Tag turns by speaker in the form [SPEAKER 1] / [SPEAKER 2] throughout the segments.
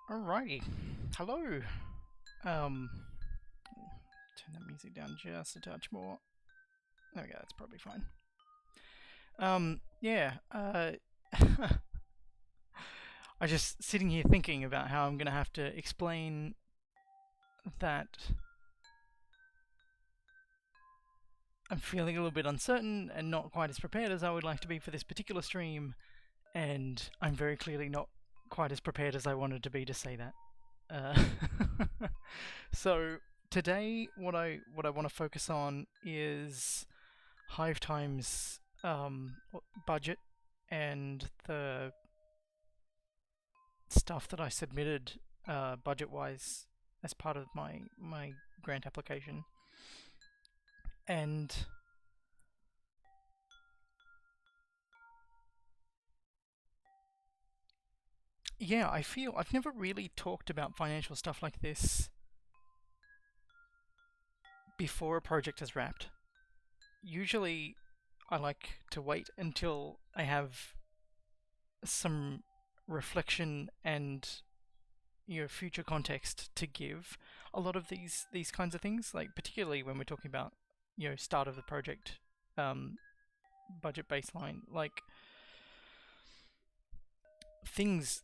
[SPEAKER 1] Alrighty, hello. Turn that music down just a touch more. There we go. That's probably fine. Yeah. I just sitting here thinking about how I'm gonna have to explain that I'm feeling a little bit uncertain and not quite as prepared as I would like to be for this particular stream, and I'm very clearly not quite as prepared as I wanted to be to say that. So today, what I want to focus on is Hive Time's budget and the stuff that I submitted budget-wise as part of my grant application, and yeah, I feel I've never really talked about financial stuff like this before a project has wrapped. Usually, I like to wait until I have some reflection and future context to give a lot of these kinds of things, like particularly when we're talking about start of the project, um, budget baseline. Like things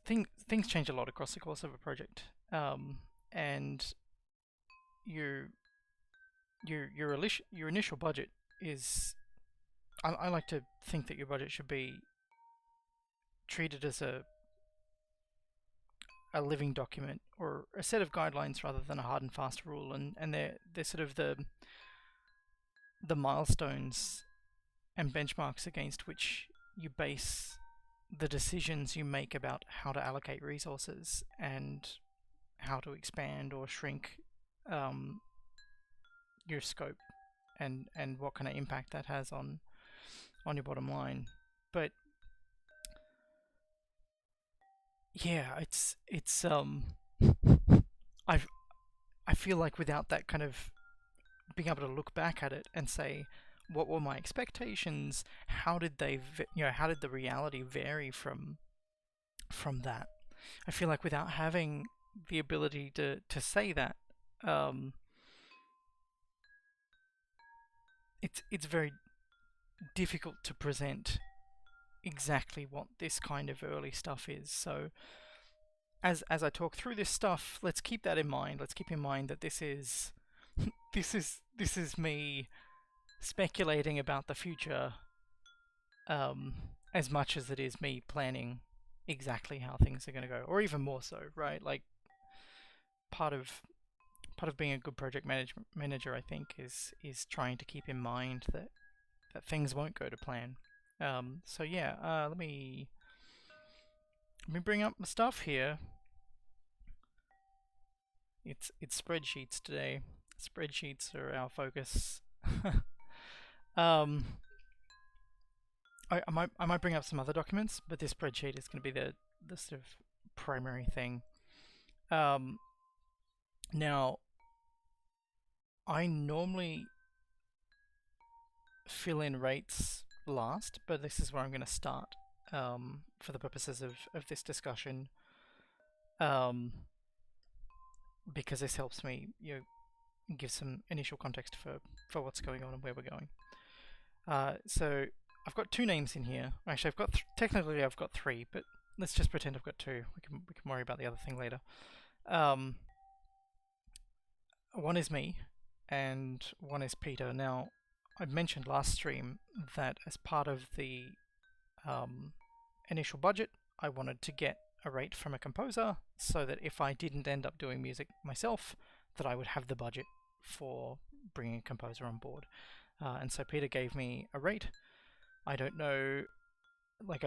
[SPEAKER 1] change a lot across the course of a project, and your your initial budget is, I like to think that your budget should be treated as a living document or a set of guidelines rather than a hard and fast rule, and they're sort of the milestones and benchmarks against which you base the decisions you make about how to allocate resources and how to expand or shrink um, your scope, and what kind of impact that has on your bottom line. But yeah, it's I've I feel like without that kind of being able to look back at it and say, what were my expectations? How did how did the reality vary from that? I feel like without having the ability to say that, um, it's very difficult to present exactly what this kind of early stuff is. So as I talk through this stuff, let's keep that in mind. Let's keep in mind that this is this is me speculating about the future, um, as much as it is me planning exactly how things are going to go, or even more so, right? Like part of part of being a good manager, I think, is trying to keep in mind that things won't go to plan. So yeah, let me bring up the stuff here. It's spreadsheets today. Spreadsheets are our focus. um, I might bring up some other documents, but this spreadsheet is going to be the sort of primary thing. Now, I normally fill in rates last, but this is where I'm going to start, for the purposes of this discussion, um, because this helps me give some initial context for what's going on and where we're going. So I've got two names in here. Actually, I've got technically I've got three, but let's just pretend I've got two. We can worry about the other thing later. One is me, and one is Peter. Now, I mentioned last stream that as part of the um, initial budget, I wanted to get a rate from a composer so that if I didn't end up doing music myself, that I would have the budget for bringing a composer on board. And so Peter gave me a rate. I don't know, like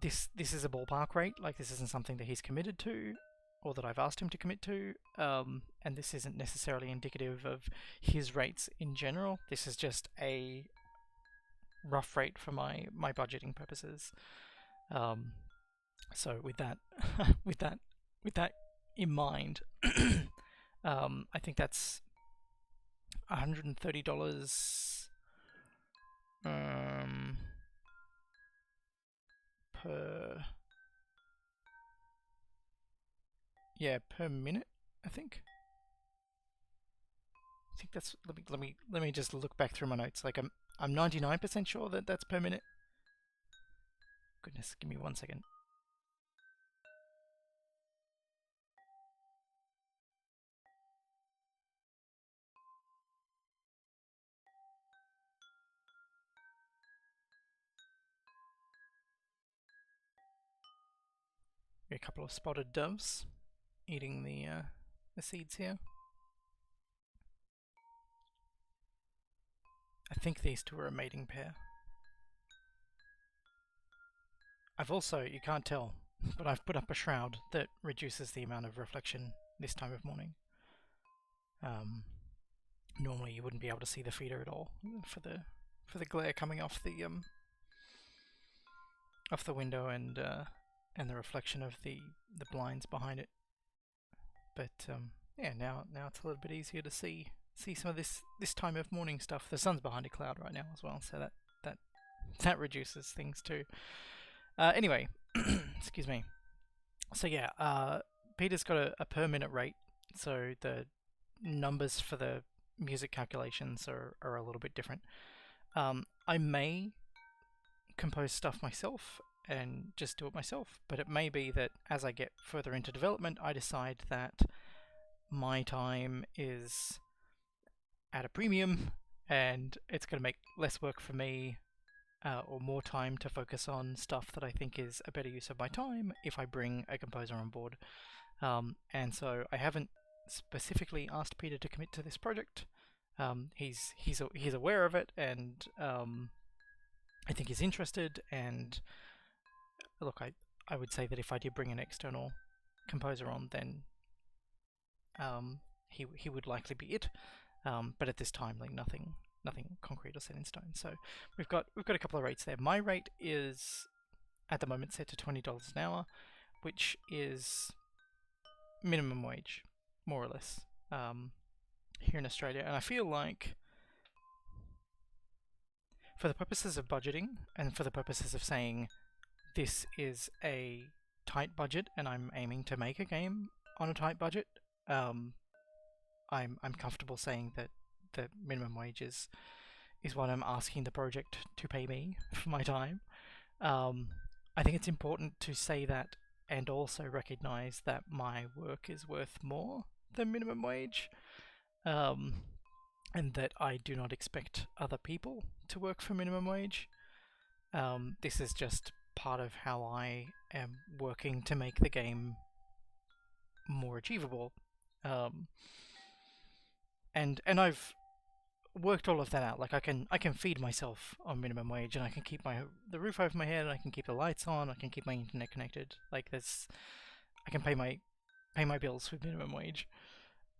[SPEAKER 1] this is a ballpark rate. Like this isn't something that he's committed to, or that I've asked him to commit to. And this isn't necessarily indicative of his rates in general. This is just a rough rate for my budgeting purposes. So with that, with that in mind, I think that's $130 per Yeah, per minute, I think. I think that's. Let me just look back through my notes. Like I'm 99% sure that that's per minute. Goodness, give me 1 second. A couple of spotted doves eating the seeds here. I think these two are a mating pair. I've also, you can't tell, but I've put up a shroud that reduces the amount of reflection this time of morning. Normally you wouldn't be able to see the feeder at all for the glare coming off the window and the reflection of the blinds behind it. But yeah, now it's a little bit easier to see some of this time of morning stuff. The sun's behind a cloud right now as well, so that reduces things too. Anyway, excuse me. So yeah, Peter's got a per minute rate, so the numbers for the music calculations are a little bit different. I may compose stuff myself and just do it myself, but it may be that as I get further into development, I decide that my time is at a premium and it's going to make less work for me or more time to focus on stuff that I think is a better use of my time if I bring a composer on board. And so I haven't specifically asked Peter to commit to this project. He's aware of it, and I think he's interested. And look, I would say that if I did bring an external composer on, then he would likely be it. But at this time, like nothing concrete or set in stone. So we've got a couple of rates there. My rate is at the moment set to $20 an hour, which is minimum wage, more or less, here in Australia. And I feel like for the purposes of budgeting and for the purposes of saying this is a tight budget and I'm aiming to make a game on a tight budget, I'm comfortable saying that the minimum wage is what I'm asking the project to pay me for my time. I think it's important to say that and also recognize that my work is worth more than minimum wage, and that I do not expect other people to work for minimum wage. This is just part of how I am working to make the game more achievable. And I've worked all of that out. Like I can feed myself on minimum wage, and I can keep the roof over my head, and I can keep the lights on, I can keep my internet connected. Like I can pay my bills with minimum wage.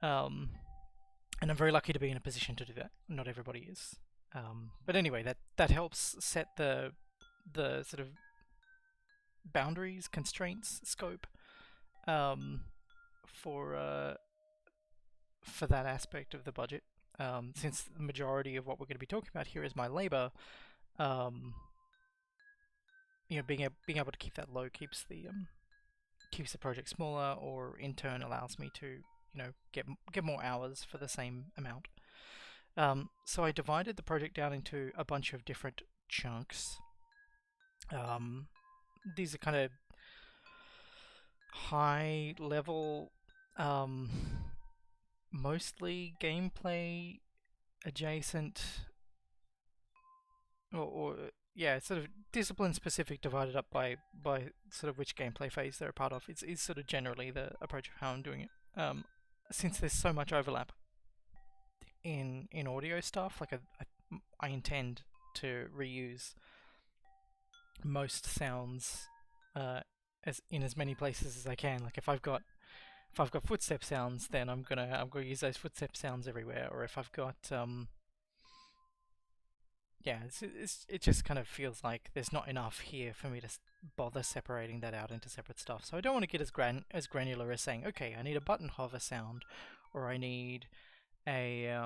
[SPEAKER 1] And I'm very lucky to be in a position to do that. Not everybody is. But anyway, that helps set the sort of boundaries, constraints, scope for that aspect of the budget. Since the majority of what we're going to be talking about here is my labor, being able to keep that low keeps the project smaller, or in turn allows me to get more hours for the same amount. So I divided the project down into a bunch of different chunks. These are kind of high level, mostly gameplay adjacent, or yeah, sort of discipline specific, divided up by sort of which gameplay phase they're a part of. It's sort of generally the approach of how I'm doing it. Since there's so much overlap in audio stuff, like I intend to reuse most sounds as many places as I can. Like if I've got footstep sounds, then I'm gonna use those footstep sounds everywhere. Or if I've got it just kind of feels like there's not enough here for me to bother separating that out into separate stuff. So I don't want to get as granular as saying, okay, I need a button hover sound, or I need a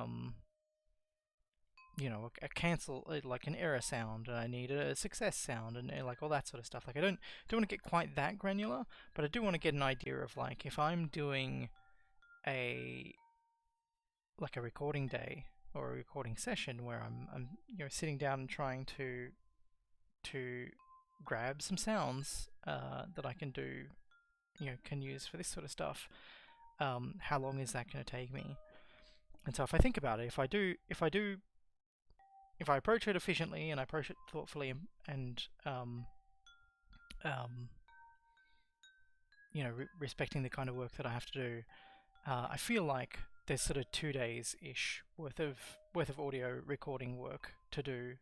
[SPEAKER 1] a cancel, like an error sound, and I need a success sound, and like all that sort of stuff. Like I don't want to get quite that granular, but I do want to get an idea of like if I'm doing a recording day or a recording session where I'm sitting down and trying to grab some sounds that I can do, can use for this sort of stuff. How long is that going to take me? And so if I think about it, if I approach it efficiently and I approach it thoughtfully and respecting the kind of work that I have to do, I feel like there's sort of 2 days-ish worth of audio recording work to do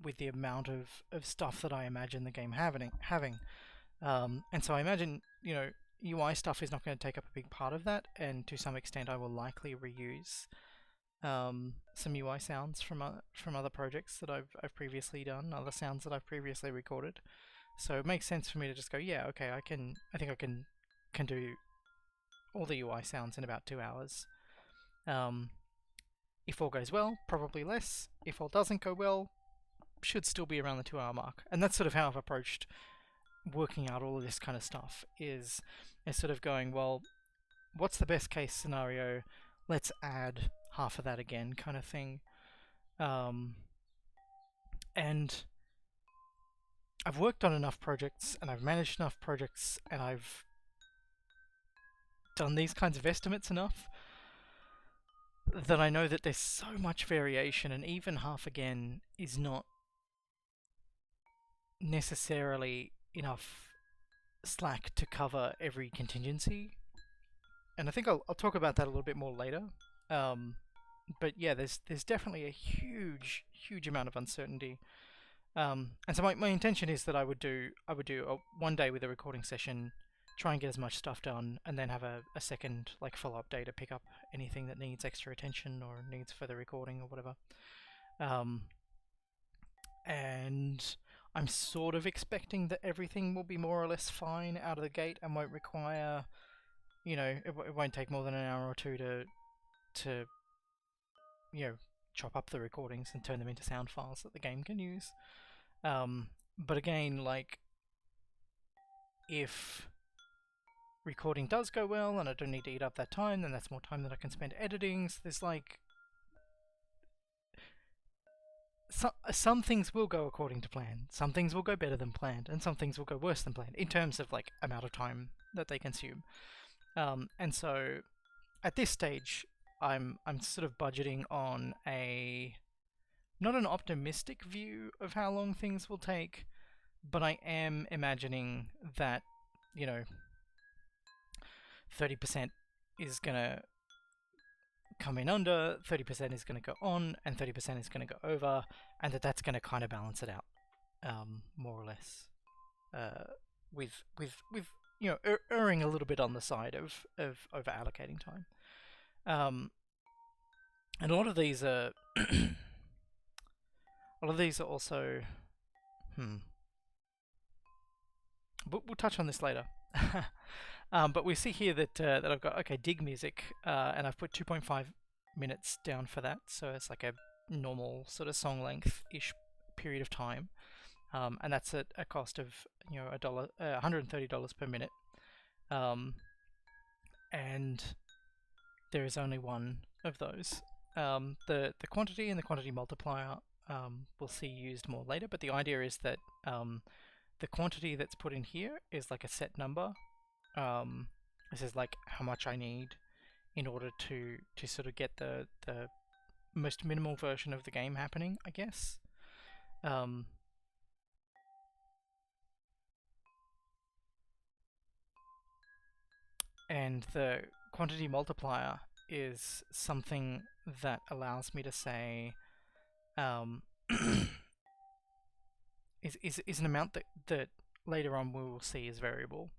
[SPEAKER 1] with the amount of stuff that I imagine the game having. And so I imagine, UI stuff is not going to take up a big part of that, and to some extent I will likely reuse some UI sounds from other projects that I've previously done, other sounds that I've previously recorded. So it makes sense for me to just go, yeah, okay, I think I can do all the UI sounds in about 2 hours. If all goes well, probably less. If all doesn't go well, should still be around the 2-hour mark. And that's sort of how I've approached working out all of this kind of stuff, is sort of going, well, what's the best case scenario? Let's add half of that again, kind of thing. And I've worked on enough projects and I've managed enough projects and I've done these kinds of estimates enough that I know that there's so much variation, and even half again is not necessarily enough slack to cover every contingency. And I think I'll talk about that a little bit more later. But yeah, there's definitely a huge amount of uncertainty. And so my intention is that I would do one day with a recording session, try and get as much stuff done, and then have a second like follow-up day to pick up anything that needs extra attention or needs further recording or whatever. And I'm sort of expecting that everything will be more or less fine out of the gate and won't require, it won't take more than an hour or two to chop up the recordings and turn them into sound files that the game can use. But again, like, if recording does go well and I don't need to eat up that time, then that's more time that I can spend editing. So there's like some things will go according to plan, some things will go better than planned, and some things will go worse than planned in terms of like amount of time that they consume. And so at this stage, I'm sort of budgeting on not an optimistic view of how long things will take, but I am imagining that 30% is gonna come in under, 30% is going to go on, and 30% is going to go over, and that's going to kind of balance it out, more or less, with erring a little bit on the side of over allocating time. And a lot of these are also, but we'll touch on this later. But we see here that I've got dig music, and I've put 2.5 minutes down for that, so it's like a normal sort of song length-ish period of time, and that's at a cost of $130 per minute, and there is only one of those. The quantity and the quantity multiplier we'll see used more later, but the idea is that the quantity that's put in here is like a set number. This is like how much I need in order to sort of get the most minimal version of the game happening, I guess. And the quantity multiplier is something that allows me to say is an amount that later on we will see is variable.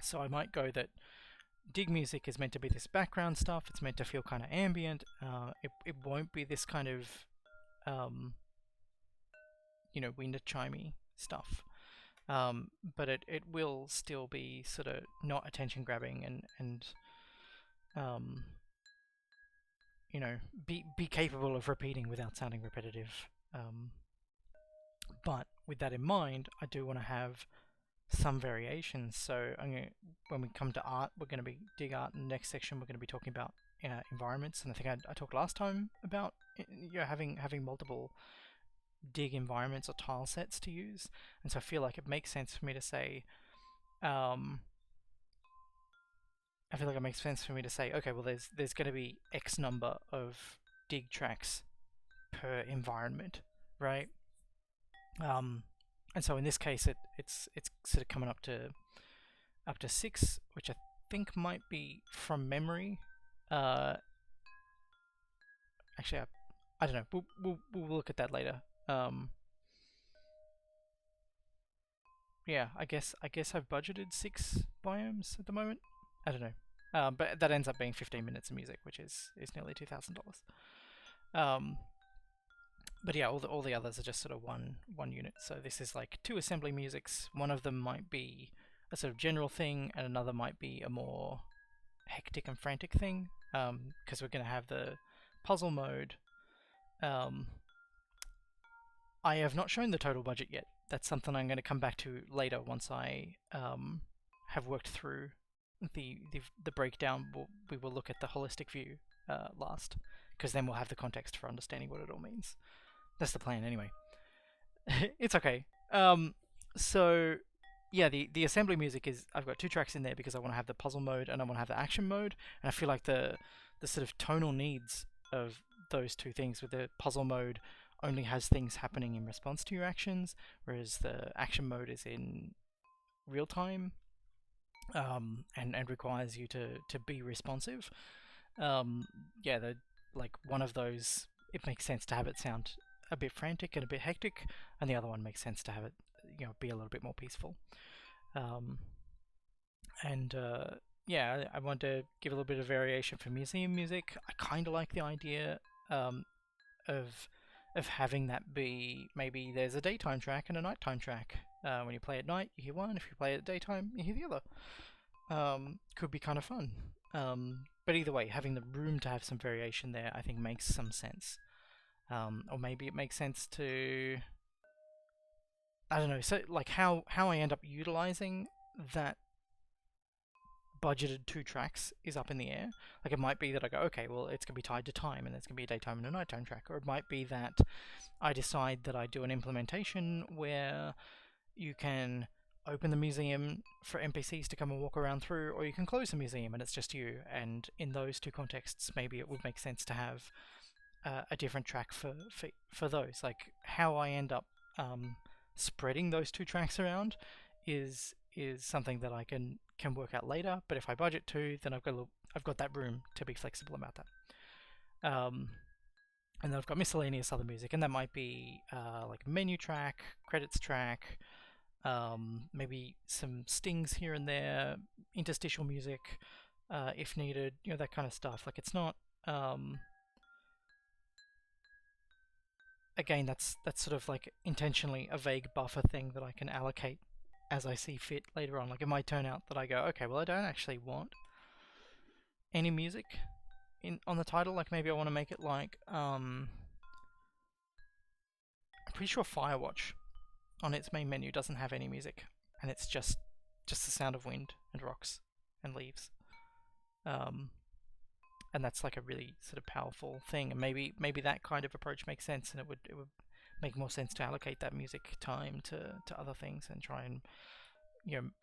[SPEAKER 1] So I might go that dig music is meant to be this background stuff, it's meant to feel kind of ambient, it won't be this kind of wind chimey stuff, but it will still be sort of not attention grabbing and you know, be capable of repeating without sounding repetitive. But with that in mind, I do want to have some variations. So when we come to art, we're going to be dig art. In the next section, we're going to be talking about environments. And I think I talked last time about having multiple dig environments or tile sets to use. And so I feel like it makes sense for me to say, okay, well, there's going to be X number of dig tracks per environment, right? And so in this case, it's sort of coming up to 6, which I think might be from memory. Actually, I don't know. We'll look at that later. Yeah, I guess I've budgeted 6 biomes at the moment. I don't know. But that ends up being 15 minutes of music, which is nearly $2,000. But yeah, all the others are just sort of one unit. So this is like 2 assembly musics. One of them might be a sort of general thing, and another might be a more hectic and frantic thing. Because we're going to have the puzzle mode. I have not shown the total budget yet. That's something I'm going to come back to later once I have worked through the breakdown. We will look at the holistic view last, because then we'll have the context for understanding what it all means. That's the plan anyway. It's okay. So yeah, the assembly music is, I've got 2 tracks in there because I want to have the puzzle mode and I want to have the action mode, and I feel like the sort of tonal needs of those 2 things, with the puzzle mode only has things happening in response to your actions, whereas the action mode is in real time, and requires you to be responsive. Yeah, like one of those, it makes sense to have it sound a bit frantic and a bit hectic, and the other one makes sense to have it, be a little bit more peaceful. Yeah, I want to give a little bit of variation for museum music. I kind of like the idea of having that be, maybe there's a daytime track and a nighttime track. When you play at night, you hear one. If you play at daytime, you hear the other. Could be kind of fun. But either way, having the room to have some variation there, I think makes some sense. Or maybe it makes sense to, I don't know, so like how I end up utilizing that budgeted 2 tracks is up in the air. Like it might be that I go, okay, well, it's going to be tied to time, and it's going to be a daytime and a nighttime track. Or it might be that I decide that I do an implementation where you can open the museum for NPCs to come and walk around through, or you can close the museum and it's just you. And in those 2 contexts, maybe it would make sense to have a different track for those. Like how I end up spreading those 2 tracks around is something that I can work out later. But if I budget 2, then I've got that room to be flexible about that. And then I've got miscellaneous other music, and that might be like menu track, credits track, maybe some stings here and there, interstitial music if needed, that kind of stuff. Like it's not. Again, that's sort of like intentionally a vague buffer thing that I can allocate as I see fit later on. Like it might turn out that I go, okay, well, I don't actually want any music on the title. Like maybe I want to make it like I'm pretty sure Firewatch on its main menu doesn't have any music, and it's just the sound of wind and rocks and leaves. And that's like a really sort of powerful thing, and maybe that kind of approach makes sense, and it would make more sense to allocate that music time to other things and try and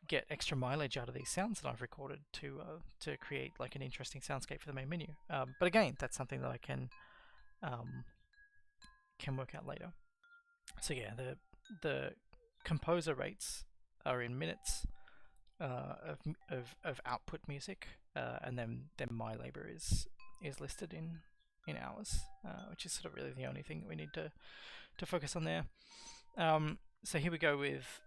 [SPEAKER 1] get extra mileage out of these sounds that I've recorded to create like an interesting soundscape for the main menu. But again, that's something that I can work out later. So yeah, the composer rates are in minutes of output music, and then my labor is listed in hours, which is sort of really the only thing that we need to focus on there. So here we go with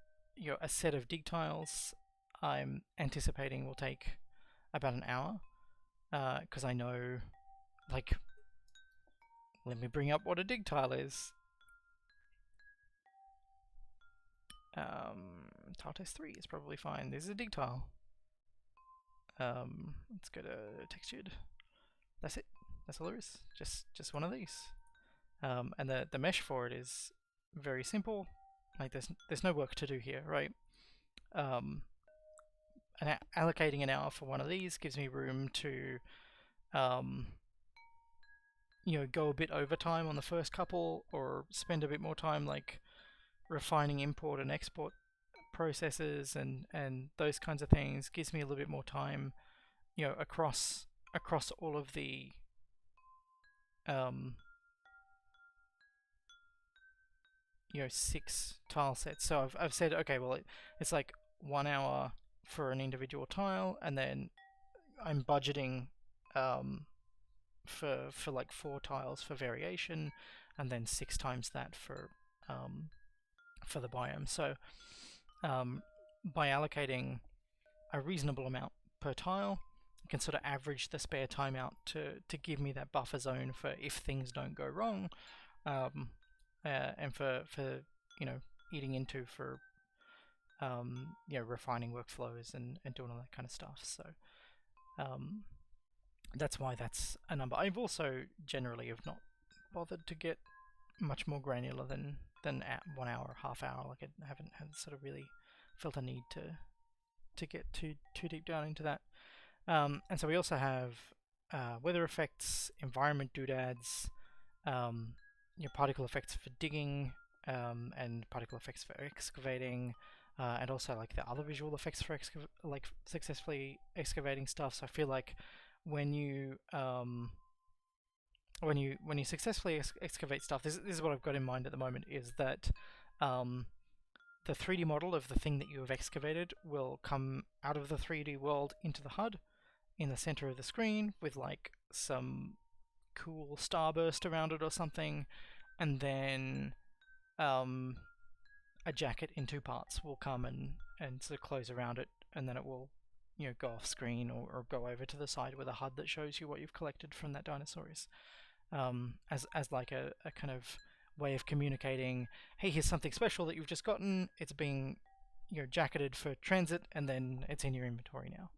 [SPEAKER 1] a set of dig tiles. I'm anticipating will take about an hour, because I know, like, let me bring up what a dig tile is. Tile test 3 is probably fine. This is a dig tile. Let's go to textured. That's it. That's all there is. Just one of these. And the mesh for it is very simple. Like there's no work to do here, right? And allocating an hour for one of these gives me room to go a bit overtime on the first couple, or spend a bit more time like refining import and export processes and those kinds of things. Gives me a little bit more time, across all of the 6 tile sets. So I've said, okay, well it's like 1 hour for an individual tile, and then I'm budgeting for like 4 tiles for variation, and then 6 times that for the biome. So by allocating a reasonable amount per tile, you can sort of average the spare time out to give me that buffer zone for if things don't go wrong, and for eating into for refining workflows and doing all that kind of stuff. So that's why that's a number. I've also generally have not bothered to get much more granular than at 1 hour, half hour. Like I haven't sort of really felt a need to get too deep down into that. And so we also have weather effects, environment doodads, particle effects for digging, and particle effects for excavating, and also like the other visual effects for successfully excavating stuff. So I feel like when you successfully excavate stuff, this is what I've got in mind at the moment, is that the 3D model of the thing that you have excavated will come out of the 3D world into the HUD in the center of the screen with like some cool starburst around it or something, and then a jacket in 2 parts will come and sort of close around it, and then it will go off screen or go over to the side with a HUD that shows you what you've collected from that dinosaurs, as like a kind of way of communicating, hey, here's something special that you've just gotten, it's being jacketed for transit, and then it's in your inventory now.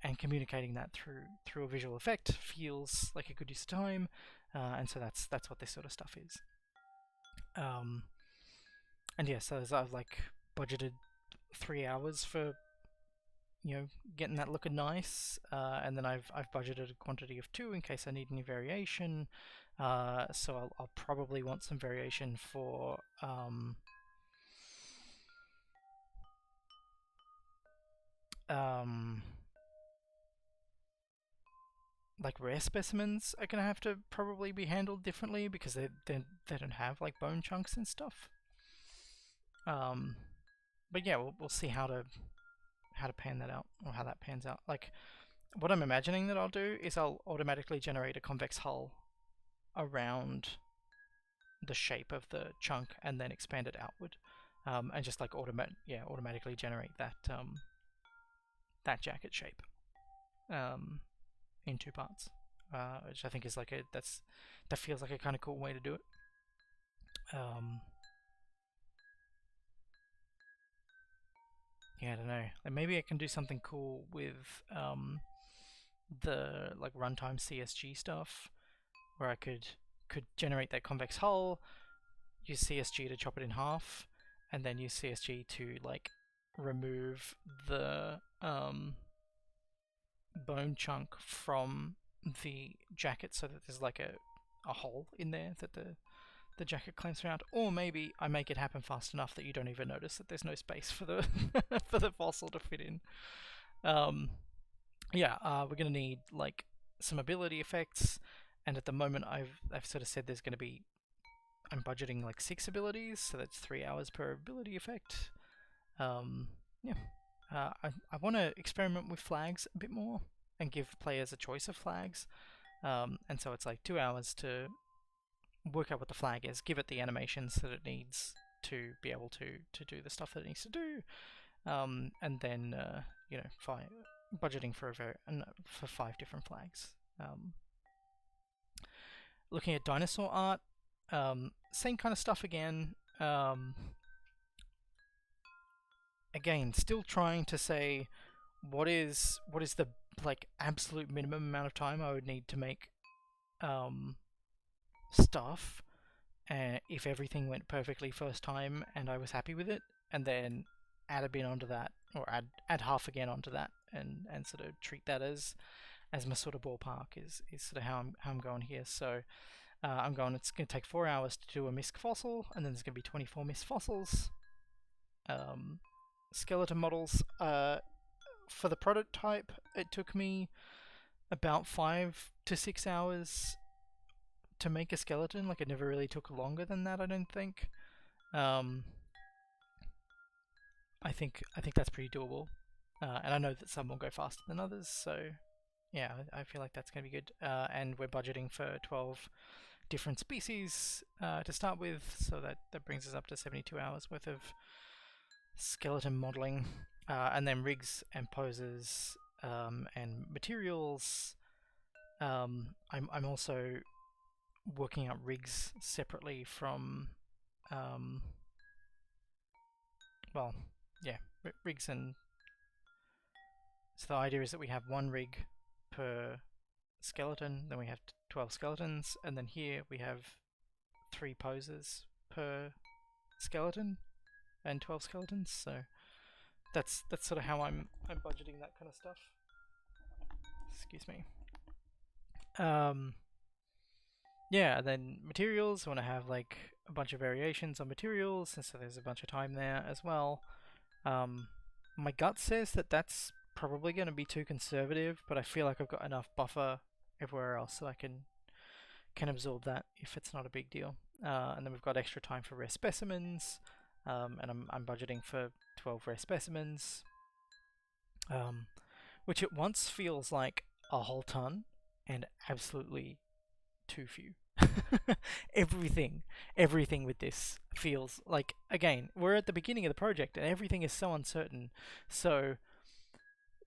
[SPEAKER 1] And communicating that through a visual effect feels like a good use of time, and so that's what this sort of stuff is. And yeah, so I've like budgeted 3 hours for getting that looking nice, and then I've budgeted a quantity of 2 in case I need any variation. So I'll probably want some variation for like rare specimens are gonna have to probably be handled differently because they don't have like bone chunks and stuff. But yeah, we'll see how to pan that out, or how that pans out. Like what I'm imagining that I'll do is I'll automatically generate a convex hull around the shape of the chunk and then expand it outward, and just like automatically generate that that jacket shape in 2 parts, which I think is like that feels like a kind of cool way to do it. Yeah, I don't know. Like maybe I can do something cool with the like runtime CSG stuff, where I could generate that convex hull, use CSG to chop it in half, and then use CSG to like remove the bone chunk from the jacket so that there's like a hole in there that the jacket clamps around. Or maybe I make it happen fast enough that you don't even notice that there's no space for the for the fossil to fit in. We're gonna need like some ability effects, and at the moment I've sort of said there's gonna be, I'm budgeting like 6 abilities, so that's 3 hours per ability effect. I want to experiment with flags a bit more and give players a choice of flags, and so it's like 2 hours to work out what the flag is, give it the animations that it needs to be able to do the stuff that it needs to do, and then budgeting for for 5 different flags. Looking at Dinosaur Art, same kind of stuff again. Again, still trying to say what is the like absolute minimum amount of time I would need to make stuff if everything went perfectly first time and I was happy with it, and then add a bit onto that, or add half again onto that, and sort of treat that as my sort of ballpark is sort of how I'm going here. So I'm going. It's going to take 4 hours to do a misc fossil, and then there's going to be 24 misc fossils. Skeleton models. For the prototype, it took me about 5 to 6 hours to make a skeleton. Like, it never really took longer than that, I don't think. I think that's pretty doable, and I know that some will go faster than others. So yeah, I feel like that's going to be good. And we're budgeting for 12 different species to start with, so that brings us up to 72 hours worth of skeleton modeling, and then rigs and poses and materials. I'm also working out rigs separately from well, yeah, rigs. And so the idea is that we have one rig per skeleton, then we have 12 skeletons, and then here we have 3 poses per skeleton and 12 skeletons. So that's sort of how I'm budgeting that kind of stuff. Excuse me. Yeah, and then materials, I want to have like a bunch of variations on materials, and so there's a bunch of time there as well. My gut says that that's probably going to be too conservative, but I feel like I've got enough buffer everywhere else so I can absorb that if it's not a big deal. And then we've got extra time for rare specimens, and I'm budgeting for 12 rare specimens, which at once feels like a whole ton and absolutely too few. everything with this feels like, again, we're at the beginning of the project and everything is so uncertain. So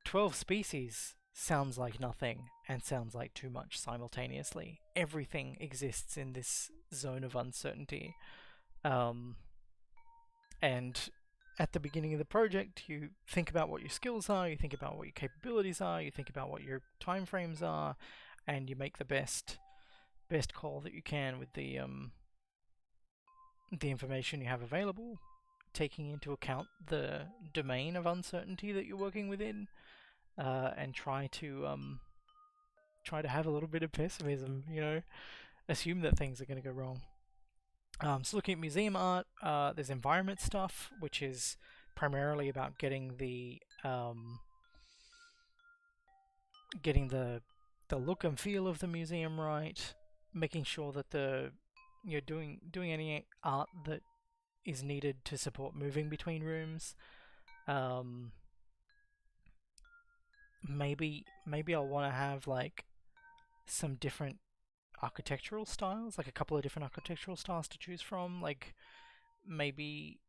[SPEAKER 1] 12 species sounds like nothing and sounds like too much simultaneously. Everything exists in this zone of uncertainty. And at the beginning of the project, you think about what your skills are, you think about what your capabilities are, you think about what your timeframes are, and you make the best call that you can with the information you have available, taking into account the domain of uncertainty that you're working within, and try to have a little bit of pessimism. Assume that things are going to go wrong. So looking at museum art, there's environment stuff, which is primarily about getting the look and feel of the museum right, making sure that you're doing any art that is needed to support moving between rooms. Maybe I'll want to have like some different architectural styles, like a couple of different architectural styles to choose from. Like maybe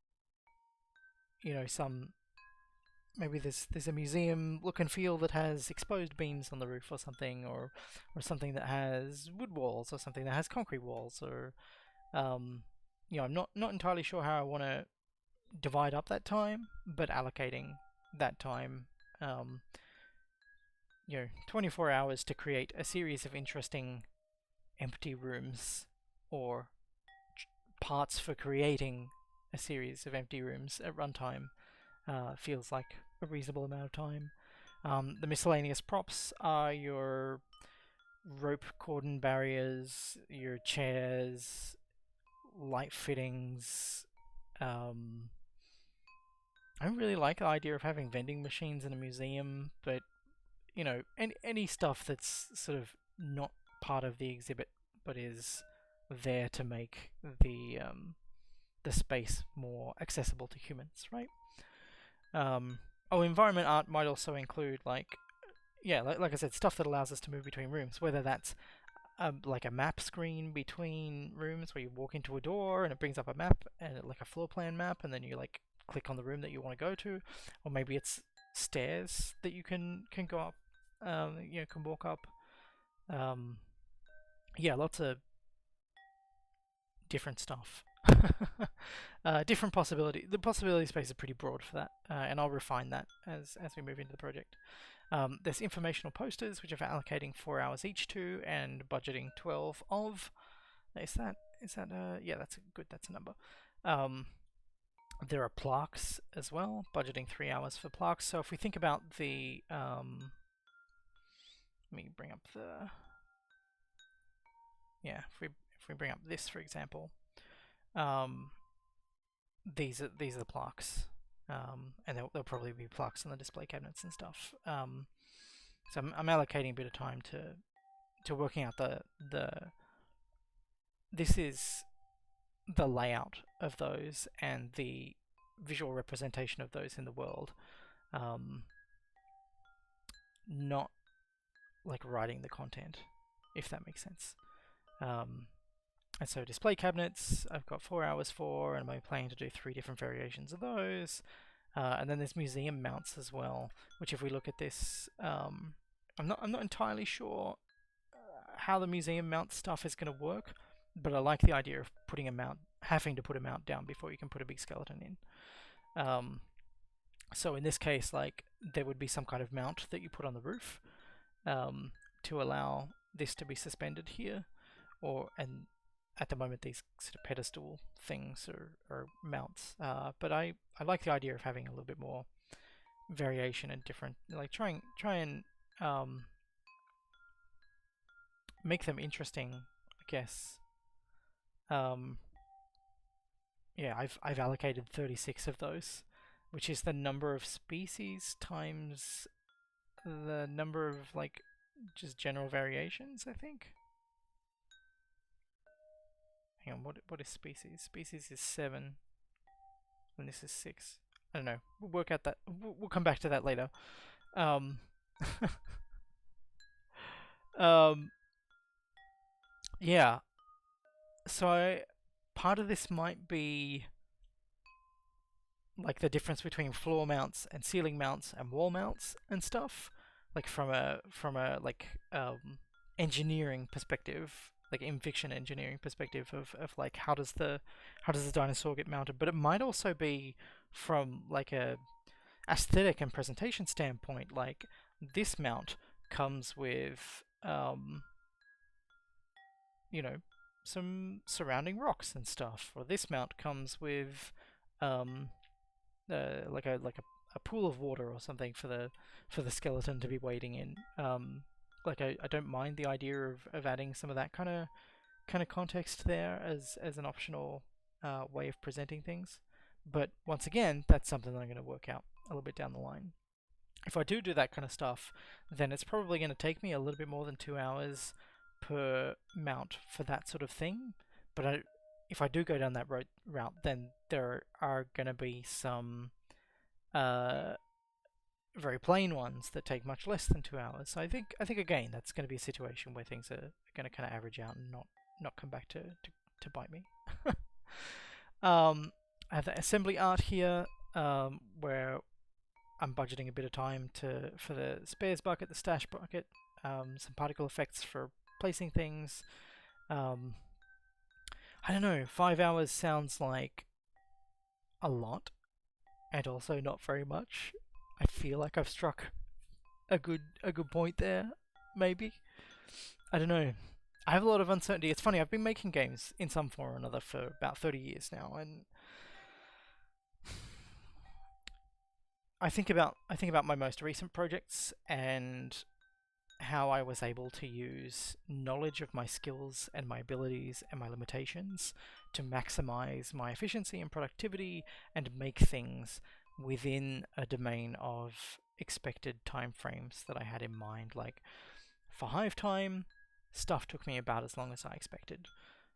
[SPEAKER 1] maybe there's a museum look and feel that has exposed beams on the roof or something, or something that has wood walls, or something that has concrete walls, or I'm not entirely sure how I want to divide up that time, but allocating that time, 24 hours to create a series of interesting empty rooms, or parts for creating a series of empty rooms at runtime, feels like a reasonable amount of time. The miscellaneous props are your rope cordon barriers, your chairs, light fittings. I really like the idea of having vending machines in a museum, but any stuff that's sort of not part of the exhibit but is there to make the space more accessible to humans, right? Environment art might also include like I said, stuff that allows us to move between rooms, whether that's like a map screen between rooms where you walk into a door and it brings up a map, and like a floor plan map, and then you like click on the room that you want to go to, or maybe it's stairs that you can go up, can walk up. Lots of different stuff. Different possibility. The possibility space is pretty broad for that, and I'll refine that as we move into the project. There's informational posters, which I'm allocating 4 hours each to, and budgeting 12 of. Is that yeah, that's good, that's a number. There are plaques as well, budgeting 3 hours for plaques. So if we think about the, let me bring up the, yeah, if we bring up this, for example, these are the plaques, and there'll probably be plaques on the display cabinets and stuff. So I'm allocating a bit of time to working out this is the layout of those and the visual representation of those in the world, not like writing the content, if that makes sense. And so display cabinets, I've got 4 hours for, and I'm planning to do 3 different variations of those. And then there's museum mounts as well, which if we look at this, I'm not entirely sure how the museum mount stuff is going to work, but I like the idea of putting a mount, having to put a mount down before you can put a big skeleton in. So in this case, like, there would be some kind of mount that you put on the roof to allow this to be suspended here, and at the moment these sort of pedestal things are mounts. But I like the idea of having a little bit more variation and different, like try and make them interesting, I guess. Yeah, I've allocated 36 of those, which is the number of species times the number of, like, just general variations, I think. Hang on, what is species? Species is 7, and this is 6. I don't know. We'll work out that. We'll come back to that later. Um, yeah. So part of this might be like the difference between floor mounts and ceiling mounts and wall mounts and stuff, like from a like engineering perspective, like in fiction engineering perspective of like how does the dinosaur get mounted. But it might also be from like a aesthetic and presentation standpoint, like this mount comes with you know, some surrounding rocks and stuff, or this mount comes with like a pool of water or something for the skeleton to be wading in. Like I don't mind the idea of adding some of that kind of context there as an optional way of presenting things. But once again, that's something that I'm going to work out a little bit down the line. If I do that kind of stuff, then it's probably going to take me a little bit more than 2 hours per mount for that sort of thing. But if I do go down that route, then there are going to be some very plain ones that take much less than 2 hours. So I think again that's going to be a situation where things are going to kind of average out and not come back to bite me. I have the assembly art here, where I'm budgeting a bit of time for the spares bucket, the stash bucket, some particle effects for placing things. I don't know, 5 hours sounds like a lot, and also not very much. I feel like I've struck a good point there, maybe. I don't know. I have a lot of uncertainty. It's funny, I've been making games in some form or another for about 30 years now, and I think about my most recent projects and how I was able to use knowledge of my skills and my abilities and my limitations to maximize my efficiency and productivity and make things within a domain of expected timeframes that I had in mind. Like for Hive Time, stuff took me about as long as I expected.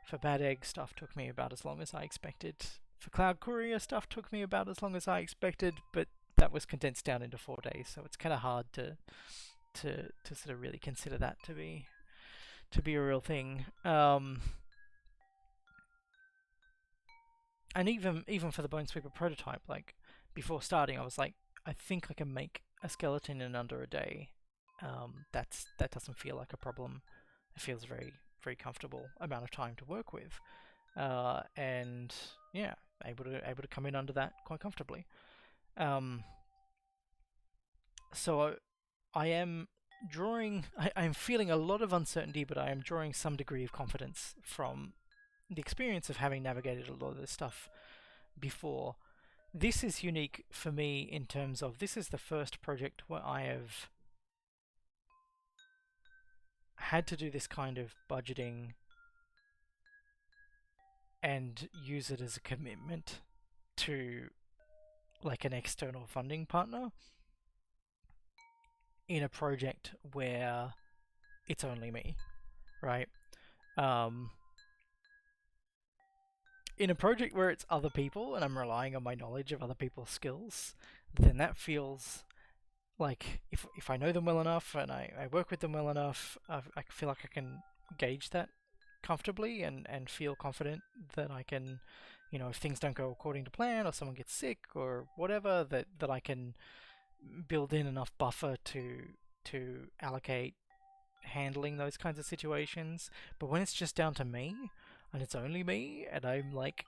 [SPEAKER 1] For Bad Egg, stuff took me about as long as I expected. For Cloud Courier, stuff took me about as long as I expected, but that was condensed down into 4 days, so it's kind of hard to sort of really consider that to be a real thing. And even for the Bonesweeper prototype, like before starting, I was like, I think I can make a skeleton in under a day. That doesn't feel like a problem. It feels very comfortable amount of time to work with, and yeah, able to come in under that quite comfortably. So I am I'm feeling a lot of uncertainty, but I am drawing some degree of confidence from the experience of having navigated a lot of this stuff before. This is unique for me in terms of this is the first project where I have had to do this kind of budgeting and use it as a commitment to like an external funding partner in a project where it's only me, right? Um, in a project where it's other people and I'm relying on my knowledge of other people's skills, then that feels like if I know them well enough and I work with them well enough, I feel like I can gauge that comfortably and feel confident that I can, you know, if things don't go according to plan or someone gets sick or whatever, that I can build in enough buffer to allocate handling those kinds of situations. But when it's just down to me and it's only me and I'm like,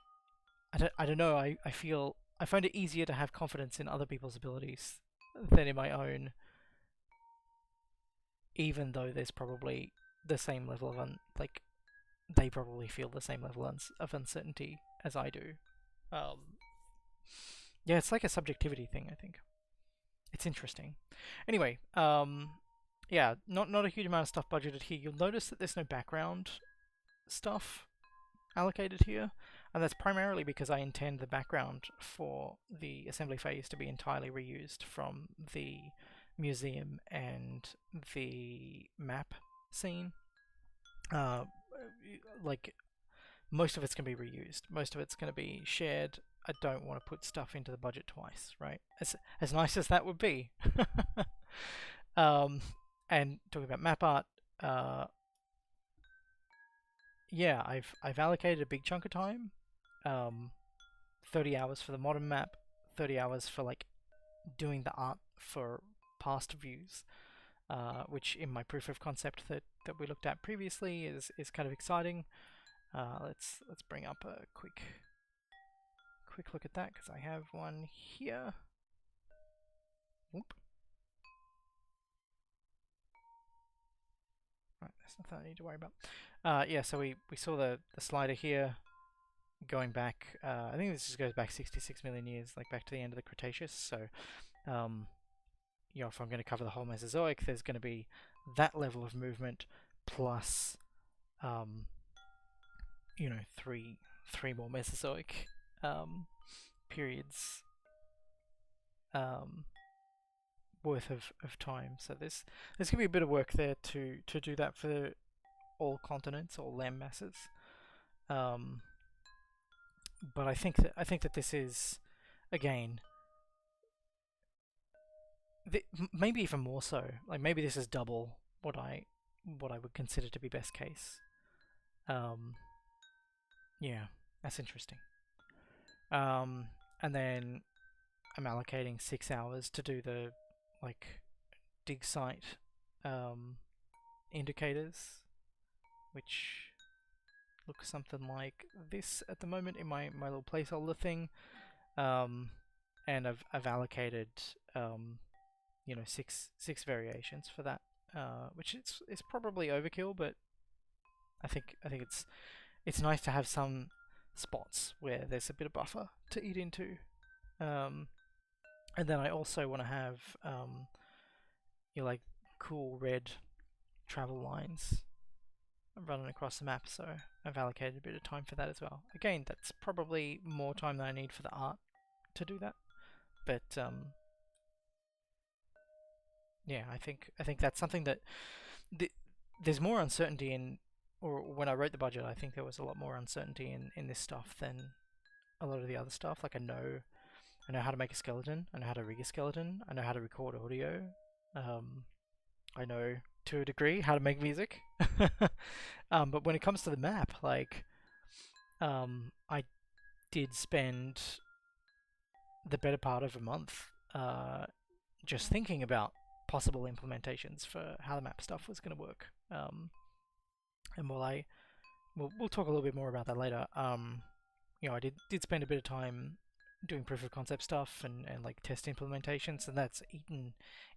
[SPEAKER 1] I don't know, I find it easier to have confidence in other people's abilities than in my own, even though there's probably the same level of they probably feel the same level of uncertainty as I do. Yeah, it's like a subjectivity thing, I think. It's interesting. Anyway, yeah, not a huge amount of stuff budgeted here. You'll notice that there's no background stuff allocated here, and that's primarily because I intend the background for the assembly phase to be entirely reused from the museum and the map scene. Like, most of it's going to be reused. Most of it's going to be shared. I don't want to put stuff into the budget twice, right? As nice as that would be. And talking about map art, yeah, I've allocated a big chunk of time. 30 hours for the modern map, 30 hours for like doing the art for past views, which in my proof of concept that we looked at previously is kind of exciting. Let's bring up a quick look at that because I have one here. Whoop. Right, that's nothing I need to worry about. Yeah, so we saw the slider here going back. I think this just goes back 66 million years, like back to the end of the Cretaceous. So, you know, if I'm going to cover the whole Mesozoic, there's going to be that level of movement plus, you know, three more Mesozoic periods worth of time. So there's going to be a bit of work there to do that for all continents, all land masses. But I think that this is, again, maybe even more so. Like maybe this is double what I would consider to be best case. Yeah, that's interesting. And then I'm allocating 6 hours to do the like dig site indicators, which look something like this at the moment in my little placeholder thing. And I've allocated you know, six variations for that, which it's probably overkill, but I think it's nice to have some spots where there's a bit of buffer to eat into. And then I also want to have you know, like cool red travel lines running across the map, so I've allocated a bit of time for that as well. Again, that's probably more time than I need for the art to do that, but yeah, I think that's something that there's more uncertainty in, or when I wrote the budget, I think there was a lot more uncertainty in this stuff than a lot of the other stuff. Like I know how to make a skeleton, I know how to rig a skeleton, I know how to record audio, I know to a degree how to make music. But when it comes to the map, like I did spend the better part of a month just thinking about possible implementations for how the map stuff was going to work. And while we'll talk a little bit more about that later. You know, I did spend a bit of time doing proof of concept stuff and like test implementations, and that's eaten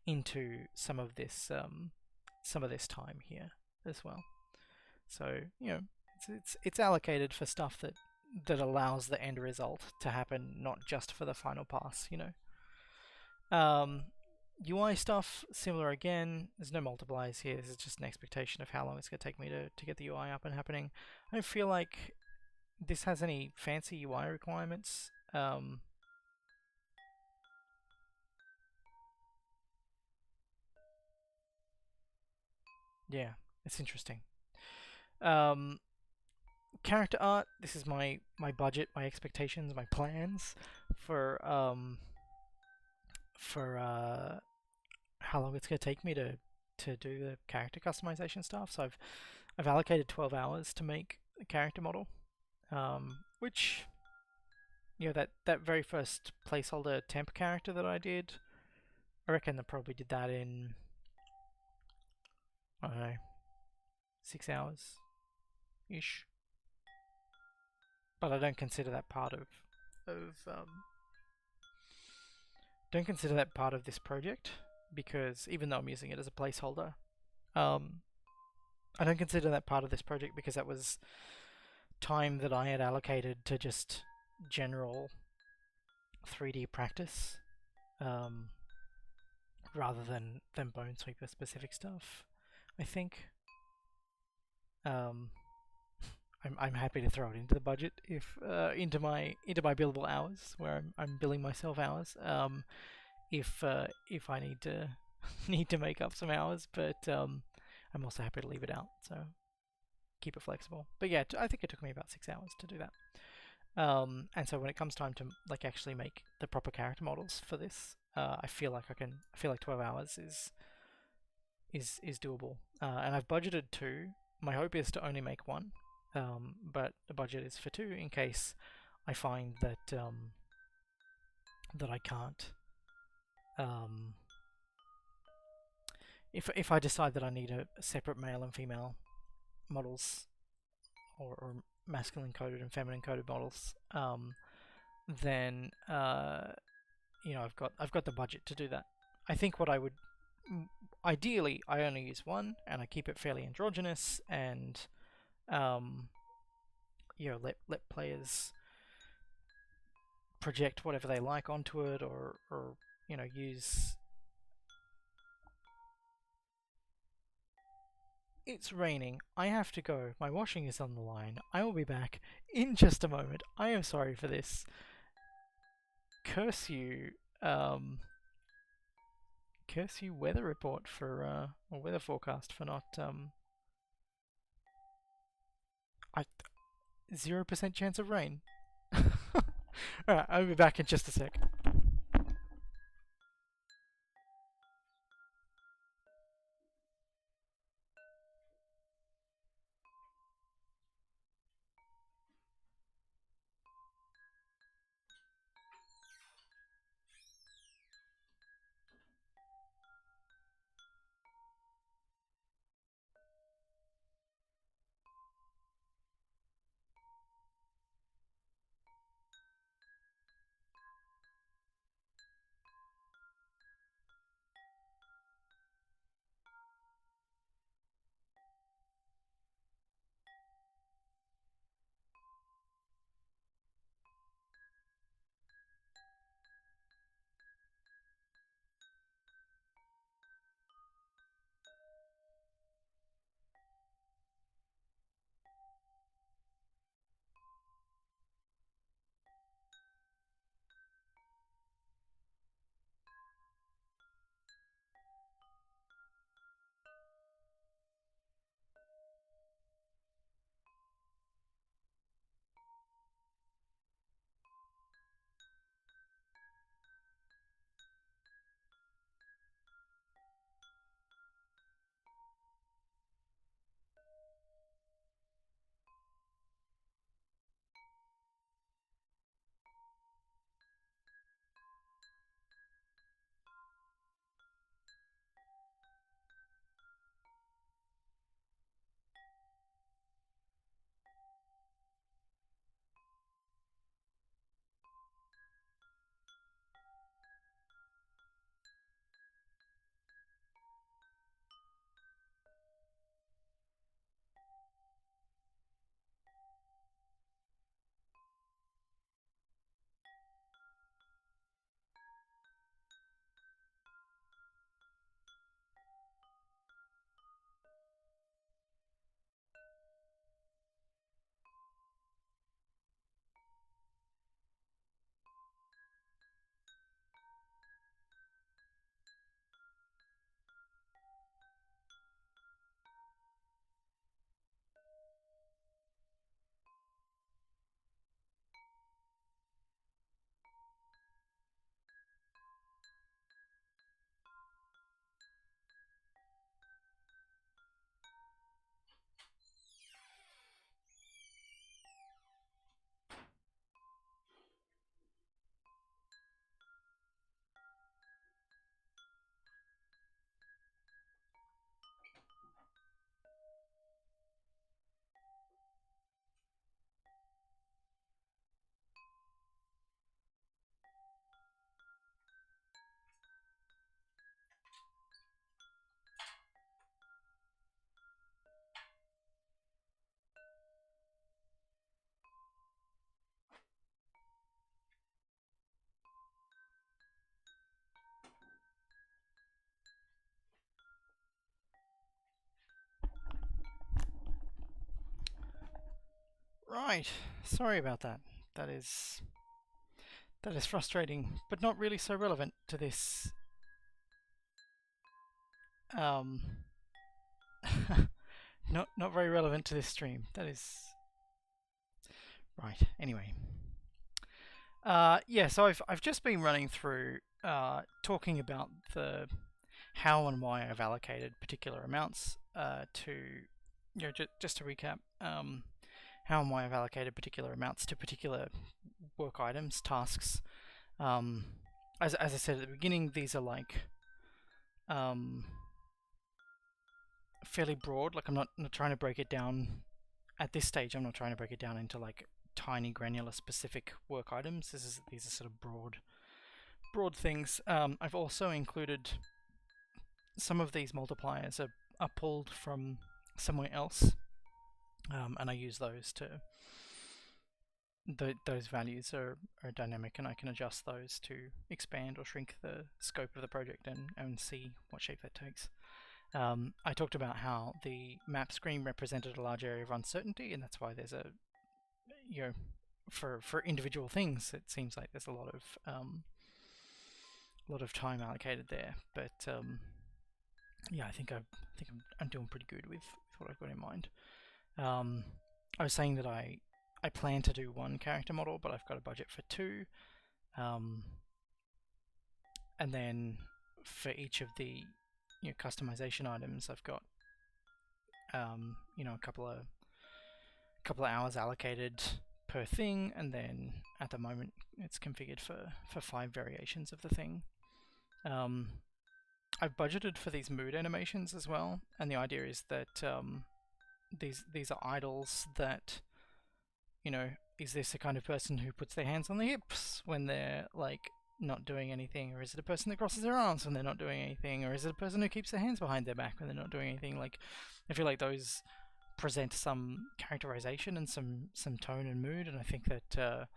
[SPEAKER 1] into some of this time here as well. So it's allocated for stuff that allows the end result to happen, not just for the final pass. UI stuff, similar again. There's no multipliers here. This is just an expectation of how long it's going to take me to get the UI up and happening. I don't feel like this has any fancy UI requirements. Yeah, it's interesting. Character art. This is my budget, my expectations, my plans for how long it's going to take me to do the character customization stuff. So I've allocated 12 hours to make a character model, which that very first placeholder temp character that I did, I reckon I probably did that in, I don't know, 6 hours ish. But I don't consider that part of don't consider that part of this project, because even though I'm using it as a placeholder, um, I don't consider that part of this project because that was time that I had allocated to just general 3D practice, um, rather than Bonesweeper specific stuff. I think. Um, I'm happy to throw it into the budget if into my billable hours, where I'm billing myself hours. If I need to make up some hours, but I'm also happy to leave it out. So keep it flexible. But yeah, I think it took me about 6 hours to do that. And so when it comes time to like actually make the proper character models for this, I feel like 12 hours is doable. And I've budgeted 2. My hope is to only make 1, but the budget is for 2 in case I find that that I can't. If I decide that I need a separate male and female models, or masculine coded and feminine coded models, then I've got the budget to do that. I think what I would ideally, I only use 1 and I keep it fairly androgynous, and let players project whatever they like onto it, or use. It's raining. I have to go. My washing is on the line. I will be back in just a moment. I am sorry for this. Curse you. Curse you, weather report or weather forecast for not. I 0% chance of rain. Alright, I'll be back in just a sec. Right, sorry about that. That is frustrating, but not really so relevant to this. Not very relevant to this stream. That is right. Anyway, yeah. So I've just been running through talking about the how and why I've allocated particular amounts to, just to recap, how and why I've allocated particular amounts to particular work items, tasks. As I said at the beginning, these are like fairly broad. Like I'm not trying to break it down at this stage. I'm not trying to break it down into like tiny, granular, specific work items. These are sort of broad things. I've also included some of these multipliers are pulled from somewhere else, and I use those to. Those values are dynamic, and I can adjust those to expand or shrink the scope of the project and see what shape that takes. I talked about how the map screen represented a large area of uncertainty, and that's why there's a, for individual things, it seems like there's a lot of time allocated there. But yeah, I think I'm doing pretty good with what I've got in mind. I was saying that I plan to do one character model, but I've got a budget for two. And then for each of the customization items, I've got a couple of hours allocated per thing, and then at the moment it's configured for 5 variations of the thing. I've budgeted for these mood animations as well, and the idea is that these are idols that, is this a kind of person who puts their hands on their hips when they're like not doing anything, or is it a person that crosses their arms when they're not doing anything, or is it a person who keeps their hands behind their back when they're not doing anything? Like, I feel like those present some characterization and some tone and mood, and I think that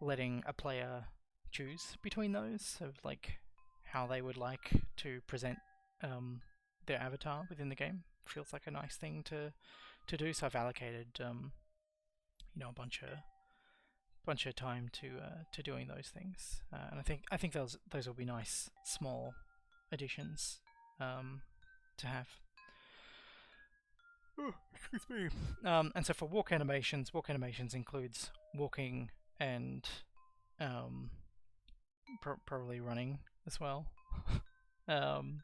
[SPEAKER 1] letting a player choose between those of like how they would like to present their avatar within the game feels like a nice thing to do. So I've allocated a bunch of time to doing those things, and I think those will be nice small additions to have. Oh, excuse me. And so for walk animations includes walking and probably running as well. And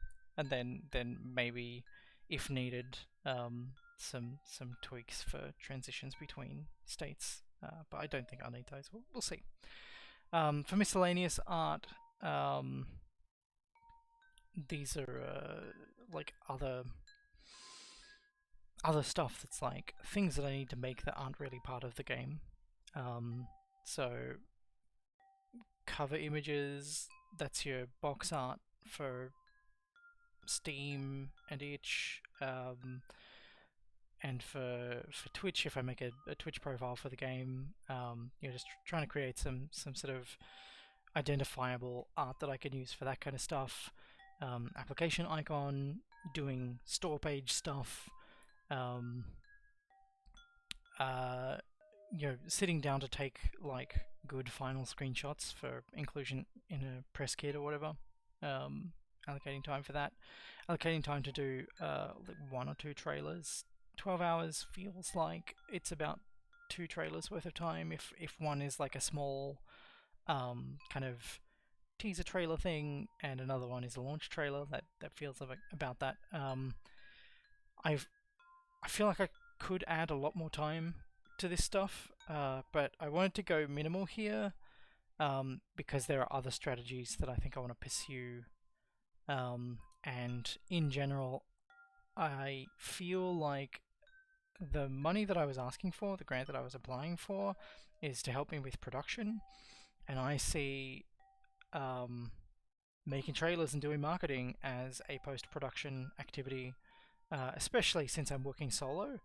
[SPEAKER 1] then maybe, if needed, some tweaks for transitions between states. But I don't think I'll need those. We'll see. For miscellaneous art, these are like other stuff that's like things that I need to make that aren't really part of the game. So cover images, that's your box art for Steam and itch, and for Twitch, if I make a Twitch profile for the game, just trying to create some sort of identifiable art that I can use for that kind of stuff. Application icon, doing store page stuff, sitting down to take like good final screenshots for inclusion in a press kit or whatever. Allocating time for that. Allocating time to do like 1 or 2 trailers. 12 hours feels like it's about 2 trailers worth of time if one is like a small kind of teaser trailer thing and another one is a launch trailer. That feels like about that. I feel like I could add a lot more time to this stuff, but I wanted to go minimal here because there are other strategies that I think I want to pursue. And in general, I feel like the money that I was asking for, the grant that I was applying for, is to help me with production, and I see making trailers and doing marketing as a post-production activity, especially since I'm working solo.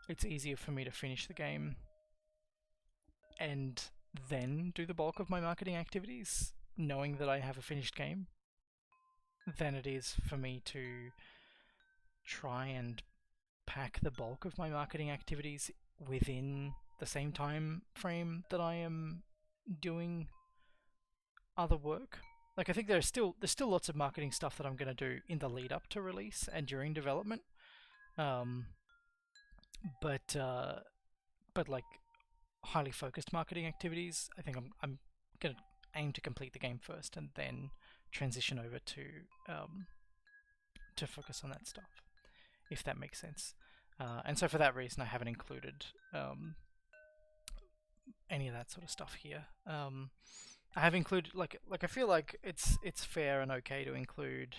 [SPEAKER 1] It's easier for me to finish the game and then do the bulk of my marketing activities, knowing that I have a finished game, than it is for me to try and pack the bulk of my marketing activities within the same time frame that I am doing other work. Like, I think there's still lots of marketing stuff that I'm going to do in the lead up to release and during development. But like highly focused marketing activities, I think I'm going to aim to complete the game first and then transition over to focus on that stuff, if that makes sense. And so for that reason, I haven't included any of that sort of stuff here. I have included like I feel like it's fair and okay to include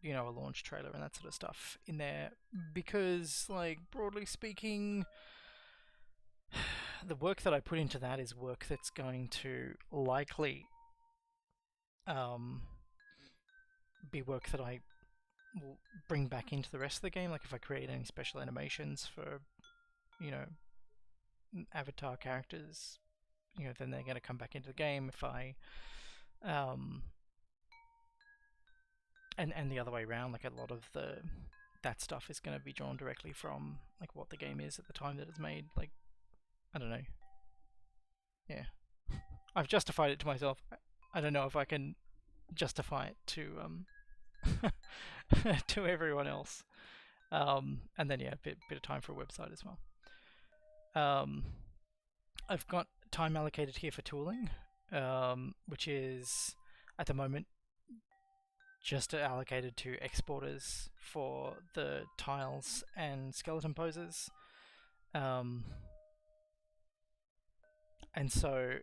[SPEAKER 1] you know, a launch trailer and that sort of stuff in there, because like broadly speaking, the work that I put into that is work that's going to likely be work that I will bring back into the rest of the game. Like if I create any special animations for, you know, avatar characters, you know, then they're going to come back into the game. If I and the other way around, like a lot of that stuff is going to be drawn directly from like what the game is at the time that it's made. Like, I don't know. Yeah, I've justified it to myself. I don't know if I can justify it to to everyone else. And then yeah, a bit of time for a website as well. I've got time allocated here for tooling, which is at the moment just allocated to exporters for the tiles and skeleton poses. And so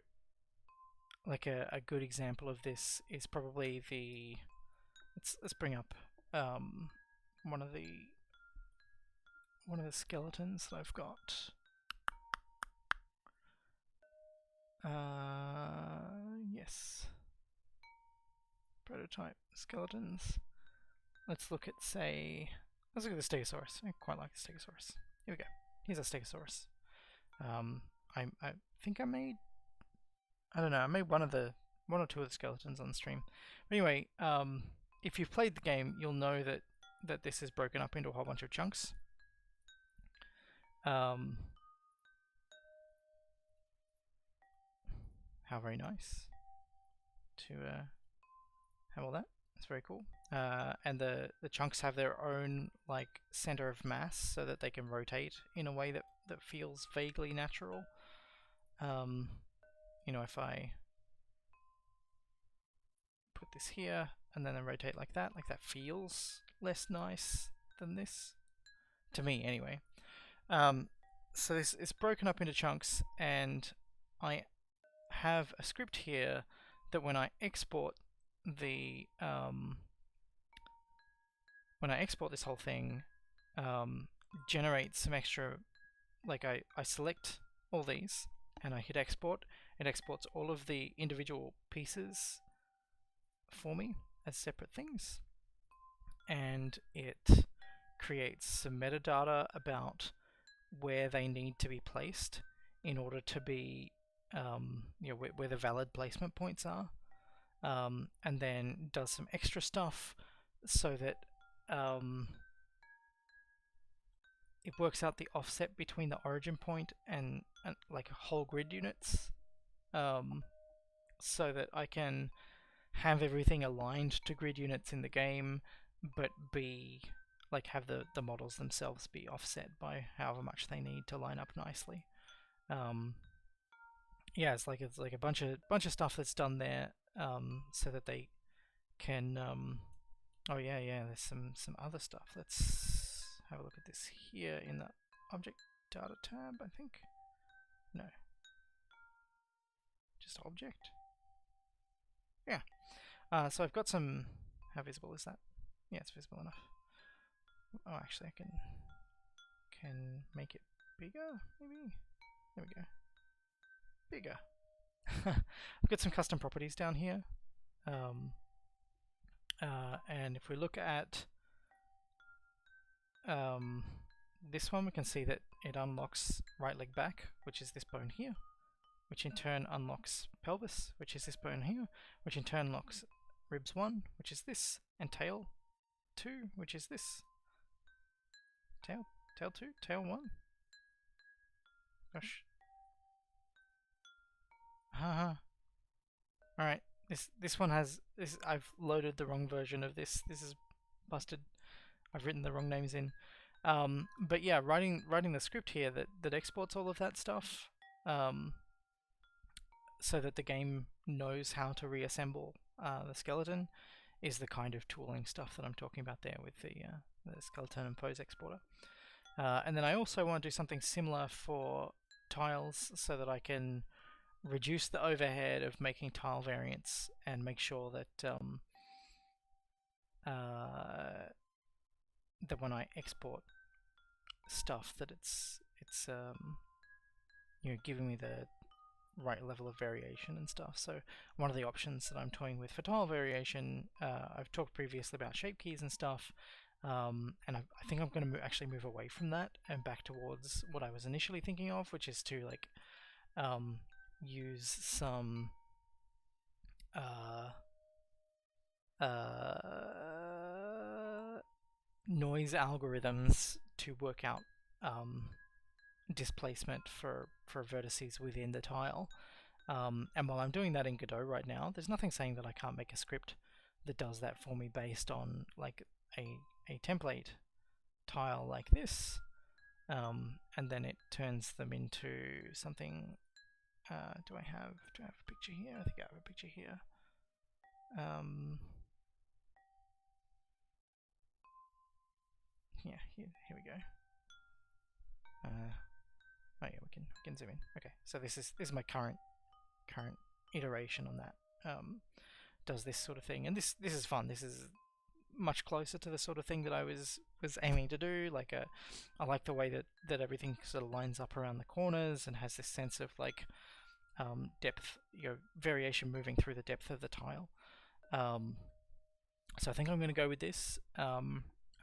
[SPEAKER 1] like a good example of this is probably the let's bring up one of the skeletons that I've got. Yes, prototype skeletons. Let's look at, say, let's look at the Stegosaurus. I quite like the Stegosaurus. Here we go. Here's a Stegosaurus. I think I made, I don't know, I made one or two of the skeletons on the stream. But anyway, if you've played the game, you'll know that this is broken up into a whole bunch of chunks. How very nice to have all that. That's very cool. And the chunks have their own like center of mass, so that they can rotate in a way that feels vaguely natural. You know, if I put this here and then I rotate like that feels less nice than this, to me anyway. So this is broken up into chunks, and I have a script here that when I export the this whole thing, generates some extra, like I select all these and I hit export. It exports all of the individual pieces for me as separate things, and it creates some metadata about where they need to be placed in order to be you know, where the valid placement points are, and then does some extra stuff so that it works out the offset between the origin point and like whole grid units, so that I can have everything aligned to grid units in the game, but be like have the models themselves be offset by however much they need to line up nicely. Yeah, it's like a bunch of stuff that's done there, so that they can. Oh yeah, there's some other stuff. Let's have a look at this here in the object data tab. I think no, just object. Yeah. So I've got some. How visible is that? Yeah, it's visible enough. Oh, actually, I can make it bigger. Maybe. There we go. Bigger. I've got some custom properties down here, and if we look at this one, we can see that it unlocks right leg back, which is this bone here, which in turn unlocks pelvis, which is this bone here, which in turn unlocks ribs 1, which is this, and tail 2, which is this. Tail 2? Tail 1? Gosh. Haha. Alright. This one has this. I've loaded the wrong version of this. This is busted. I've written the wrong names in. But yeah, writing the script here that exports all of that stuff, so that the game knows how to reassemble the skeleton, is the kind of tooling stuff that I'm talking about there with the skeleton and pose exporter. And then I also want to do something similar for tiles so that I can reduce the overhead of making tile variants and make sure that that when I export stuff that it's giving me the right level of variation and stuff. So one of the options that I'm toying with for tile variation, I've talked previously about shape keys and stuff, and I think I'm going to actually move away from that and back towards what I was initially thinking of, which is to like use some noise algorithms to work out displacement for vertices within the tile. And while I'm doing that in Godot right now, there's nothing saying that I can't make a script that does that for me based on like a template tile like this, and then it turns them into something. Do I have a picture here? I think I have a picture here. Yeah, here we go. Oh yeah, we can zoom in. Okay, so this is my current iteration on that. Does this sort of thing, and this is fun. This is much closer to the sort of thing that I was aiming to do. Like I like the way that everything sort of lines up around the corners and has this sense of like depth, variation moving through the depth of the tile. So I think I'm going to go with this.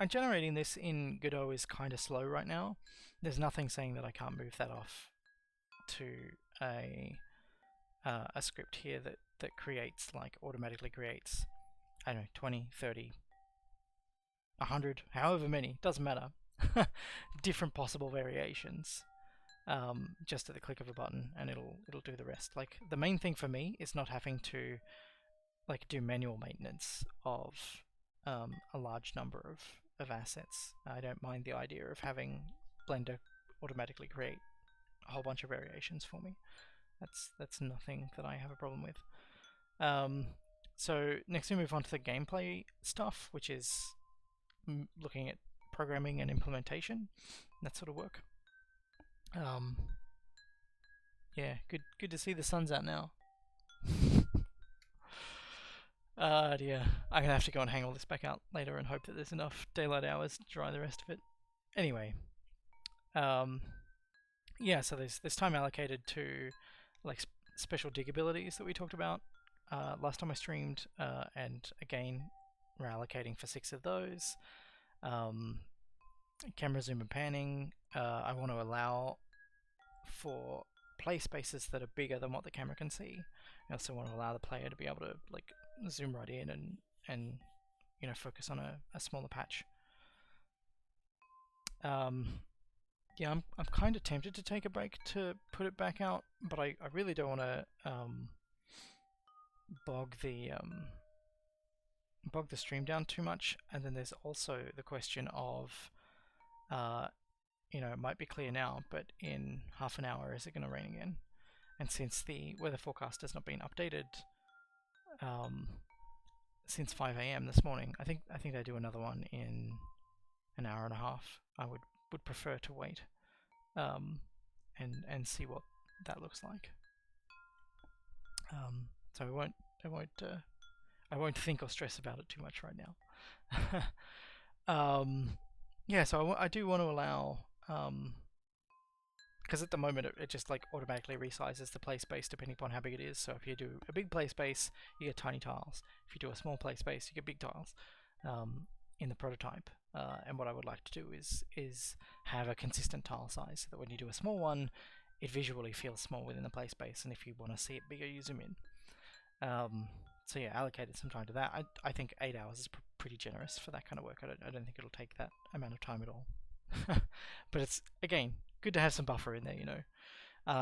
[SPEAKER 1] And generating this in Godot is kind of slow right now. There's nothing saying that I can't move that off to a script here that creates, like, automatically creates, I don't know, 20, 30, 100, however many, doesn't matter, different possible variations, just at the click of a button, and it'll do the rest. Like, the main thing for me is not having to like do manual maintenance of a large number of assets. I don't mind the idea of having Blender automatically create a whole bunch of variations for me. That's nothing that I have a problem with. So next we move on to the gameplay stuff, which is looking at programming and implementation, that sort of work. Yeah, good to see the sun's out now. Dear. I'm gonna have to go and hang all this back out later and hope that there's enough daylight hours to dry the rest of it. Anyway, yeah, so there's time allocated to like special dig abilities that we talked about last time I streamed, and again we're allocating for 6 of those. Camera zoom and panning, I want to allow for play spaces that are bigger than what the camera can see. I also want to allow the player to be able to like zoom right in and focus on a smaller patch. Yeah, I'm kind of tempted to take a break to put it back out, but I really don't want to bog the stream down too much. And then there's also the question of it might be clear now, but in half an hour is it going to rain again? And since the weather forecast has not been updated since 5 AM this morning, I think they do another one in an hour and a half. I would prefer to wait and see what that looks like. So I won't think or stress about it too much right now. Yeah, so I do want to allow, because at the moment it just like automatically resizes the play space depending upon how big it is. So if you do a big play space, you get tiny tiles. If you do a small play space, you get big tiles in the prototype. And what I would like to do is have a consistent tile size, so that when you do a small one, it visually feels small within the play space, and if you want to see it bigger, you zoom in. So yeah, allocated some time to that. I think 8 hours is pretty generous for that kind of work. I don't think it'll take that amount of time at all. But it's, again, good to have some buffer in there, you know.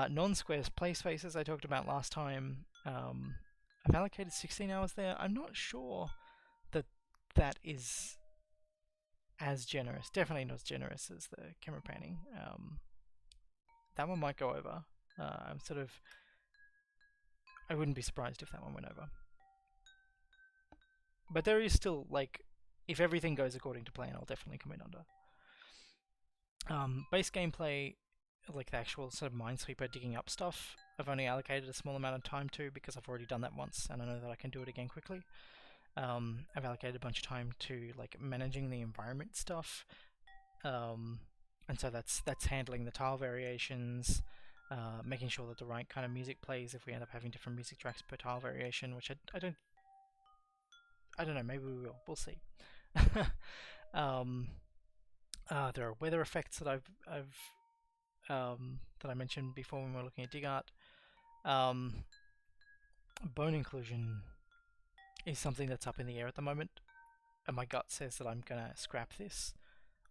[SPEAKER 1] Non-square play spaces I talked about last time. I've allocated 16 hours there. I'm not sure that that is as generous. Definitely not as generous as the camera panning. That one might go over. I'm sort of... I wouldn't be surprised if that one went over. But there is still, like, if everything goes according to plan, I'll definitely come in under. Base gameplay, like the actual sort of Minesweeper digging up stuff, I've only allocated a small amount of time to because I've already done that once and I know that I can do it again quickly. I've allocated a bunch of time to like managing the environment stuff, and so that's handling the tile variations, making sure that the right kind of music plays if we end up having different music tracks per tile variation, which I don't know, maybe we will. We'll see. There are weather effects that that I mentioned before when we were looking at dig art. Bone inclusion is something that's up in the air at the moment, and my gut says that I'm gonna scrap this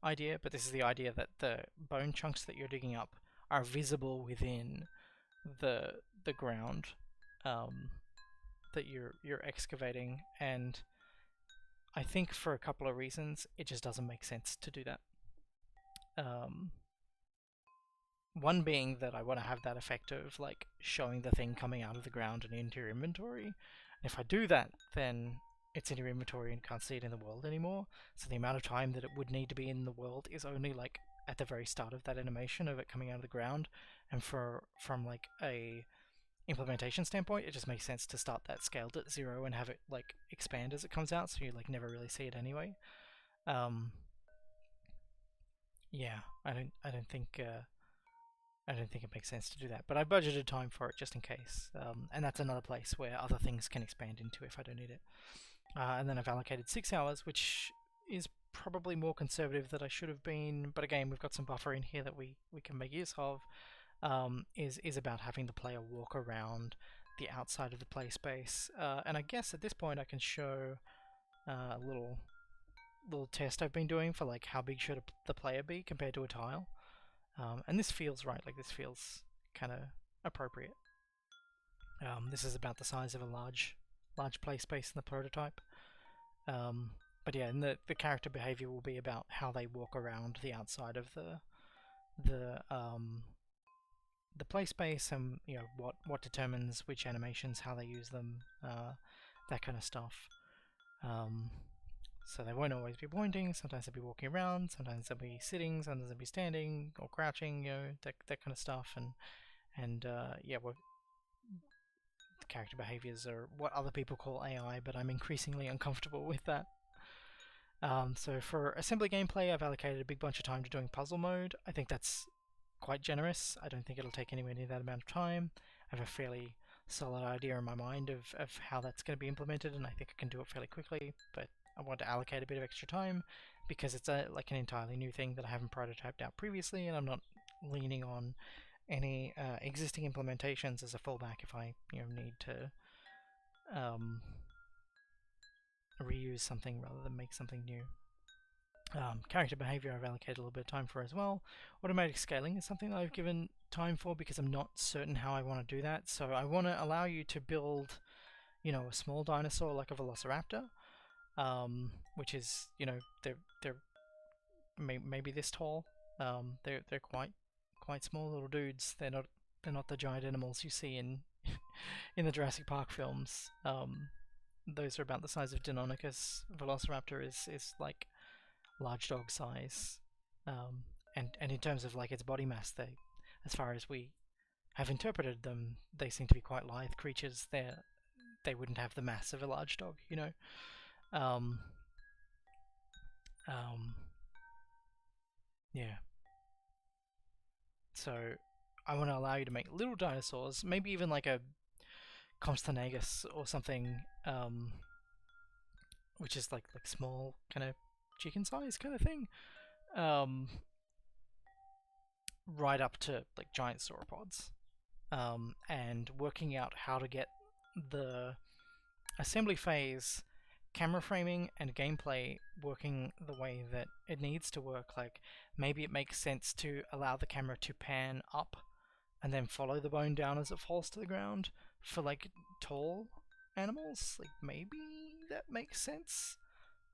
[SPEAKER 1] idea, but this is the idea that the bone chunks that you're digging up are visible within the ground that you're excavating, and I think for a couple of reasons it just doesn't make sense to do that. One being that I want to have that effect of like showing the thing coming out of the ground and into your inventory. And if I do that, then it's in your inventory and can't see it in the world anymore. So the amount of time that it would need to be in the world is only like at the very start of that animation of it coming out of the ground. And from like a implementation standpoint, it just makes sense to start that scaled at 0 and have it like expand as it comes out, so you like never really see it anyway. Yeah, I don't think it makes sense to do that, but I budgeted time for it just in case, and that's another place where other things can expand into if I don't need it. And then I've allocated 6 hours, which is probably more conservative than I should have been, but again, we've got some buffer in here that we can make use of. Is about having the player walk around the outside of the play space, and I guess at this point I can show a little test I've been doing for like how big should the player be compared to a tile. And this feels right, like this feels kind of appropriate. This is about the size of a large play space in the prototype. But yeah, and the character behavior will be about how they walk around the outside of the play space, and you know what determines which animations, how they use them, that kind of stuff. So they won't always be pointing, sometimes they'll be walking around, sometimes they'll be sitting, sometimes they'll be standing or crouching, you know, that kind of stuff. And yeah, the character behaviors are what other people call AI, but I'm increasingly uncomfortable with that. So for assembly gameplay, I've allocated a big bunch of time to doing puzzle mode. I think that's quite generous. I don't think it'll take anywhere near that amount of time. I have a fairly solid idea in my mind of how that's going to be implemented, and I think I can do it fairly quickly, but I want to allocate a bit of extra time because it's like an entirely new thing that I haven't prototyped out previously, and I'm not leaning on any existing implementations as a fallback if I need to reuse something rather than make something new. Character behavior I've allocated a little bit of time for as well. Automatic scaling is something that I've given time for because I'm not certain how I want to do that. So I want to allow you to build, a small dinosaur like a velociraptor, which is, they're maybe this tall. They're quite small little dudes. They're not the giant animals you see in in the Jurassic Park films. Those are about the size of Deinonychus. Velociraptor is like large dog size, and in terms of like its body mass, as far as we have interpreted them, they seem to be quite lithe creatures. They wouldn't have the mass of a large dog, yeah. So I want to allow you to make little dinosaurs, maybe even like a Compsognathus or something, which is like small kind of chicken size kind of thing, right up to like giant sauropods, and working out how to get the assembly phase camera framing and gameplay working the way that it needs to work. Like maybe it makes sense to allow the camera to pan up and then follow the bone down as it falls to the ground for like tall animals. Like maybe that makes sense.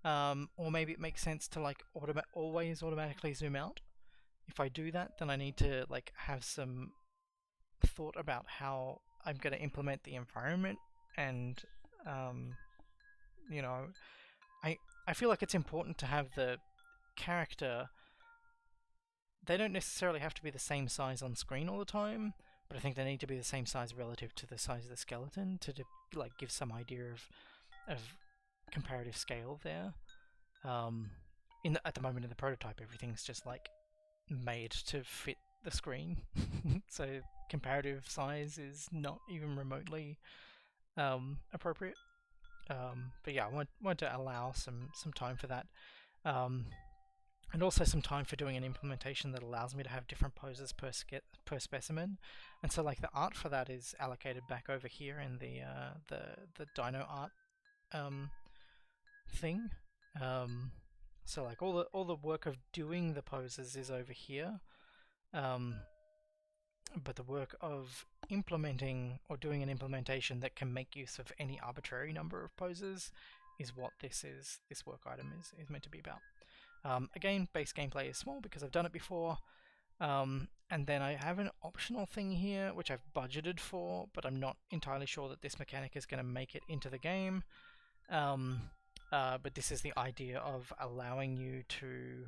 [SPEAKER 1] Or maybe it makes sense to like always automatically zoom out. If I do that, then I need to like have some thought about how I'm going to implement the environment, and you know, I feel like it's important to have the character. They don't necessarily have to be the same size on screen all the time, but I think they need to be the same size relative to the size of the skeleton to like give some idea of comparative scale there. At the moment in the prototype, everything's just like made to fit the screen, so comparative size is not even remotely appropriate. But yeah, I want to allow some time for that, and also some time for doing an implementation that allows me to have different poses per specimen. And so like the art for that is allocated back over here in the Dino Art thing. So like all the work of doing the poses is over here, but the work of implementing or doing an implementation that can make use of any arbitrary number of poses is what this work item is meant to be about. Again, base gameplay is small because I've done it before, and then I have an optional thing here which I've budgeted for, but I'm not entirely sure that this mechanic is going to make it into the game. But this is the idea of allowing you to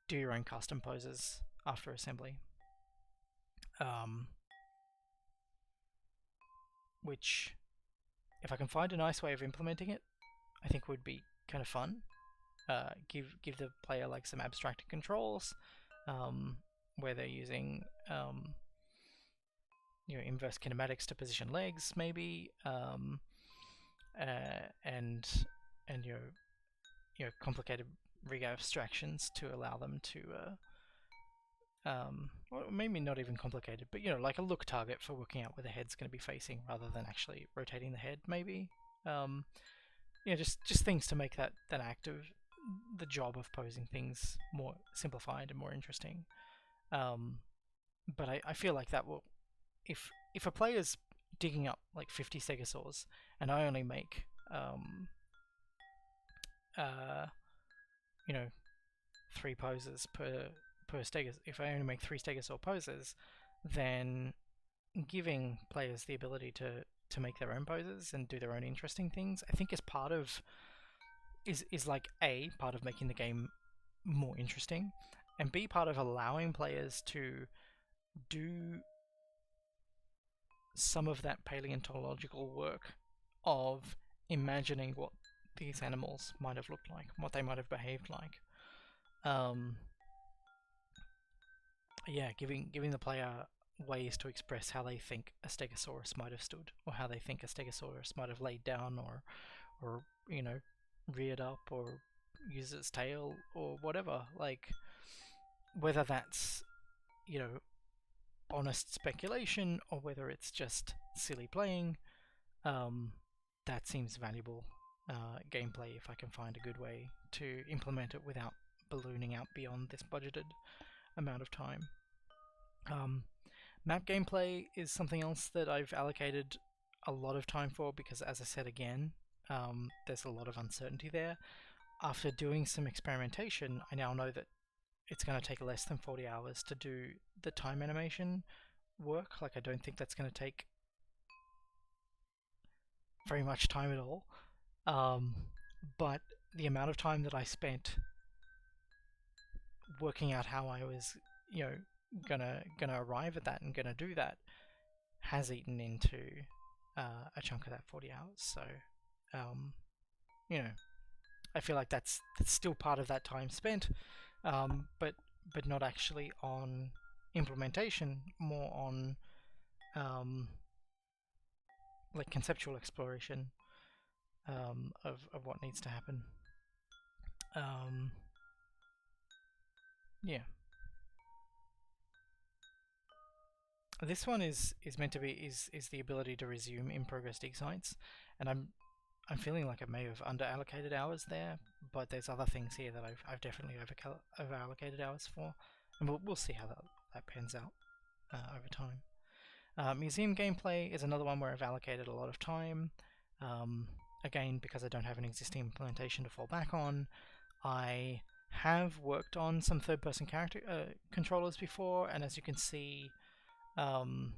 [SPEAKER 1] do your own custom poses after assembly. Which, if I can find a nice way of implementing it, I think would be kind of fun. Give the player like some abstracted controls, where they're using inverse kinematics to position legs, maybe, and complicated rig abstractions to allow them to or maybe not even complicated, but like a look target for working out where the head's going to be facing rather than actually rotating the head, maybe. Just things to make that act of the job of posing things more simplified and more interesting. But I feel like that will, if a player's digging up like 50 stegosaurs and I only make 3 poses per stegosaur, if I only make 3 stegosaur poses, then giving players the ability to make their own poses and do their own interesting things, I think is part of like A, part of making the game more interesting, and B, part of allowing players to do some of that paleontological work of imagining what these animals might have looked like, what they might have behaved like. Giving the player ways to express how they think a stegosaurus might have stood, or how they think a stegosaurus might have laid down, or reared up, or used its tail, or whatever. Like, whether that's honest speculation or whether it's just silly playing, that seems valuable gameplay if I can find a good way to implement it without ballooning out beyond this budgeted amount of time. Map gameplay is something else that I've allocated a lot of time for because, as I said again, there's a lot of uncertainty there. After doing some experimentation, I now know that it's going to take less than 40 hours to do the time animation work. Like, I don't think that's going to take very much time at all. But the amount of time that I spent working out how I was, gonna arrive at that and gonna do that has eaten into a chunk of that 40 hours. So, I feel like that's still part of that time spent, but not actually on implementation, more on like conceptual exploration of what needs to happen. Yeah. This one is meant to be is the ability to resume in progress dig sites, and I'm feeling like I may have under-allocated hours there, but there's other things here that I've definitely over-allocated hours for, and we'll see how that pans out over time. Museum gameplay is another one where I've allocated a lot of time. Again, because I don't have an existing implementation to fall back on. I have worked on some third-person character controllers before, and as you can see, you know,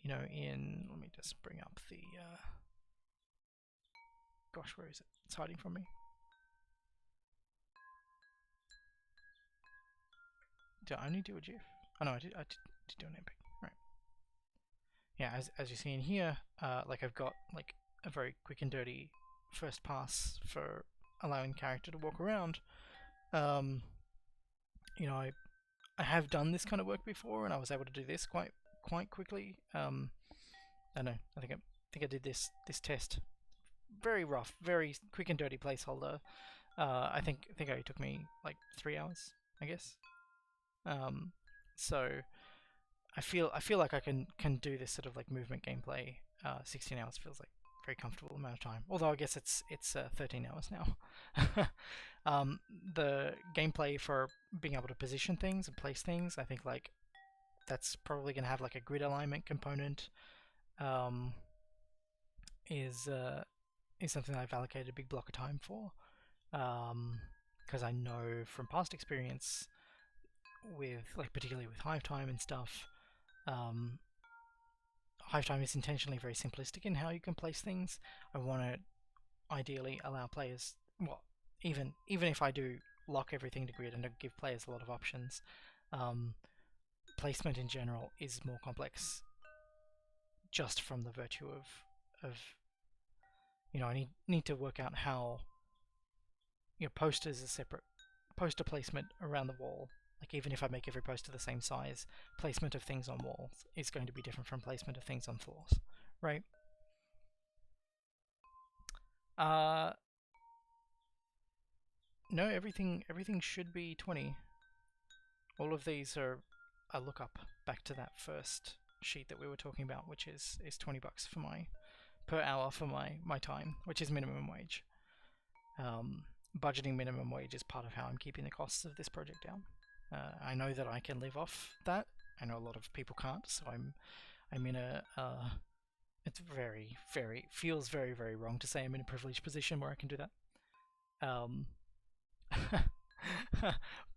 [SPEAKER 1] let me just bring up the gosh, where is it? It's hiding from me. Did I only do a GIF? Oh no, I did do an epic. Right. Yeah, as you see in here, like I've got like a very quick and dirty first pass for allowing character to walk around. You know, I have done this kind of work before, and I was able to do this quite quickly. I don't know. I think I did this test. Very rough, very quick and dirty placeholder. I think it took me like 3 hours, I guess. So I feel like I can do this sort of like movement gameplay. 16 hours feels like a very comfortable amount of time. Although I guess it's 13 hours now. The gameplay for being able to position things and place things, I think like that's probably going to have like a grid alignment component. Is something I've allocated a big block of time for, because I know from past experience with like particularly with Hive Time and stuff, Hive Time is intentionally very simplistic in how you can place things. I want to ideally allow players, well, even if I do lock everything to grid and don't give players a lot of options, placement in general is more complex just from the virtue of you know, I need to work out how, you know, posters are separate. Poster placement around the wall, like even if I make every poster the same size, placement of things on walls is going to be different from placement of things on floors, right? No, everything should be 20. All of these are a lookup back to that first sheet that we were talking about, which is $20 for per hour for my time, which is minimum wage. Budgeting minimum wage is part of how I'm keeping the costs of this project down. I know that I can live off that. I know a lot of people can't, so I'm in a it's feels very wrong to say I'm in a privileged position where I can do that.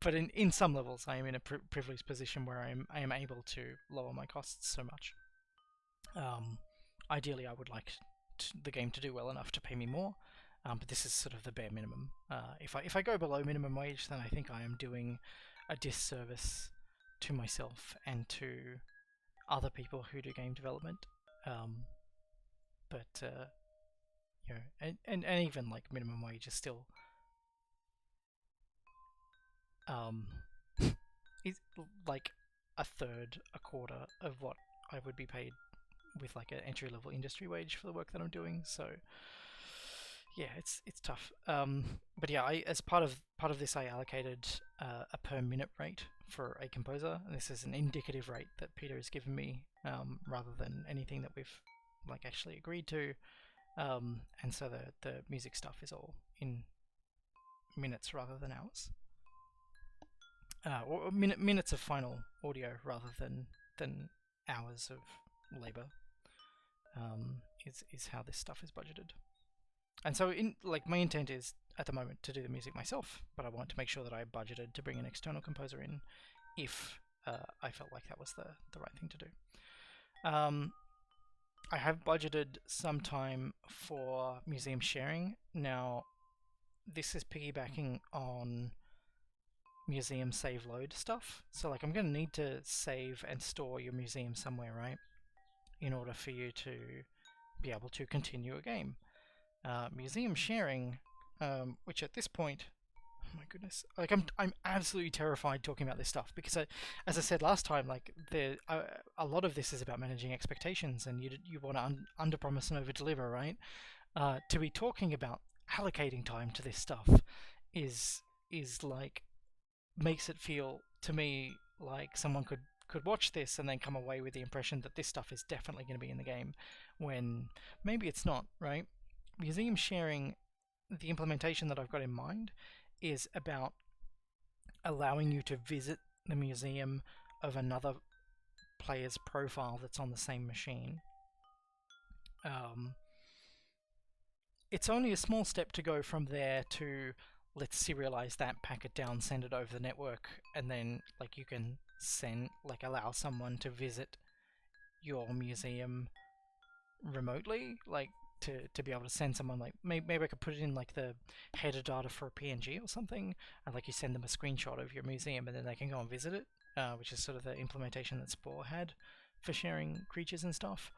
[SPEAKER 1] But in some levels, I am in a privileged position where I am able to lower my costs so much. Ideally, I would like the game to do well enough to pay me more, but this is sort of the bare minimum. If I go below minimum wage, then I think I am doing a disservice to myself and to other people who do game development. But you know, and even like minimum wage is still is like a third, a quarter of what I would be paid with like an entry-level industry wage for the work that I'm doing. So yeah, it's tough. But yeah, as part of this, I allocated a per minute rate for a composer, and this is an indicative rate that Peter has given me, rather than anything that we've like actually agreed to. And so the music stuff is all in minutes rather than hours. Or minutes of final audio rather than hours of labor, is how this stuff is budgeted. And so my intent is at the moment to do the music myself, but I want to make sure that I budgeted to bring an external composer in if I felt like that was the right thing to do. I have budgeted some time for museum sharing. Now, this is piggybacking on museum save load stuff. So like I'm going to need to save and store your museum somewhere, right? In order for you to be able to continue a game. Museum sharing, which at this point, oh my goodness, like I'm absolutely terrified talking about this stuff because as I said last time, like a lot of this is about managing expectations, and you want to under-promise and over-deliver, right? To be talking about allocating time to this stuff is like makes it feel to me like someone could watch this and then come away with the impression that this stuff is definitely going to be in the game when maybe it's not, right? museum sharing, the implementation that I've got in mind is about allowing you to visit the museum of another player's profile that's on the same machine. It's only a small step to go from there to let's serialize that, pack it down, send it over the network, and then like you can allow someone to visit your museum remotely, like to be able to send someone, like maybe I could put it in like the header data for a PNG or something, and like you send them a screenshot of your museum and then they can go and visit it, which is sort of the implementation that Spore had for sharing creatures and stuff.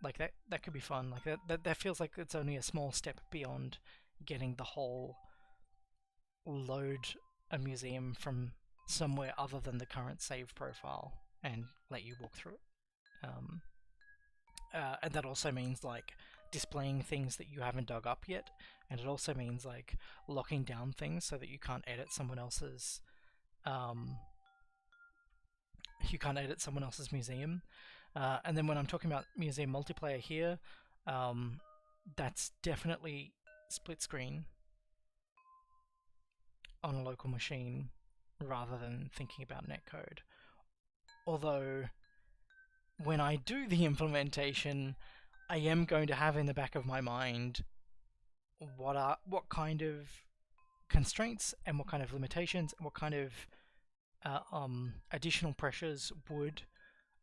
[SPEAKER 1] Like that could be fun. Like that feels like it's only a small step beyond getting the whole load a museum from somewhere other than the current save profile and let you walk through it. And that also means like displaying things that you haven't dug up yet, and it also means like locking down things so that you can't edit someone else's museum. And then when I'm talking about museum multiplayer here, that's definitely split screen on a local machine rather than thinking about netcode. Although when I do the implementation, I am going to have in the back of my mind what kind of constraints and what kind of limitations and what kind of additional pressures would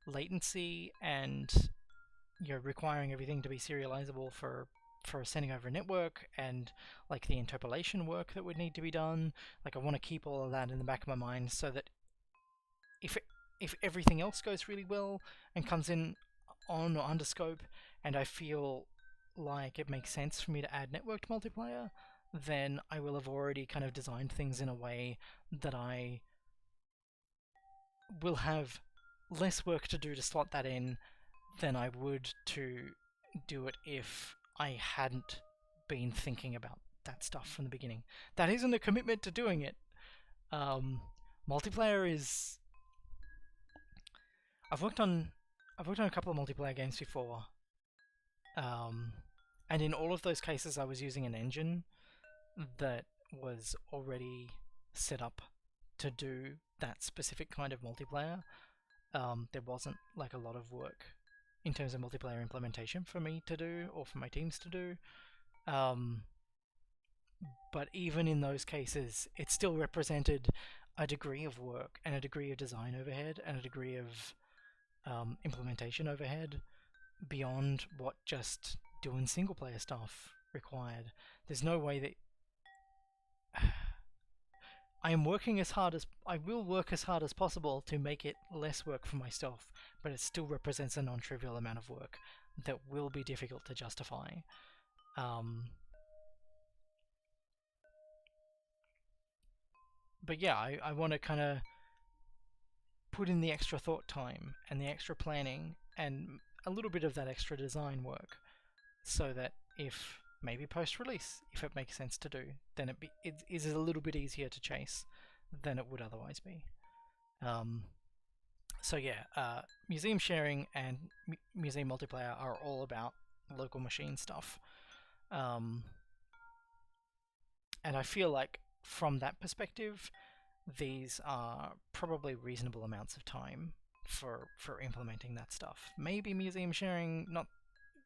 [SPEAKER 1] latency and requiring everything to be serializable for sending over a network, and like the interpolation work that would need to be done. Like I want to keep all of that in the back of my mind so that if everything else goes really well and comes in on or under scope, and I feel like it makes sense for me to add networked multiplayer, then I will have already kind of designed things in a way that I will have less work to do to slot that in than I would to do it if I hadn't been thinking about that stuff from the beginning. That isn't a commitment to doing it. Multiplayer is... I've worked on a couple of multiplayer games before, and in all of those cases I was using an engine that was already set up to do that specific kind of multiplayer. There wasn't like a lot of work in terms of multiplayer implementation for me to do, or for my teams to do. But even in those cases, it still represented a degree of work and a degree of design overhead and a degree of implementation overhead beyond what just doing single player stuff required. There's no way that I will work as hard as possible to make it less work for myself, but it still represents a non-trivial amount of work that will be difficult to justify. But yeah, I want to kind of put in the extra thought time and the extra planning and a little bit of that extra design work, so that if maybe post-release, if it makes sense to do, then it is a little bit easier to chase than it would otherwise be. So yeah, museum sharing and museum multiplayer are all about local machine stuff. And I feel like from that perspective, these are probably reasonable amounts of time for implementing that stuff. Maybe museum sharing, not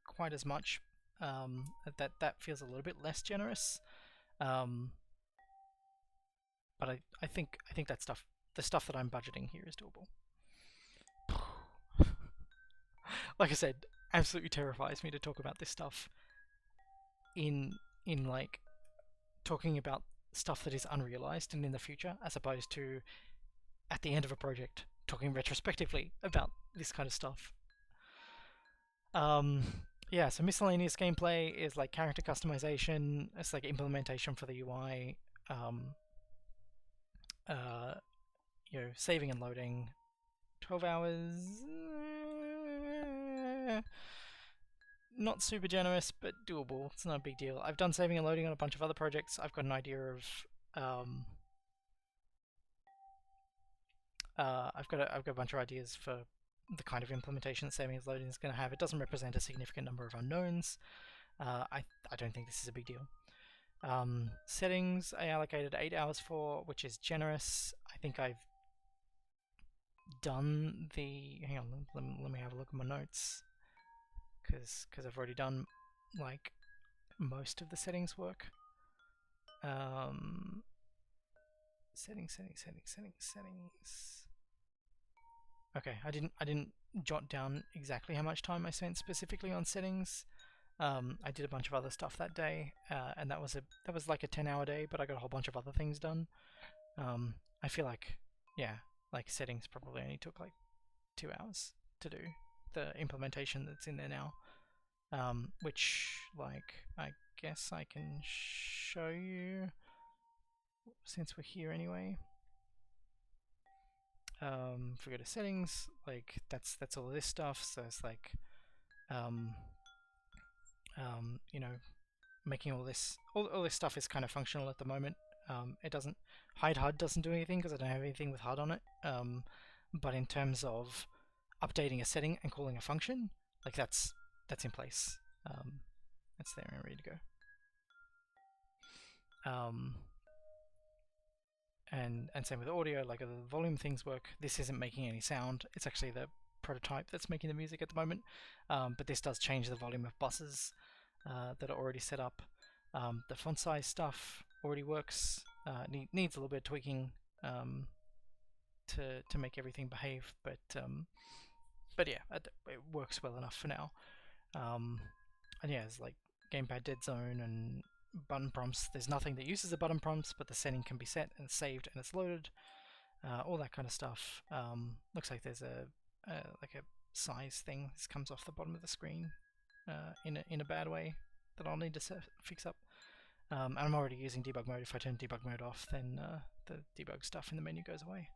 [SPEAKER 1] quite as much. That feels a little bit less generous. But I think that stuff, the stuff that I'm budgeting here, is doable. Like I said, absolutely terrifies me to talk about this stuff in like talking about stuff that is unrealized and in the future, as opposed to at the end of a project talking retrospectively about this kind of stuff. Yeah, so miscellaneous gameplay is like character customization. It's like implementation for the UI. Saving and loading. 12 hours. Not super generous, but doable. It's not a big deal. I've done saving and loading on a bunch of other projects. I've got an idea of I've got a bunch of ideas for the kind of implementation that saving and loading is going to have. It doesn't represent a significant number of unknowns. I don't think this is a big deal. Settings I allocated 8 hours for, which is generous. I think I've done the... Hang on, let me have a look at my notes, because I've already done like most of the settings work. Settings. Okay, I didn't jot down exactly how much time I spent specifically on settings. I did a bunch of other stuff that day, and that was like a 10-hour day, but I got a whole bunch of other things done. I feel like, yeah, like settings probably only took like 2 hours to do, the implementation that's in there now, which, like, I guess I can show you since we're here anyway. If we go to settings, like that's all of this stuff. So it's like, you know, making all this stuff is kind of functional at the moment. It doesn't hide HUD doesn't do anything because I don't have anything with HUD on it. But in terms of updating a setting and calling a function, like that's in place. That's there and ready to go. And same with audio, like the volume things work. This isn't making any sound. It's actually the prototype that's making the music at the moment. But this does change the volume of buses that are already set up. The font size stuff already works. Needs a little bit of tweaking to make everything behave, but yeah, it works well enough for now. And yeah, it's like gamepad dead zone and button prompts. There's nothing that uses the button prompts, but the setting can be set and it's saved and it's loaded. All that kind of stuff. Looks like there's a like a size thing. This comes off the bottom of the screen in a bad way that I'll need to fix up. And I'm already using debug mode. If I turn debug mode off, then the debug stuff in the menu goes away.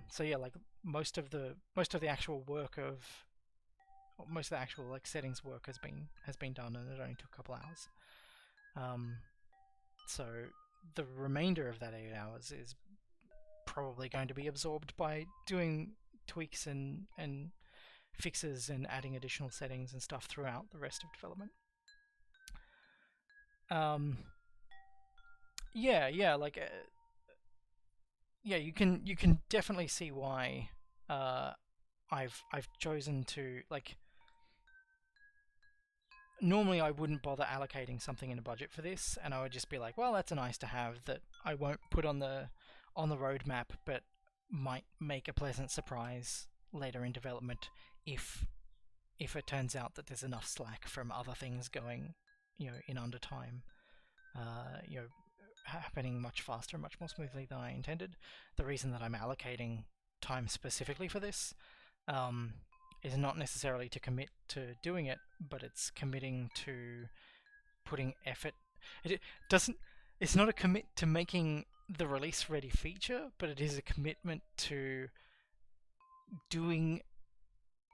[SPEAKER 1] So yeah, like most of the actual work of most of the actual like settings work has been done, and it only took a couple hours. So the remainder of that 8 hours is probably going to be absorbed by doing tweaks and fixes and adding additional settings and stuff throughout the rest of development. Yeah, like yeah, you can definitely see why I've chosen to, like, normally I wouldn't bother allocating something in a budget for this, and I would just be like, well, that's a nice to have that I won't put on the roadmap, but might make a pleasant surprise later in development if it turns out that there's enough slack from other things going, you know, in under time, you know, happening much faster, much more smoothly than I intended. The reason that I'm allocating time specifically for this is not necessarily to commit to doing it, but it's committing to putting effort. It's not a commit to making the release ready feature, but it is a commitment to doing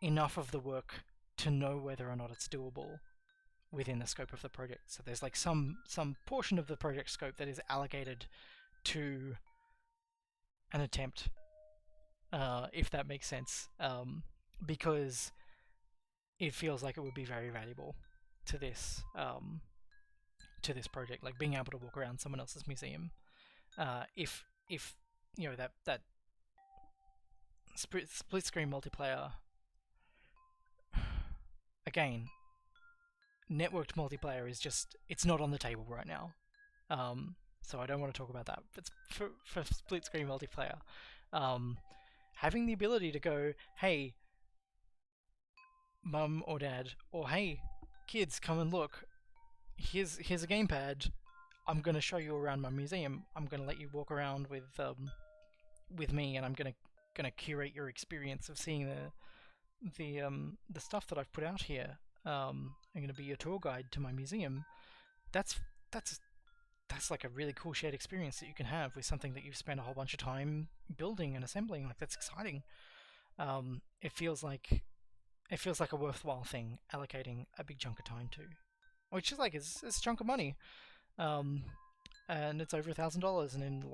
[SPEAKER 1] enough of the work to know whether or not it's doable within the scope of the project. So there's like some portion of the project scope that is allocated to an attempt, if that makes sense, because it feels like it would be very valuable to this project, like being able to walk around someone else's museum. If you know that split screen multiplayer, again, networked multiplayer is just, it's not on the table right now. So I don't want to talk about that. But for split screen multiplayer, having the ability to go, hey, mum or dad, or hey, kids, come and look. Here's a gamepad. I'm going to show you around my museum. I'm going to let you walk around with me, and I'm going to curate your experience of seeing the stuff that I've put out here. I'm going to be your tour guide to my museum. That's like a really cool shared experience that you can have with something that you've spent a whole bunch of time building and assembling. Like, that's exciting. It feels like a worthwhile thing allocating a big chunk of time to, which is like it's a chunk of money, and it's over $1,000. And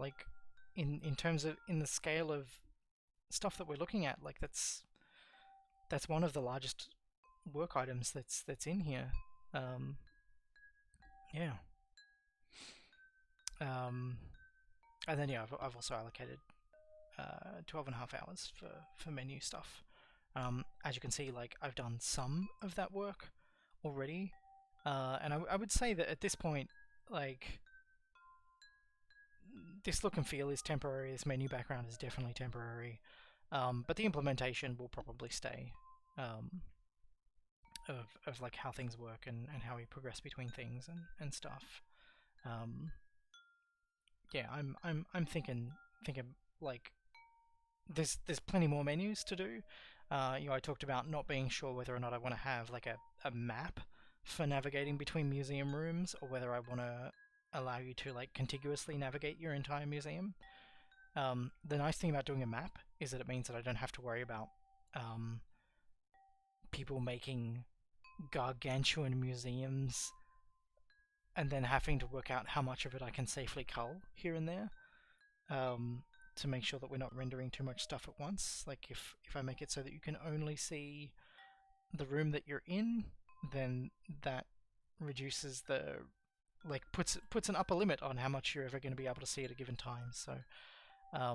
[SPEAKER 1] in terms of in the scale of stuff that we're looking at, like that's one of the largest work items that's in here. Yeah. And then yeah, I've also allocated 12.5 hours for menu stuff. As you can see, like I've done some of that work already, and I would say that at this point, like this look and feel is temporary. This menu background is definitely temporary, but the implementation will probably stay. Of like how things work and how we progress between things and stuff. Yeah, I'm thinking like there's plenty more menus to do. I talked about not being sure whether or not I want to have like a map for navigating between museum rooms, or whether I want to allow you to like contiguously navigate your entire museum. The nice thing about doing a map is that it means that I don't have to worry about people making gargantuan museums and then having to work out how much of it I can safely cull here and there, to make sure that we're not rendering too much stuff at once. Like if I make it so that you can only see the room that you're in, then that reduces the puts an upper limit on how much you're ever going to be able to see at a given time. So I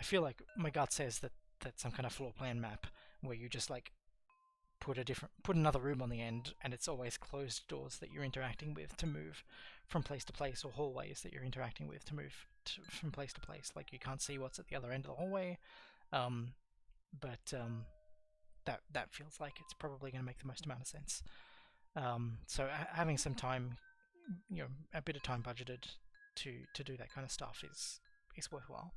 [SPEAKER 1] feel like my gut says that some kind of floor plan map where you just like put another room on the end, and it's always closed doors that you're interacting with to move from place to place, or hallways that you're interacting with to move from place to place. Like you can't see what's at the other end of the hallway, but that feels like it's probably going to make the most amount of sense. So having some time, a bit of time budgeted to do that kind of stuff is worthwhile.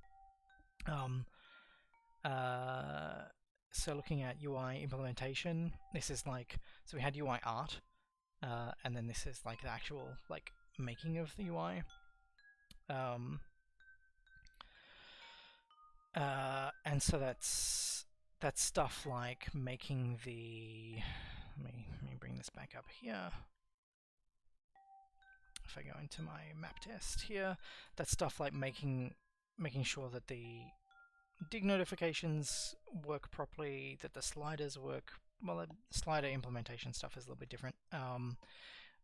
[SPEAKER 1] So looking at UI implementation, this is like, so we had UI art, and then this is like the actual like making of the UI. And so that's stuff like making the, let me bring this back up here. If I go into my map test here, that's stuff like making sure that the dig notifications work properly, that the sliders work well. The slider implementation stuff is a little bit different,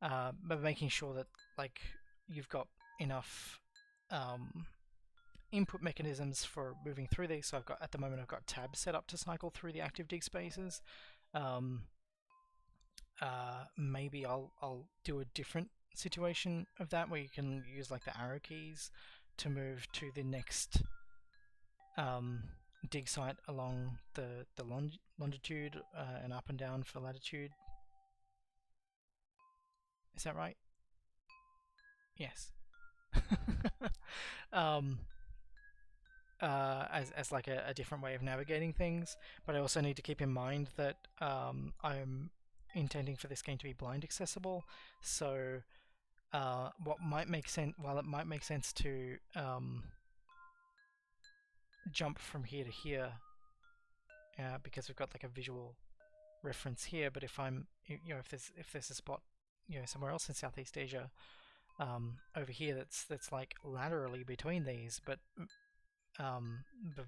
[SPEAKER 1] but making sure that like you've got enough input mechanisms for moving through these. So at the moment I've got tabs set up to cycle through the active dig spaces. Maybe I'll do a different situation of that where you can use like the arrow keys to move to the next dig site along the longitude, and up and down for latitude. Is that right? Yes. As like a different way of navigating things, but I also need to keep in mind that I'm intending for this game to be blind accessible. So what might make sense, while it might make sense to jump from here to here, because we've got like a visual reference here, but if I'm, if there's a spot, somewhere else in Southeast Asia, over here that's like laterally between these, but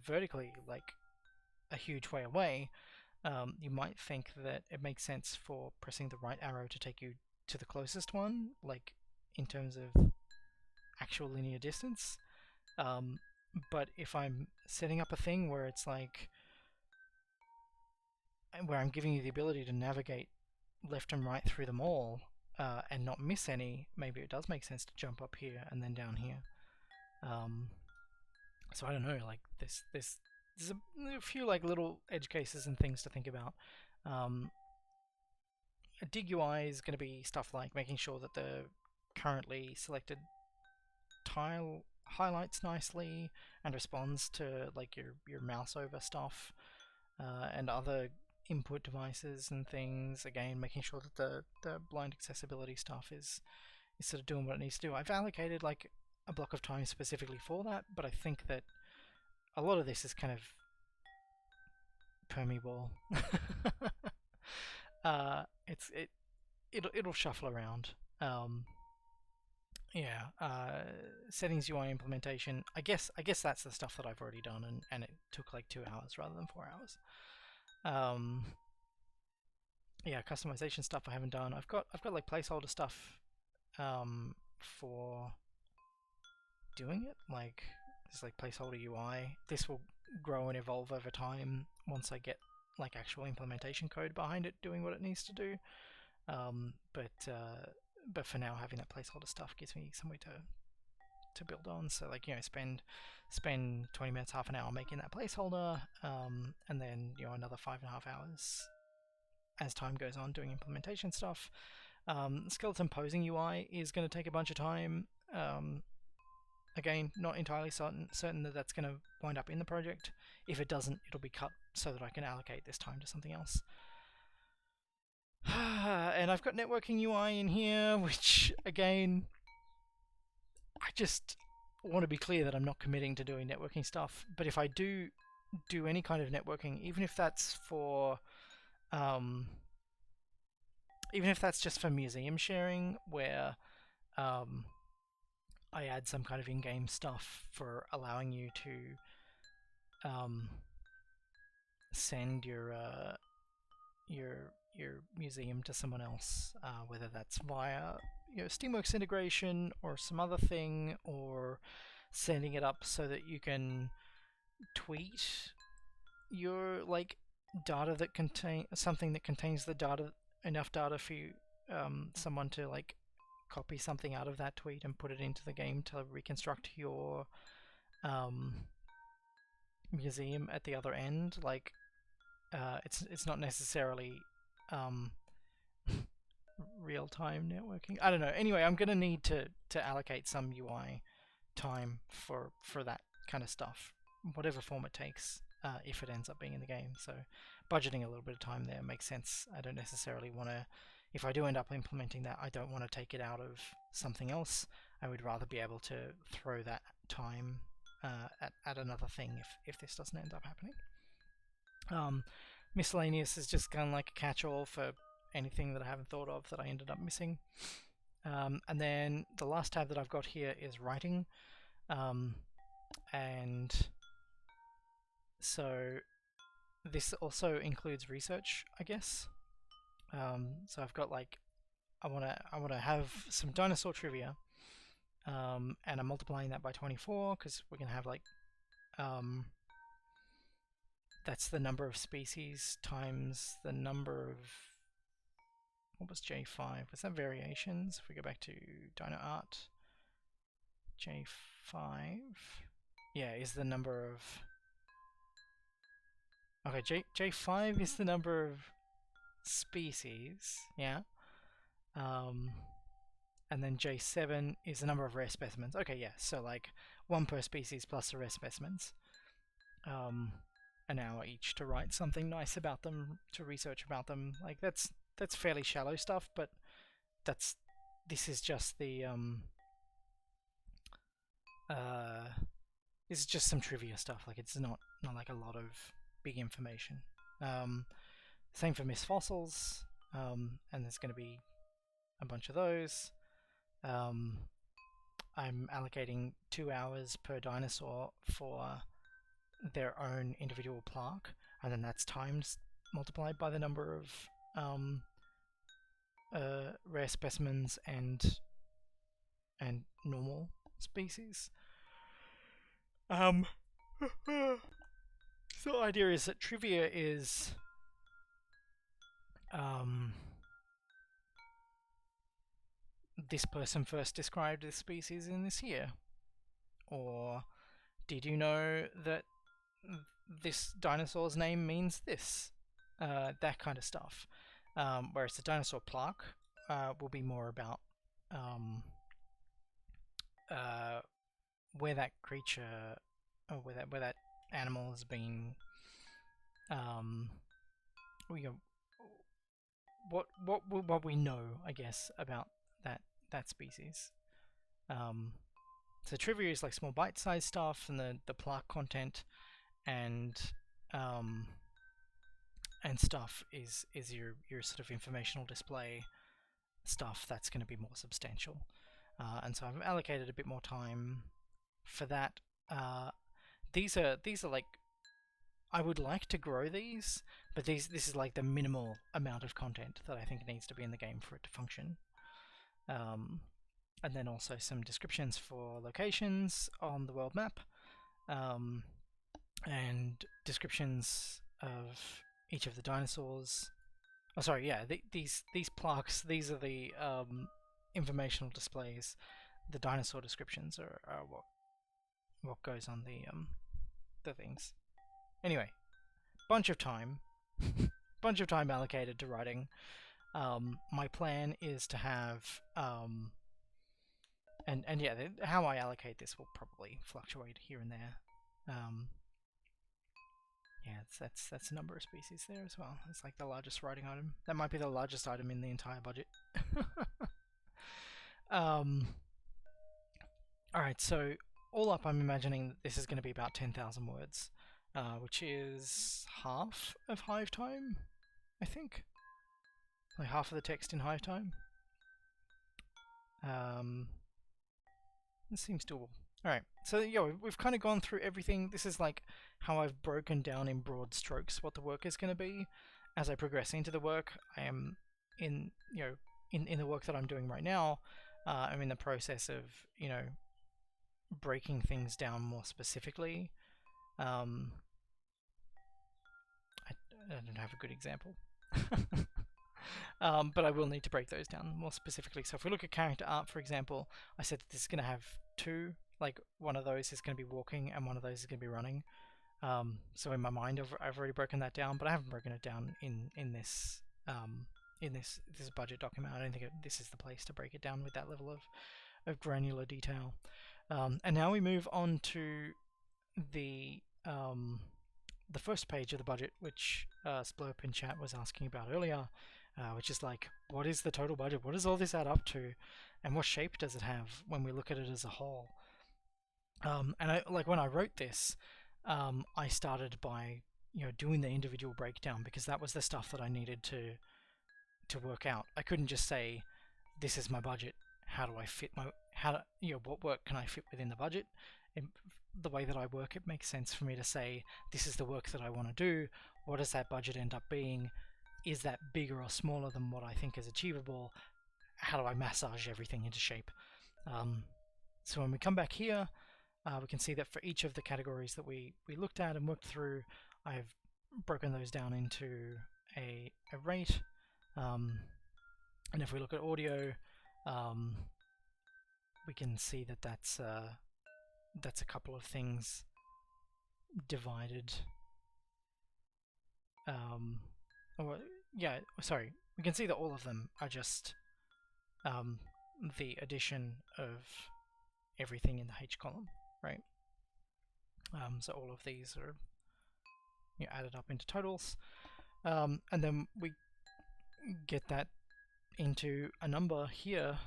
[SPEAKER 1] vertically like a huge way away, you might think that it makes sense for pressing the right arrow to take you to the closest one, like in terms of actual linear distance. But if I'm setting up a thing where it's like, where I'm giving you the ability to navigate left and right through them all, and not miss any, maybe it does make sense to jump up here and then down here. So I don't know, like there's a few like little edge cases and things to think about. A dig UI is going to be stuff like making sure that the currently selected tile highlights nicely and responds to like your mouse over stuff, and other input devices and things. Again, making sure that the blind accessibility stuff is sort of doing what it needs to do. I've allocated like a block of time specifically for that, but I think that a lot of this is kind of permeable. It'll shuffle around. Settings UI implementation. I guess that's the stuff that I've already done, and it took like 2 hours rather than 4 hours. yeah, customization stuff I haven't done. I've got like placeholder stuff for doing it. Like there's like placeholder UI. This will grow and evolve over time once I get like actual implementation code behind it doing what it needs to do. But for now, having that placeholder stuff gives me somewhere to build on. So like spend 20 minutes, half an hour making that placeholder, and then another 5.5 hours as time goes on doing implementation stuff. Skeleton posing UI is going to take a bunch of time. Again, not entirely certain that that's going to wind up in the project. If it doesn't, it'll be cut so that I can allocate this time to something else. And I've got networking UI in here, which again, I just want to be clear that I'm not committing to doing networking stuff. But if I do any kind of networking, even if that's just for museum sharing, where I add some kind of in-game stuff for allowing you to send your museum to someone else, whether that's via Steamworks integration or some other thing, or setting it up so that you can tweet your like data that contain something that contains the data, enough data for you, someone to like copy something out of that tweet and put it into the game to reconstruct your museum at the other end. Like it's not necessarily real-time networking. I don't know. Anyway, I'm gonna need to allocate some UI time for that kind of stuff, whatever form it takes, if it ends up being in the game. So budgeting a little bit of time there makes sense. I don't necessarily want to, if I do end up implementing that, I don't want to take it out of something else. I would rather be able to throw that time at another thing if this doesn't end up happening. Miscellaneous is just kind of like a catch-all for anything that I haven't thought of that I ended up missing. And then the last tab that I've got here is writing. And so this also includes research, I guess. So I've got like, I want to have some dinosaur trivia, and I'm multiplying that by 24 because we're gonna have like, that's the number of species times the number of, what was J5? Was that variations? If we go back to Dino Art, J5, yeah, is the number of, okay, J5 is the number of species, yeah. And then J7 is the number of rare specimens. Okay, yeah, so like 1 per species plus the rare specimens. An hour each to write something nice about them, to research about them. Like that's fairly shallow stuff, but this is just the this is just some trivia stuff. Like it's not like a lot of big information. Same for Miss Fossils, and there's going to be a bunch of those. I'm allocating 2 hours per dinosaur for their own individual plaque, and then that's times multiplied by the number of rare specimens and normal species. So the idea is that trivia is this person first described this species in this year, or did you know that this dinosaur's name means this? That kind of stuff. Whereas the dinosaur plaque will be more about where that creature, or where that animal has been, what we know, I guess, about that species. So trivia is like small bite-sized stuff, and the plaque content and stuff is your sort of informational display stuff that's going to be more substantial. And so I've allocated a bit more time for that. These are like I would like to grow these, but this is like the minimal amount of content that I think needs to be in the game for it to function. And then also some descriptions for locations on the world map, and descriptions of each of the dinosaurs. Oh, sorry, yeah, these plaques, these are the informational displays. The dinosaur descriptions are what goes on the things. Anyway, bunch of time allocated to writing. My plan is to have and yeah, how I allocate this will probably fluctuate here and there. Yeah, that's a number of species there as well. It's like the largest writing item. That might be the largest item in the entire budget. Alright, so all up I'm imagining that this is going to be about 10,000 words, which is half of Hive Time, I think. Like half of the text in Hive Time. This seems doable. Alright, so yeah, we've kind of gone through everything. This is like how I've broken down in broad strokes what the work is going to be. As I progress into the work, I am in the work that I'm doing right now, I'm in the process of, breaking things down more specifically. I don't have a good example. But I will need to break those down more specifically. So if we look at character art, for example, I said that this is going to have two, like one of those is going to be walking and one of those is going to be running. So in my mind, I've already broken that down, but I haven't broken it down in this budget document. I don't think this is the place to break it down with that level of granular detail. And now we move on to the first page of the budget, which Splurp in chat was asking about earlier, which is like, what is the total budget? What does all this add up to? And what shape does it have when we look at it as a whole? And when I wrote this, I started by doing the individual breakdown, because that was the stuff that I needed to work out. I couldn't just say, this is my budget. How do I fit what work can I fit within the budget? The way that I work, it makes sense for me to say, this is the work that I want to do. What does that budget end up being? Is that bigger or smaller than what I think is achievable? How do I massage everything into shape? So when we come back here, we can see that for each of the categories that we looked at and worked through, I've broken those down into a rate. And if we look at audio, we can see that that's a couple of things divided. We can see that all of them are just the addition of everything in the H column, right? So all of these are added up into totals, and then we get that into a number here,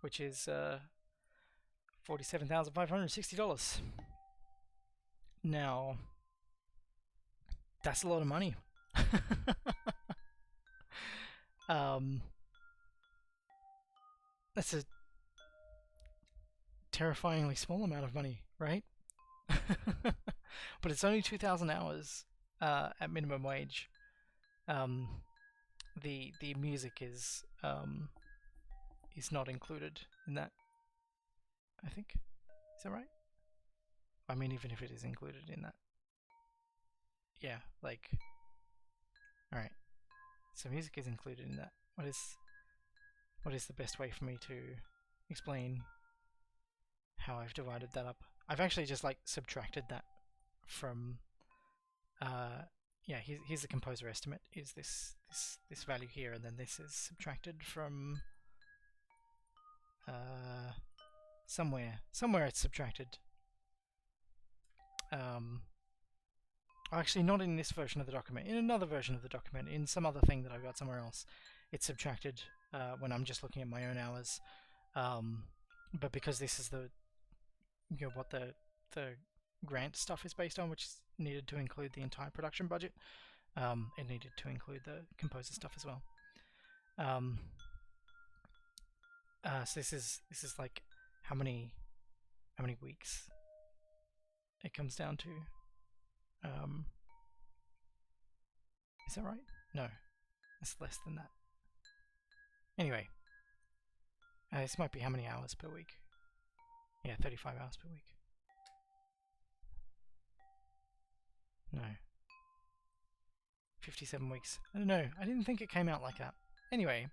[SPEAKER 1] which is $47,560. Now, that's a lot of money. That's a terrifyingly small amount of money, right? But it's only 2,000 hours at minimum wage. The music is not included in that, I think. Is that right? I mean, even if it is included in that. Yeah, like... Alright. So music is included in that. What is the best way for me to explain how I've divided that up? I've actually just subtracted that from here's the composer estimate, is this value here, and then this is subtracted from somewhere it's subtracted. Actually, not in this version of the document, in another version of the document, in some other thing that I've got somewhere else, it's subtracted when I'm just looking at my own hours. But because this is what the grant stuff is based on, which is needed to include the entire production budget, it needed to include the composer stuff as well. So this is like how many weeks it comes down to. Is that right? No, it's less than that. Anyway, this might be how many hours per week? Yeah, 35 hours per week. No. 57 weeks. I don't know. I didn't think it came out like that. Anyway.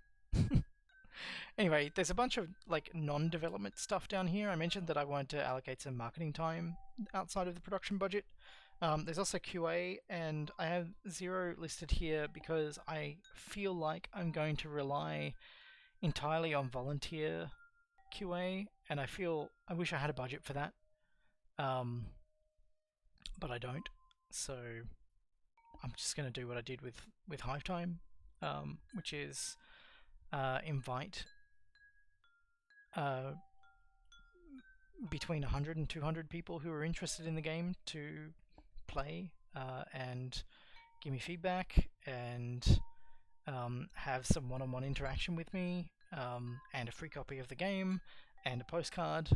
[SPEAKER 1] Anyway, there's a bunch of like non-development stuff down here. I mentioned that I wanted to allocate some marketing time outside of the production budget. There's also QA, and I have 0 listed here because I feel like I'm going to rely entirely on volunteer QA, and I wish I had a budget for that, but I don't. So I'm just going to do what I did with Hive Time, which is invite between 100 and 200 people who are interested in the game to play and give me feedback and have some one-on-one interaction with me, and a free copy of the game and a postcard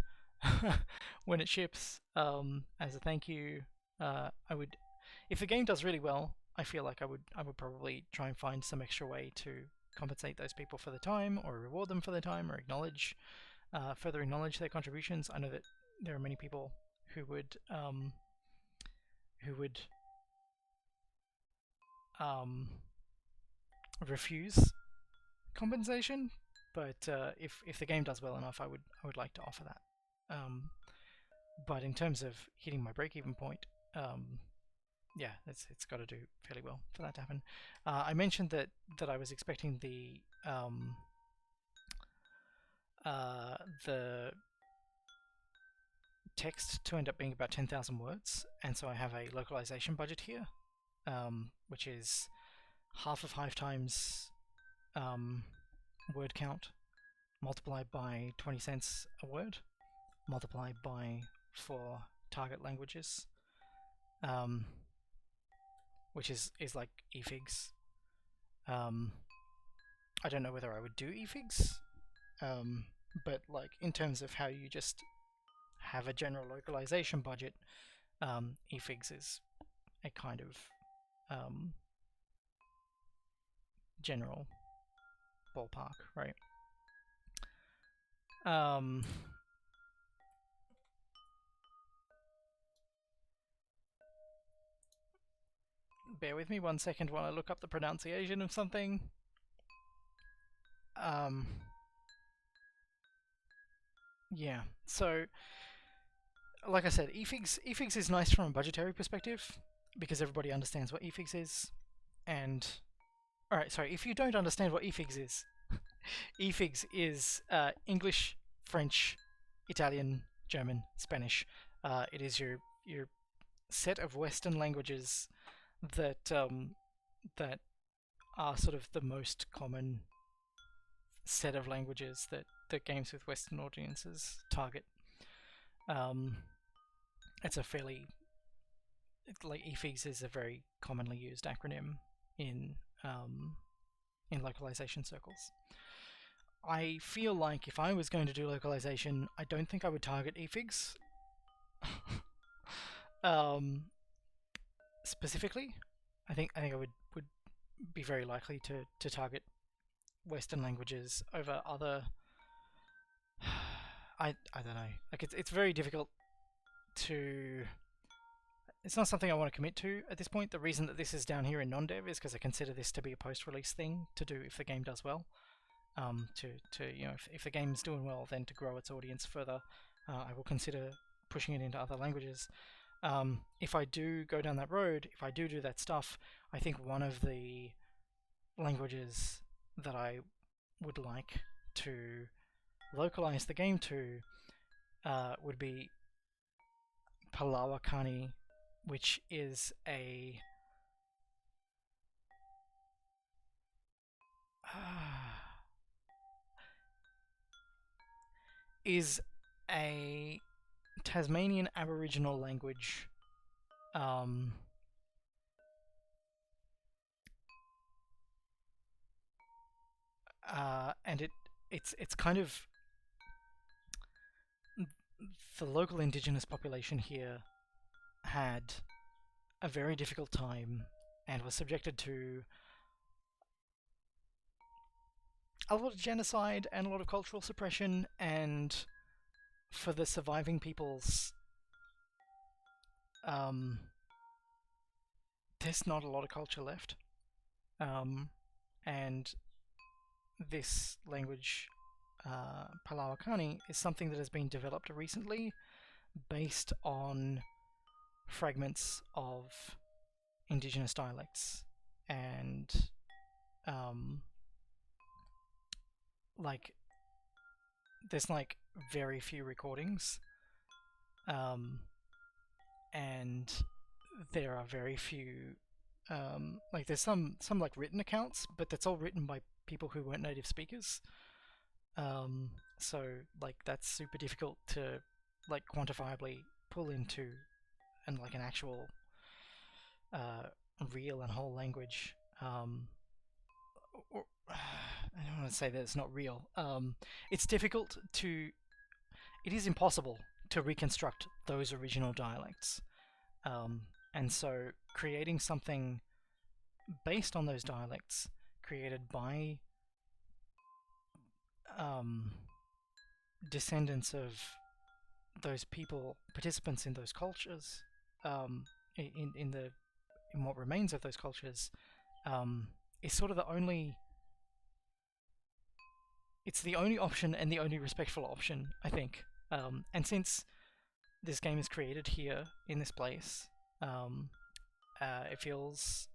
[SPEAKER 1] when it ships as a thank you. I would, if the game does really well, I feel like I would probably try and find some extra way to compensate those people for the time, or reward them for their time, or further acknowledge their contributions. I know that there are many people who would refuse compensation, but if the game does well enough, I would like to offer that. But in terms of hitting my break-even point, yeah, it's got to do fairly well for that to happen. I mentioned that I was expecting the text to end up being about 10,000 words, and so I have a localization budget here, which is half of Hive Time's word count multiplied by 20 cents a word, multiplied by 4 target languages, which is like efigs. I don't know whether I would do efigs, but like in terms of how you just have a general localization budget, efigs is a kind of general ballpark, right? Bear with me 1 second while I look up the pronunciation of something. Yeah, so like I said, efigs is nice from a budgetary perspective because everybody understands what efigs is. And alright, sorry, if you don't understand what efigs is, efigs is English, French, Italian, German, Spanish. It is your set of Western languages that that are sort of the most common set of languages that games with Western audiences target. It's a fairly, like, efigs is a very commonly used acronym in localization circles. I feel like if I was going to do localization, I don't think I would target efigs specifically. I think I would be very likely to target Western languages over other. I don't know. Like it's very difficult to. It's not something I want to commit to at this point. The reason that this is down here in non-dev is because I consider this to be a post-release thing to do if the game does well. If the game's doing well, then to grow its audience further, I will consider pushing it into other languages. If I do go down that road, if I do that stuff, I think one of the languages that I would like to localize the game to would be Palawakani, which is a Tasmanian Aboriginal language. And it's kind of the local indigenous population here had a very difficult time and was subjected to a lot of genocide and a lot of cultural suppression, and for the surviving peoples, there's not a lot of culture left. And this language, Palawakani, is something that has been developed recently based on fragments of indigenous dialects, and like there's like very few recordings, and there are very few like there's some like written accounts, but that's all written by people who weren't native speakers. So like that's super difficult to like quantifiably pull into and like an actual real and whole language. Or, I don't want to say that it's not real. It's difficult to. It is impossible to reconstruct those original dialects. And so creating something based on those dialects, created by descendants of those people, participants in those cultures, in what remains of those cultures, is sort of the only. It's the only option and the only respectful option, I think. And since this game is created here in this place, it feels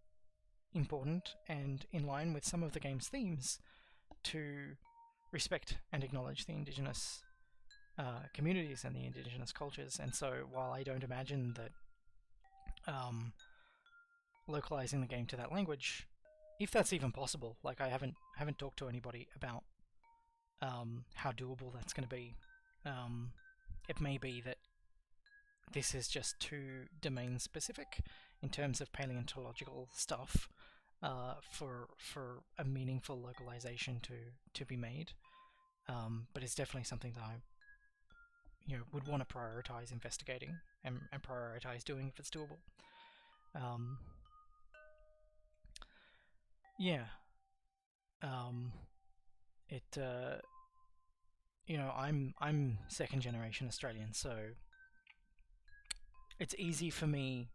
[SPEAKER 1] important and in line with some of the game's themes to respect and acknowledge the indigenous communities and the indigenous cultures. And so while I don't imagine that localizing the game to that language, if that's even possible, like I haven't talked to anybody about how doable that's going to be. It may be that this is just too domain specific in terms of paleontological stuff for a meaningful localization to be made. But it's definitely something that I would want to prioritize investigating and prioritize doing if it's doable. Yeah. I'm second generation Australian, so it's easy for me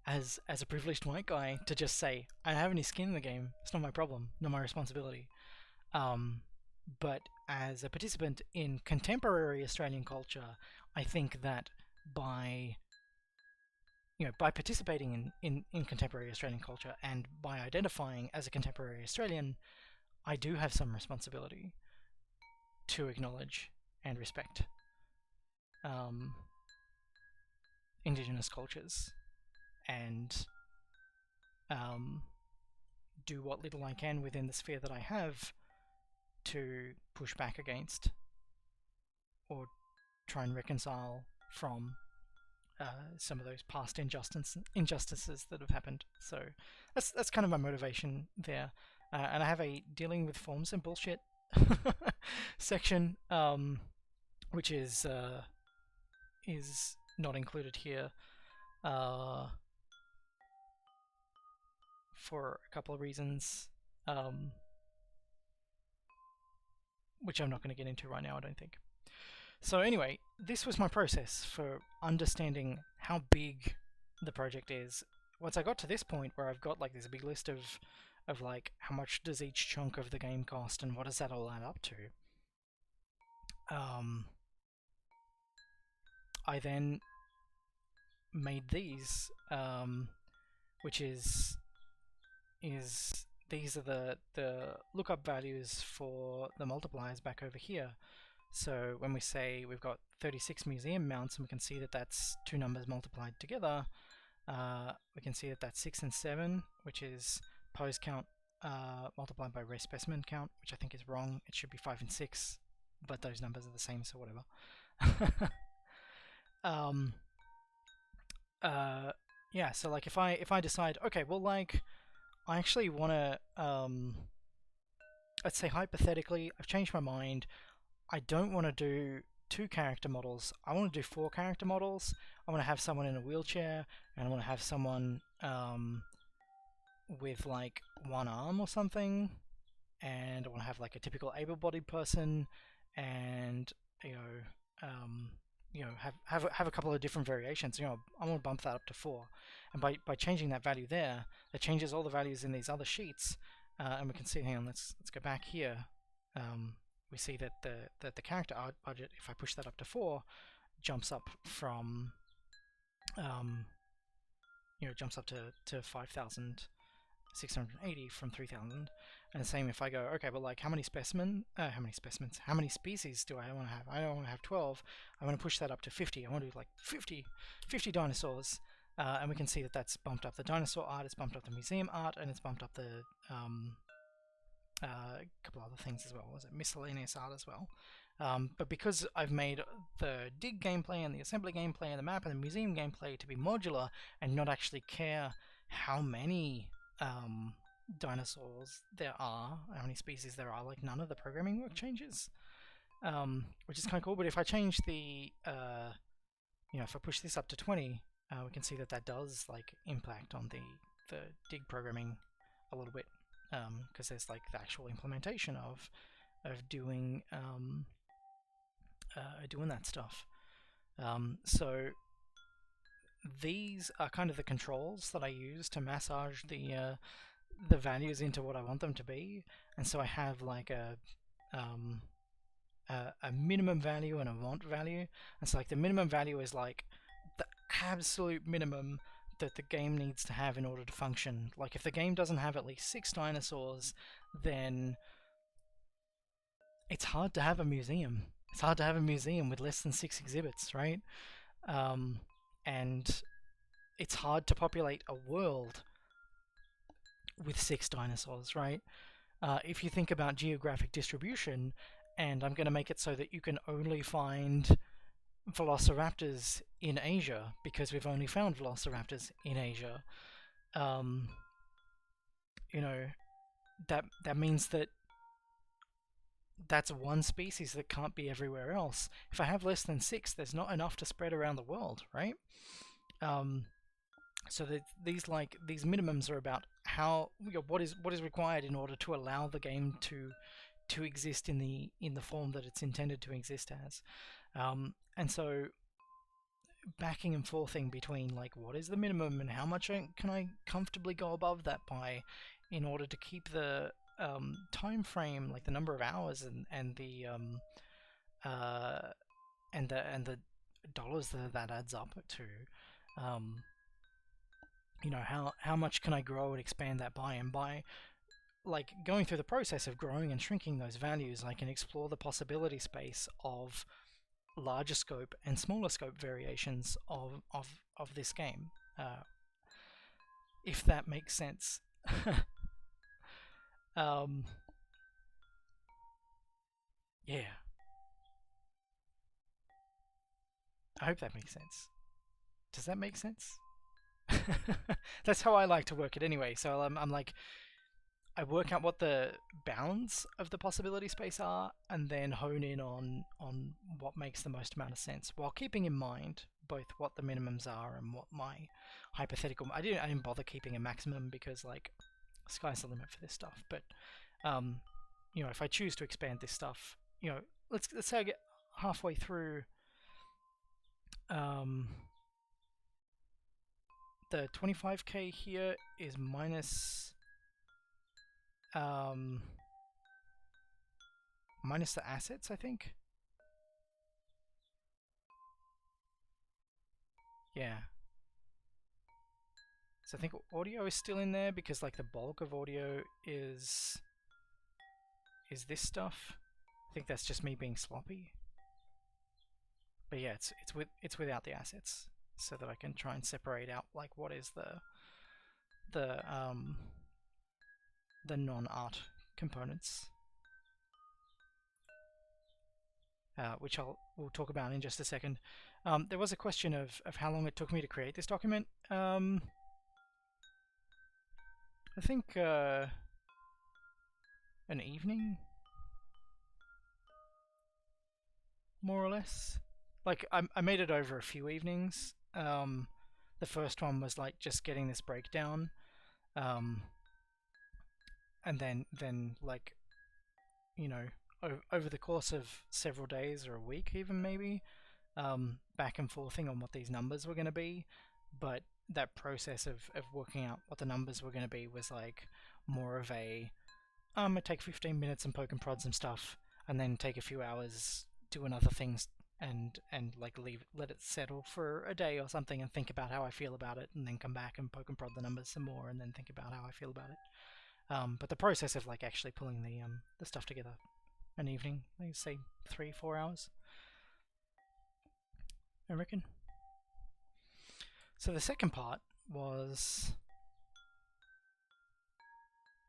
[SPEAKER 1] as a privileged white guy to just say I don't have any skin in the game. It's not my problem, not my responsibility. But as a participant in contemporary Australian culture, I think that by participating in contemporary Australian culture and by identifying as a contemporary Australian, I do have some responsibility to acknowledge and respect indigenous cultures and do what little I can within the sphere that I have to push back against or try and reconcile from some of those past injustices that have happened. So that's kind of my motivation there. And I have a dealing with forms and bullshit section, which is not included here for a couple of reasons, which I'm not going to get into right now, I don't think. So anyway, this was my process for understanding how big the project is. Once I got to this point where I've got like this big list of like how much does each chunk of the game cost and what does that all add up to, I then made these, which is these are the lookup values for the multipliers back over here. So when we say we've got 36 museum mounts and we can see that that's two numbers multiplied together, we can see that that's 6 and 7, which is pose count multiplied by rare specimen count, which I think is wrong. It should be 5 and 6, but those numbers are the same, so whatever. Yeah, so like if I decide, okay, well, like I actually want to, let's say hypothetically, I've changed my mind. I don't want to do 2 character models. I want to do 4 character models. I want to have someone in a wheelchair, and I want to have someone with like 1 arm or something, and I want to have like a typical able-bodied person, and have a couple of different variations. I want to bump that up to 4, and by changing that value there, that changes all the values in these other sheets, and we can see. Hang on, let's go back here. We see that the character art budget, if I push that up to 4, jumps up from jumps up to 5,680 from 3,000. And the same if I go, okay, but like how many species do I want to have? I don't want to have 12. I want to push that up to 50. I want to do like 50 dinosaurs. And we can see that that's bumped up the dinosaur art, it's bumped up the museum art, and it's bumped up the couple other things as well. Was it miscellaneous art as well? But because I've made the dig gameplay and the assembly gameplay and the map and the museum gameplay to be modular and not actually care how many dinosaurs there are, how many species there are, like none of the programming work changes, which is kind of cool. But if I change the, if I push this up to 20, we can see that does like impact on the dig programming a little bit, because there's like the actual implementation of doing that stuff. So these are kind of the controls that I use to massage the values into what I want them to be, and so I have like a minimum value and a want value. And so like the minimum value is like the absolute minimum that the game needs to have in order to function. Like if the game doesn't have at least 6 dinosaurs, then it's hard to have a museum. It's hard to have a museum with less than 6 exhibits, right? And it's hard to populate a world with 6 dinosaurs, right? If you think about geographic distribution, and I'm going to make it so that you can only find velociraptors in Asia, because we've only found velociraptors in Asia, that means that that's one species that can't be everywhere else. If I have less than 6, there's not enough to spread around the world, right? So that these minimums are about how what is required in order to allow the game to exist in the form that it's intended to exist as. And so backing and forthing between like what is the minimum and how much can I comfortably go above that by, in order to keep the time frame, like the number of hours and the dollars that adds up to, how much can I grow and expand that by, and by like going through the process of growing and shrinking those values, I can explore the possibility space of larger scope and smaller scope variations of this game, if that makes sense. Yeah, I hope that makes sense. Does that make sense? That's how I like to work it anyway. So I'm like, I work out what the bounds of the possibility space are, and then hone in on what makes the most amount of sense, while keeping in mind both what the minimums are and what my hypothetical. I didn't bother keeping a maximum because like sky's the limit for this stuff. But if I choose to expand this stuff, let's say I get halfway through the 25k here is minus the assets, I think. Yeah. So I think audio is still in there because like the bulk of audio is this stuff. I think that's just me being sloppy. But yeah, it's without the assets, so that I can try and separate out like what is the non-art components, which we'll talk about in just a second. There was a question of how long it took me to create this document. I think an evening. more or less. Like I made it over a few evenings. The first one was like just getting this breakdown, and then like, you know, over the course of several days or a week even maybe, back and forthing on what these numbers were going to be. But that process of working out what the numbers were going to be was like more of a I take 15 minutes and poke and prod some stuff, and then take a few hours doing other things, and like let it settle for a day or something, and think about how I feel about it, and then come back and poke and prod the numbers some more, and then think about how I feel about it. But the process of like actually pulling the stuff together, an evening, like say 3-4 hours, I reckon. So the second part was,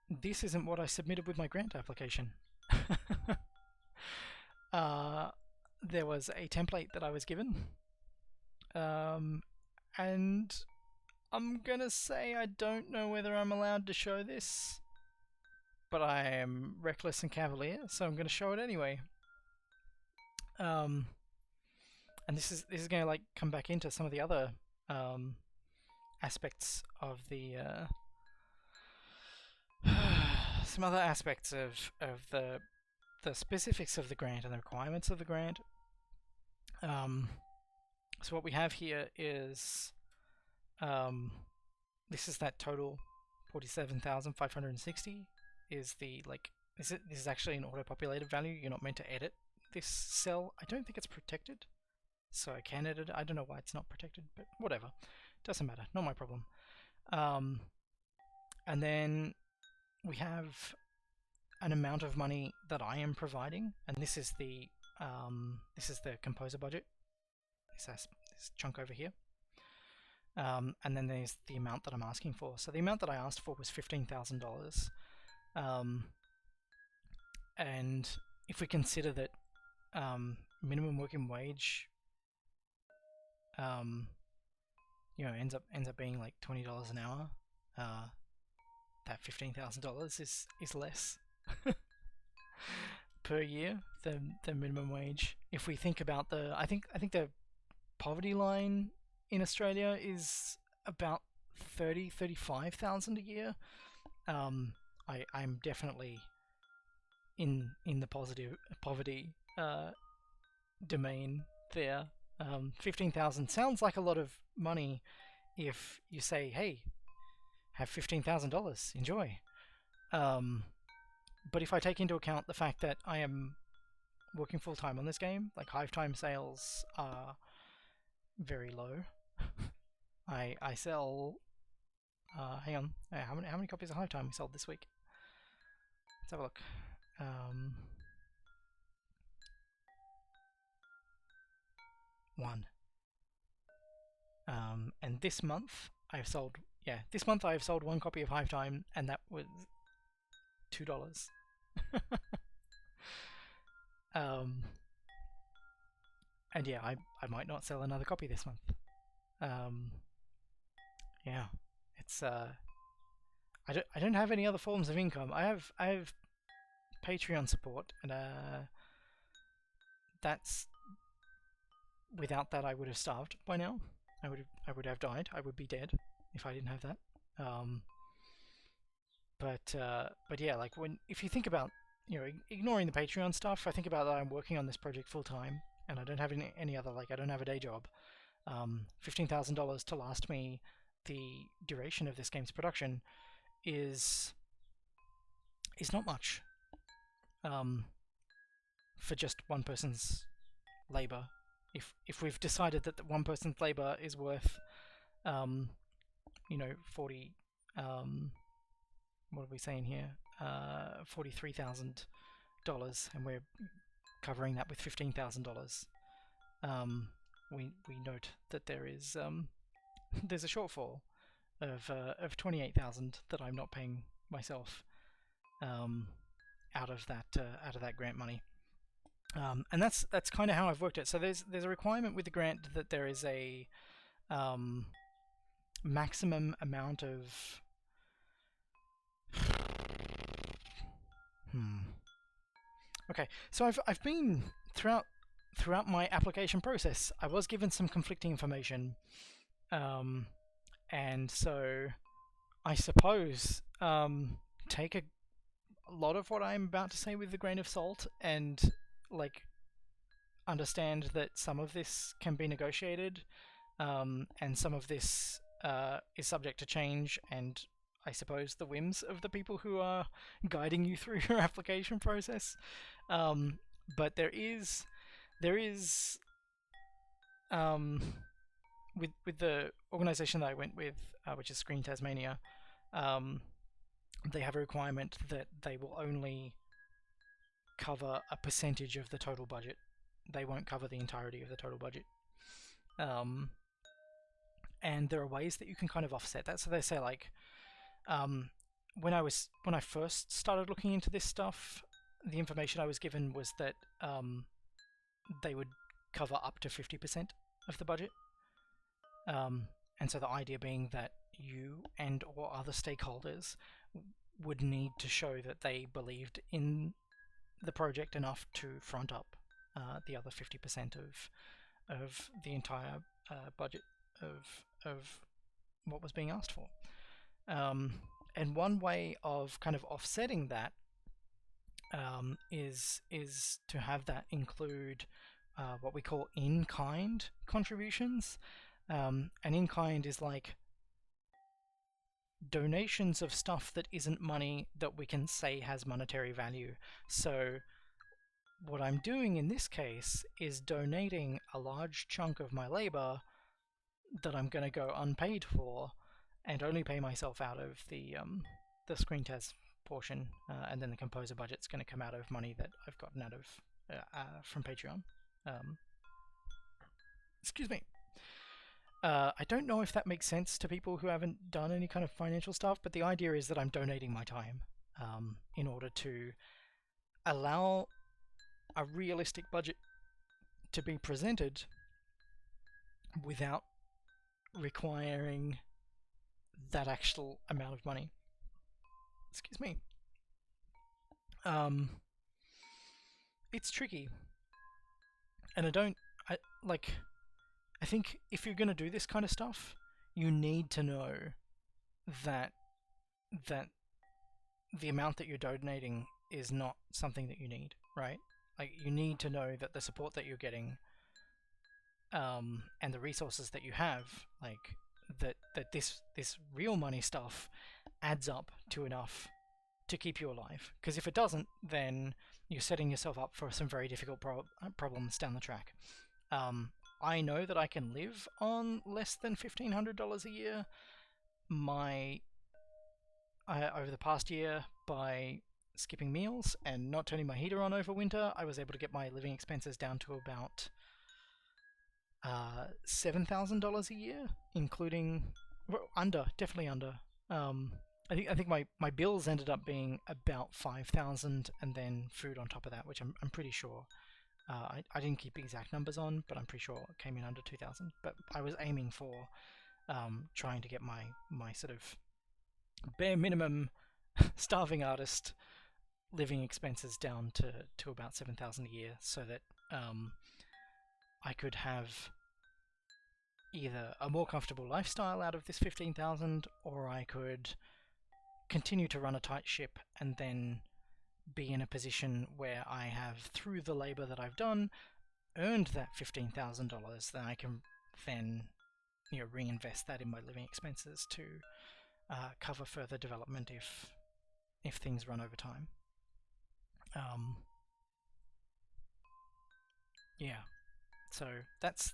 [SPEAKER 1] this isn't what I submitted with my grant application. There was a template that I was given, and I'm gonna say I don't know whether I'm allowed to show this, but I am reckless and cavalier, so I'm gonna show it anyway. And this is gonna like come back into some of the other aspects of the some other aspects of the specifics of the grant and the requirements of the grant. So what we have here is this is that total 47,560 is the like this is actually an auto-populated value. You're not meant to edit this cell. I don't think it's protected, so I can edit it. I don't know why it's not protected, but whatever, doesn't matter, not my problem. And then we have an amount of money that I am providing, and this is the composer budget, this chunk over here. And then there's the amount that I'm asking for. So the amount that I asked for was $15,000. And if we consider that minimum working wage, you know, ends up being like $20 an hour, that $15,000 is less per year than minimum wage. If we think about I think the poverty line in Australia is about 35,000 a year. I'm definitely in the poverty domain there. 15,000 sounds like a lot of money if you say, hey, have $15,000, enjoy. But if I take into account the fact that I am working full-time on this game, like Hive Time sales are very low. I sell, hang on, how many copies of Hive Time we sold this week? Let's have a look. One. And this month I've sold, this month I've sold one copy of Hive Time, and that was $2. And yeah, I might not sell another copy this month. Yeah, it's I don't have any other forms of income. I have Patreon support, and that's, without that I would have starved by now. I would have died. I would be dead if I didn't have that. But yeah, like if you think about, you know, ignoring the Patreon stuff, I think about that I'm working on this project full time, and I don't have any other, like I don't have a day job. $15,000 to last me the duration of this game's production is not much for just one person's labor. If we've decided that one person's labor is worth you know, 40 what are we saying here, $43,000, and we're covering that with $15,000, we note that there is there's a shortfall of $28,000 that I'm not paying myself out of that grant money. And that's kind of how I've worked it. So there's a requirement with the grant that there is a maximum amount of Okay, so I've been throughout throughout my application process, I was given some conflicting information, and so I suppose take a lot of what I'm about to say with a grain of salt, and like understand that some of this can be negotiated, and some of this is subject to change, and I suppose the whims of the people who are guiding you through your application process. But there is with the organization that I went with, which is Screen Tasmania, they have a requirement that they will only cover a percentage of the total budget. They won't cover the entirety of the total budget. And there are ways that you can kind of offset that. So they say like, when I first started looking into this stuff, the information I was given was that they would cover up to 50% of the budget. And so the idea being that you and or other stakeholders would need to show that they believed in the project enough to front up the other 50% of the entire budget of what was being asked for. And one way of kind of offsetting that is to have that include what we call in-kind contributions. And in-kind is like donations of stuff that isn't money that we can say has monetary value. So what I'm doing in this case is donating a large chunk of my labor that I'm going to go unpaid for and only pay myself out of the Screen Tas portion, and then the composer budget's going to come out of money that I've gotten out of from Patreon. Excuse me. I don't know if that makes sense to people who haven't done any kind of financial stuff, but the idea is that I'm donating my time in order to allow a realistic budget to be presented without requiring that actual amount of money. Excuse me. It's tricky, and I think if you're going to do this kind of stuff, you need to know that the amount that you're donating is not something that you need, right? Like, you need to know that the support that you're getting, and the resources that you have, like that this real money stuff adds up to enough to keep you alive. Because if it doesn't, then you're setting yourself up for some very difficult problems down the track. I know that I can live on less than $1,500 a year. Over the past year, by skipping meals and not turning my heater on over winter, I was able to get my living expenses down to about $7,000 a year, including definitely under. I think my bills ended up being about $5,000, and then food on top of that, which I'm pretty sure. I didn't keep exact numbers on, but I'm pretty sure it came in under 2,000. But I was aiming for trying to get my sort of bare minimum starving artist living expenses down to about 7,000 a year, so that I could have either a more comfortable lifestyle out of this 15,000, or I could continue to run a tight ship and then be in a position where I have, through the labor that I've done, earned that $15,000. Then I can reinvest that in my living expenses to cover further development if things run over time. Yeah, so that's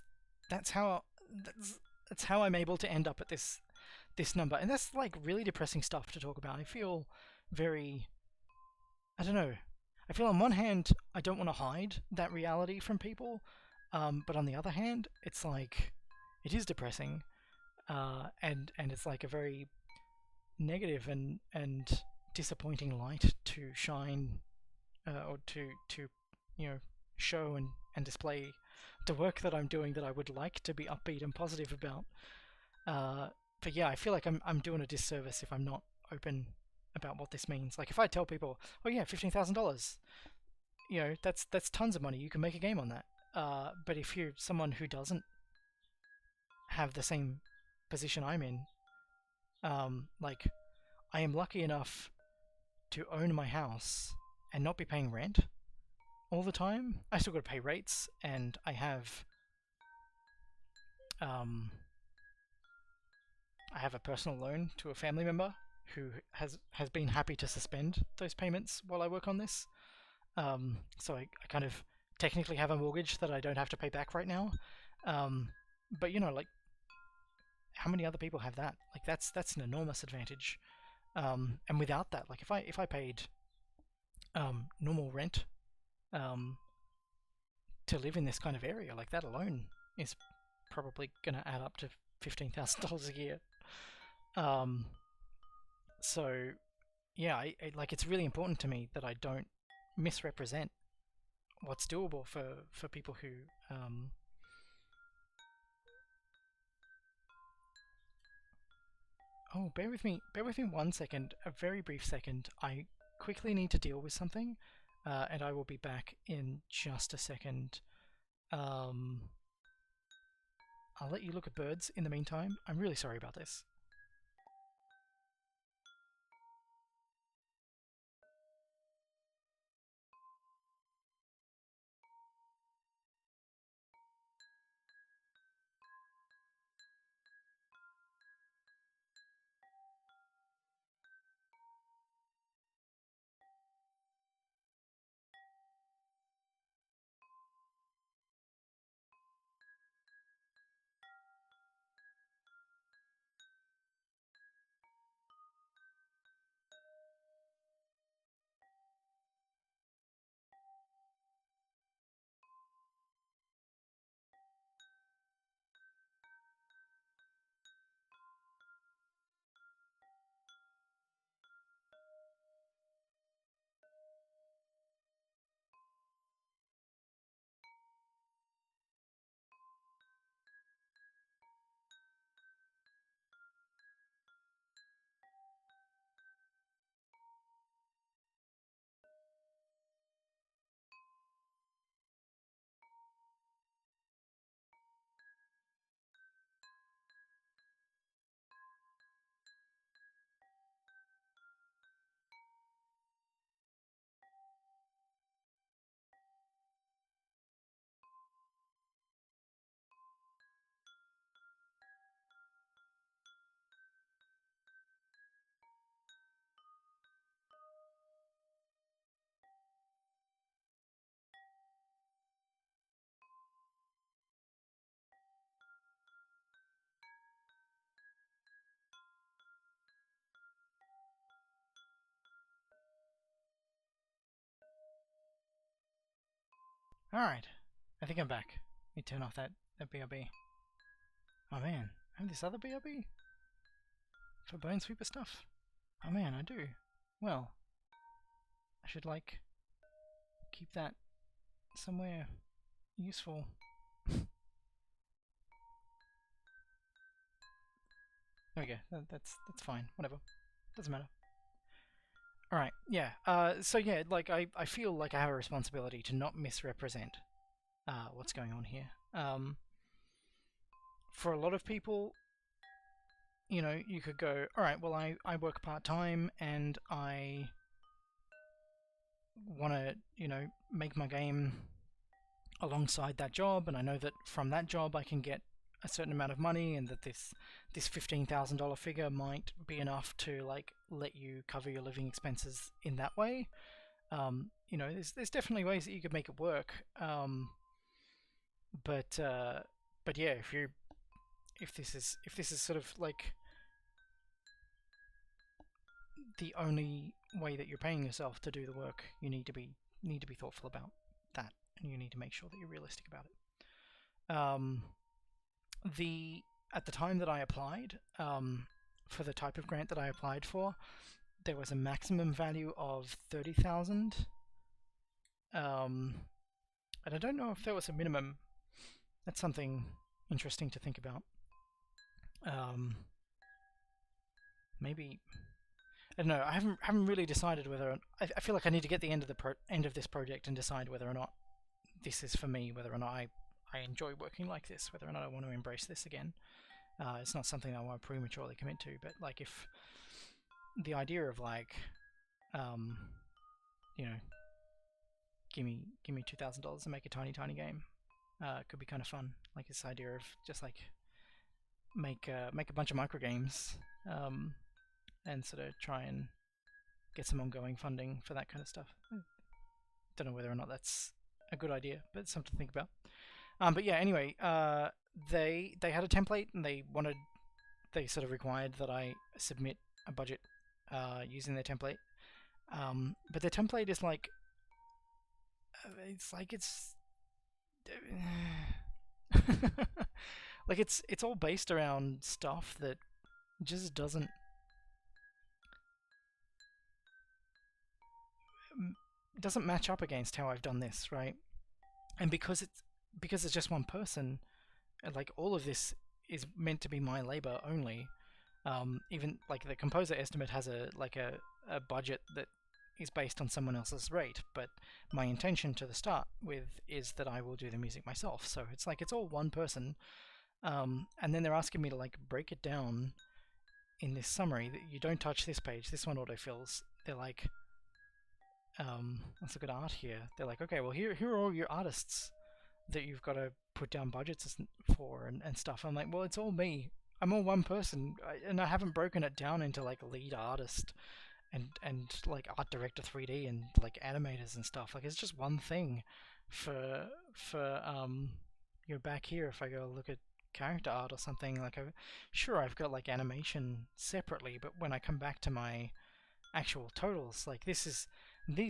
[SPEAKER 1] how I'm able to end up at this number, and that's like really depressing stuff to talk about. I feel very, I don't know. I feel on one hand I don't want to hide that reality from people, but on the other hand, it's like it is depressing, and it's like a very negative and disappointing light to shine, or to show and display the work that I'm doing that I would like to be upbeat and positive about. But yeah, I feel like I'm doing a disservice if I'm not open about what this means. Like, if I tell people, oh yeah, $15,000, that's tons of money, you can make a game on that. But if you're someone who doesn't have the same position I'm in, like I am lucky enough to own my house and not be paying rent all the time. I still got to pay rates, and I have a personal loan to a family member who has been happy to suspend those payments while I work on this. So I kind of technically have a mortgage that I don't have to pay back right now. But you know, like, how many other people have that? Like, that's an enormous advantage. And without that, like, if I paid normal rent to live in this kind of area, like, that alone is probably gonna add up to $15,000 a year. So yeah, I like, it's really important to me that I don't misrepresent what's doable for people who Oh, bear with me 1 second, a very brief second. I quickly need to deal with something, and I will be back in just a second. I'll let you look at birds in the meantime. I'm really sorry about this. Alright, I think I'm back. Let me turn off that BRB. Oh man, I have this other BRB for Bonesweeper stuff. Oh man, I do. Well, I should, like, keep that somewhere useful. There we go. That's fine. Whatever. Doesn't matter. Alright, yeah. So yeah, like, I feel like I have a responsibility to not misrepresent what's going on here. For a lot of people, you know, you could go, alright, well, I work part-time and I want to, you know, make my game alongside that job, and I know that from that job I can get a certain amount of money, and that this $15,000 figure might be enough to, like, let you cover your living expenses in that way. You know, there's definitely ways that you could make it work. But yeah, if this is sort of like the only way that you're paying yourself to do the work, you need to be thoughtful about that, and you need to make sure that you're realistic about it. At the time that I applied, for the type of grant that I applied for, there was a maximum value of 30,000. And I don't know if there was a minimum. That's something interesting to think about. Maybe, I don't know. I haven't really decided whether I feel like I need to get the end of this project and decide whether or not this is for me, whether or not I enjoy working like this, whether or not I want to embrace this again. It's not something I want to prematurely commit to, but like if the idea of like, you know, give me $2,000 and make a tiny game could be kind of fun. Like this idea of just like make a bunch of micro games and sort of try and get some ongoing funding for that kind of stuff. Don't know whether or not that's a good idea, but it's something to think about. But yeah, anyway, they had a template and they sort of required that I submit a budget using their template. But their template is like it's like it's all based around stuff that just doesn't match up against how I've done this, right? And because it's just one person, like all of this is meant to be my labor only. Even like the composer estimate has a budget that is based on someone else's rate, but my intention to the start with is that I will do the music myself. So it's like it's all one person, and then they're asking me to like break it down in this summary that you don't touch this page, this one autofills. They're like, let's look at art here. They're like, okay, well here are all your artists that you've got to put down budgets for and stuff. I'm like, well, it's all me. I'm all one person, and I haven't broken it down into like lead artist and like art director 3D and like animators and stuff. Like it's just one thing for back here. If I go look at character art or something, like sure I've got like animation separately, but when I come back to my actual totals, like these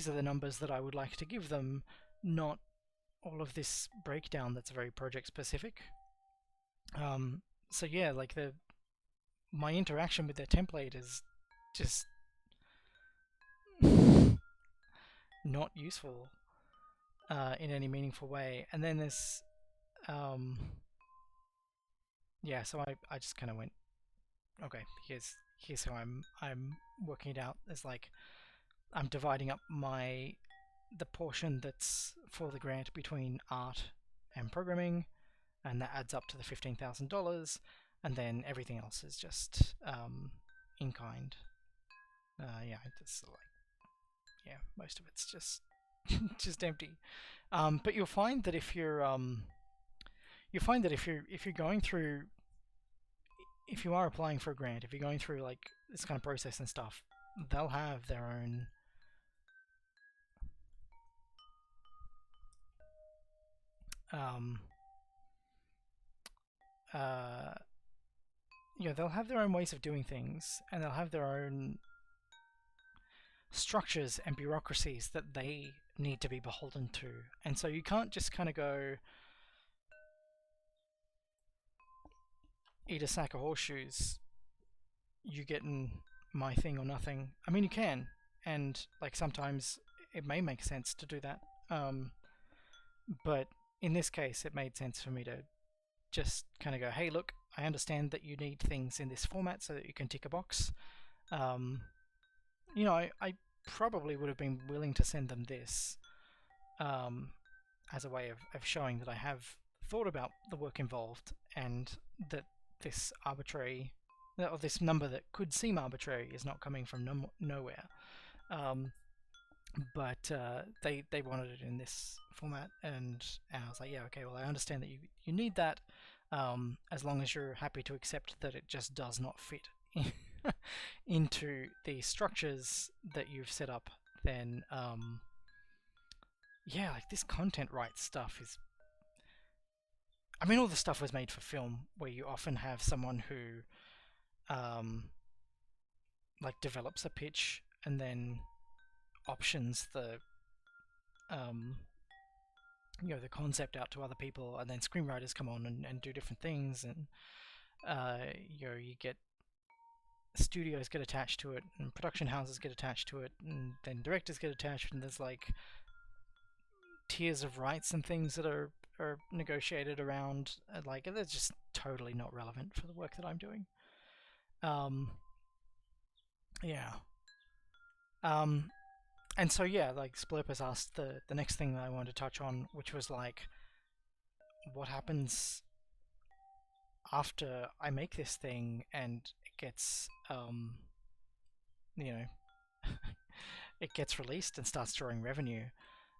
[SPEAKER 1] are the numbers that I would like to give them, not all of this breakdown that's very project specific. So yeah, like my interaction with their template is just not useful in any meaningful way. And then there's yeah, so I just kind of went, okay, here's how I'm working it out. It's like I'm dividing up the portion that's for the grant between art and programming, and that adds up to the $15,000, and then everything else is just in kind. Yeah, it's like, yeah, most of it's just just empty. But you'll find that if you're going through, if you are applying for a grant, if you're going through like this kind of process and stuff, they'll have their own they'll have their own ways of doing things, and they'll have their own structures and bureaucracies that they need to be beholden to. And so you can't just kind of go eat a sack of horseshoes, you getting my thing or nothing. I mean, you can, and like sometimes it may make sense to do that, but in this case it made sense for me to just kind of go, hey, look, I understand that you need things in this format so that you can tick a box. I probably would have been willing to send them this as a way of showing that I have thought about the work involved, and that this arbitrary, or this number that could seem arbitrary, is not coming from nowhere. But they wanted it in this format, and I was like, yeah, okay, well, I understand that you need that, as long as you're happy to accept that it just does not fit into the structures that you've set up, then yeah, like this content rights stuff is, I mean, all the stuff was made for film, where you often have someone who like develops a pitch and then options the the concept out to other people, and then screenwriters come on and do different things, and you get studios get attached to it, and production houses get attached to it, and then directors get attached, and there's like tiers of rights and things that are negotiated around, like that's just totally not relevant for the work that I'm doing. Yeah. and so yeah, like Splurpers asked the next thing that I wanted to touch on, which was like, what happens after I make this thing and it gets you know it gets released and starts drawing revenue.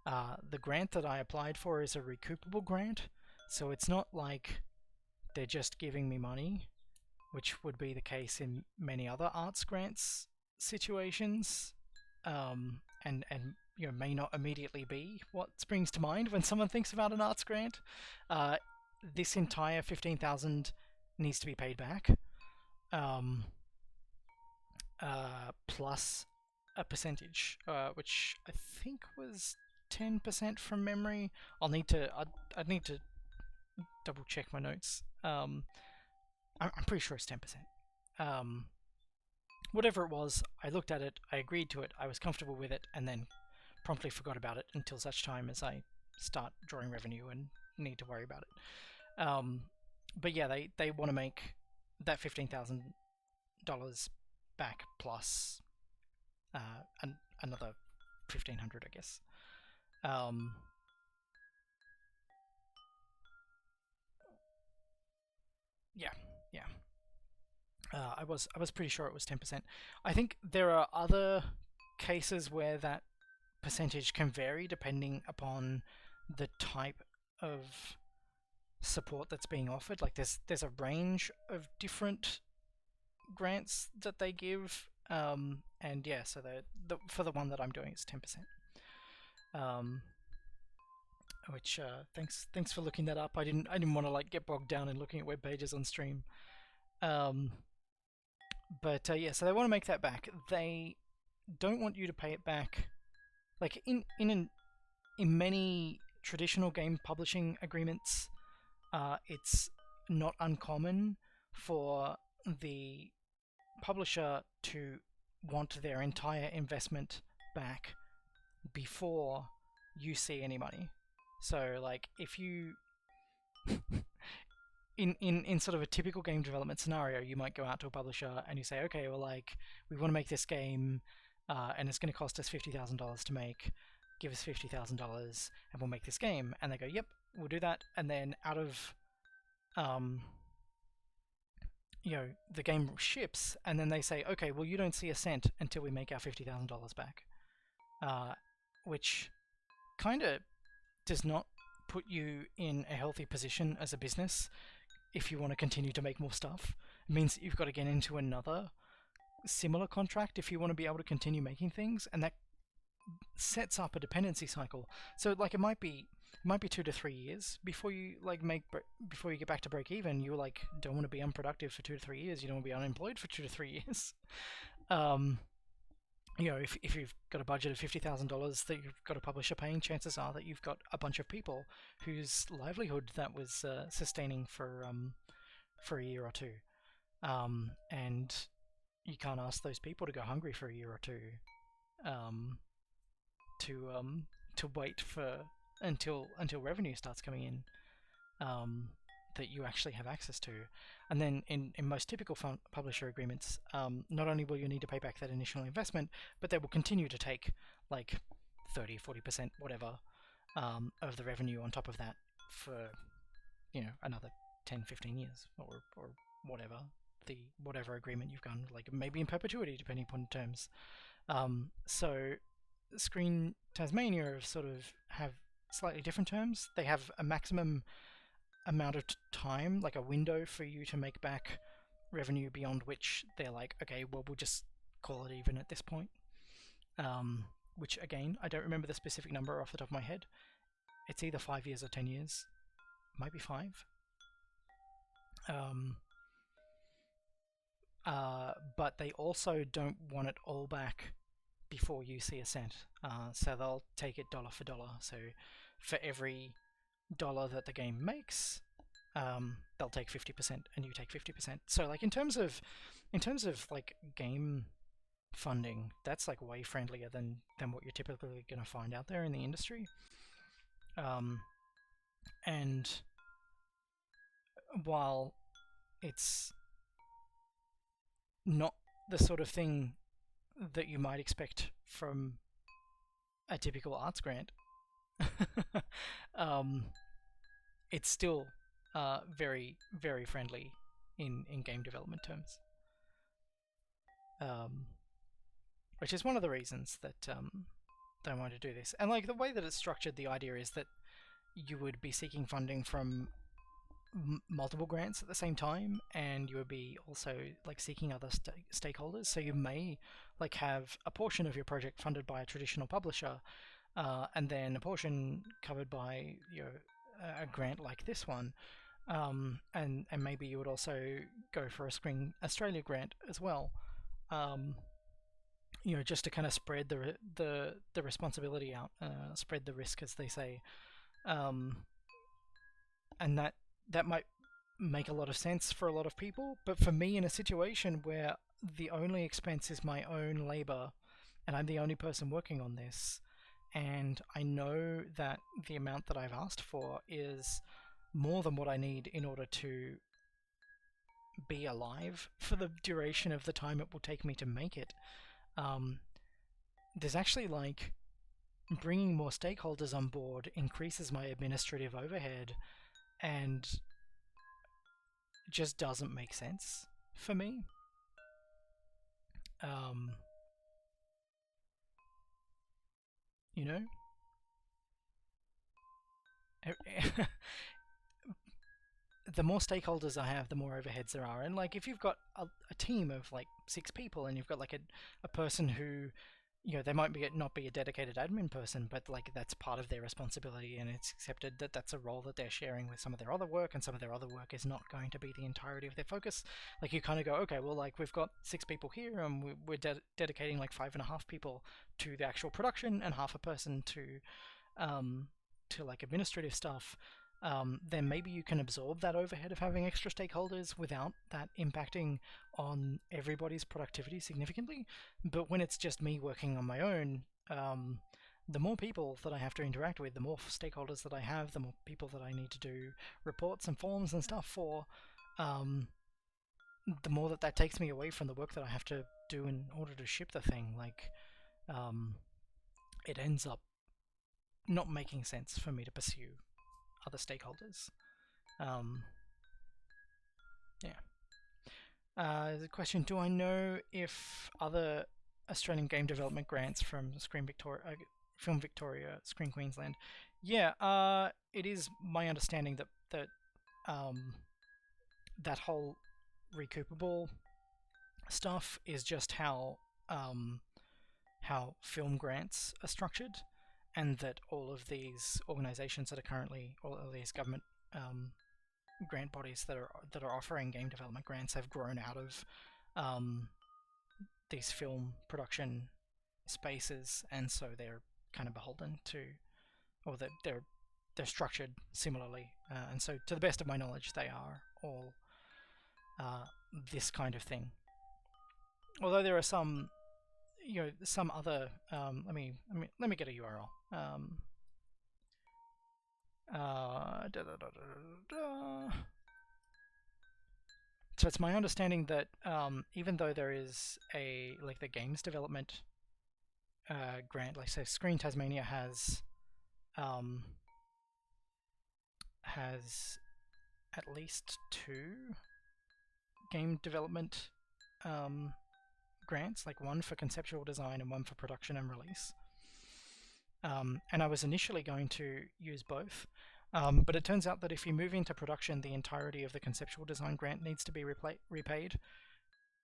[SPEAKER 1] The grant that I applied for is a recoupable grant, so it's not like they're just giving me money, which would be the case in many other arts grants situations, and may not immediately be what springs to mind when someone thinks about an arts grant. This entire 15,000 needs to be paid back, plus a percentage, which I think was 10% from memory. I'd need to double check my notes. I'm pretty sure it's 10%. Whatever it was, I looked at it, I agreed to it, I was comfortable with it, and then promptly forgot about it until such time as I start drawing revenue and need to worry about it. But yeah, they want to make that $15,000 back plus another 1,500, I guess. Yeah. I was pretty sure it was 10%. I think there are other cases where that percentage can vary depending upon the type of support that's being offered. Like there's a range of different grants that they give, and yeah, so for the one that I'm doing, it's 10%. Which thanks for looking that up. I didn't want to like get bogged down in looking at web pages on stream. But yeah, so they want to make that back. They don't want you to pay it back. Like in many traditional game publishing agreements, it's not uncommon for the publisher to want their entire investment back before you see any money. So like if you in sort of a typical game development scenario, you might go out to a publisher and you say, okay, well, like, we want to make this game, and it's going to cost us $50,000 to make. Give us $50,000 and we'll make this game. And they go, yep, we'll do that. And then out of, the game ships, and then they say, okay, well, you don't see a cent until we make our $50,000 back, which kind of does not put you in a healthy position as a business. If you want to continue to make more stuff, it means that you've got to get into another similar contract if you want to be able to continue making things, and that sets up a dependency cycle. So like it might be 2 to 3 years before you before you get back to break even. You like don't want to be unproductive for 2 to 3 years. You don't want to be unemployed for 2 to 3 years. If you've got a budget of $50,000 that you've got a publisher paying, chances are that you've got a bunch of people whose livelihood that was sustaining for a year or two, and you can't ask those people to go hungry for a year or two, to wait for until revenue starts coming in, that you actually have access to. And then in most typical publisher agreements, not only will you need to pay back that initial investment, but they will continue to take like 30-40%, whatever, of the revenue on top of that for another 10-15 years or whatever agreement you've done, like maybe in perpetuity depending upon terms. So Screen Tasmania sort of have slightly different terms. They have a maximum amount of time, like a window for you to make back revenue beyond which they're like, okay, well, we'll just call it even at this point. Which again, I don't remember the specific number off the top of my head. It's either 5 years or 10 years. Might be 5. But they also don't want it all back before you see a cent. So they'll take it dollar for dollar. So for every dollar that the game makes, they'll take 50% and you take 50%. So like in terms of like game funding, that's like way friendlier than what you're typically going to find out there in the industry. And while it's not the sort of thing that you might expect from a typical arts grant, um, it's still very, very friendly in game development terms. Which is one of the reasons that I wanted to do this. And like the way that it's structured, the idea is that you would be seeking funding from multiple grants at the same time, and you would be also like seeking other stakeholders. So you may like have a portion of your project funded by a traditional publisher, and then a portion covered by a grant like this one. And maybe you would also go for a Screen Australia grant as well. Just to kind of spread the responsibility out, spread the risk, as they say, and that might make a lot of sense for a lot of people. But for me, in a situation where the only expense is my own labor, and I'm the only person working on this, and I know that the amount that I've asked for is more than what I need in order to be alive for the duration of the time it will take me to make it. There's actually like bringing more stakeholders on board increases my administrative overhead and just doesn't make sense for me. You know? The more stakeholders I have, the more overheads there are. And like if you've got a team of like 6 people and you've got like a person who, they might not be a dedicated admin person, but like that's part of their responsibility, and it's accepted that that's a role that they're sharing with some of their other work, and some of their other work is not going to be the entirety of their focus. Like you kind of go, okay, well, like we've got 6 people here, and we're dedicating like 5.5 people to the actual production and half a person to like administrative stuff. Then maybe you can absorb that overhead of having extra stakeholders without that impacting on everybody's productivity significantly. But when it's just me working on my own, the more people that I have to interact with, the more stakeholders that I have, the more people that I need to do reports and forms and stuff for, the more that takes me away from the work that I have to do in order to ship the thing. Like, it ends up not making sense for me to pursue other stakeholders. The question: do I know if other Australian game development grants from Film Victoria, Screen Queensland? Yeah, it is my understanding that that whole recoupable stuff is just how film grants are structured, and that all of these organisations that are currently, all of these government grant bodies that are offering game development grants have grown out of these film production spaces, and so they're kind of beholden to, or that they're structured similarly. And so, to the best of my knowledge, they are all this kind of thing. Although there are some other. Let me get a URL. So it's my understanding that even though there is the games development grant, like say Screen Tasmania has at least 2 game development grants, like one for conceptual design and one for production and release. And I was initially going to use both, but it turns out that if you move into production, the entirety of the conceptual design grant needs to be repaid.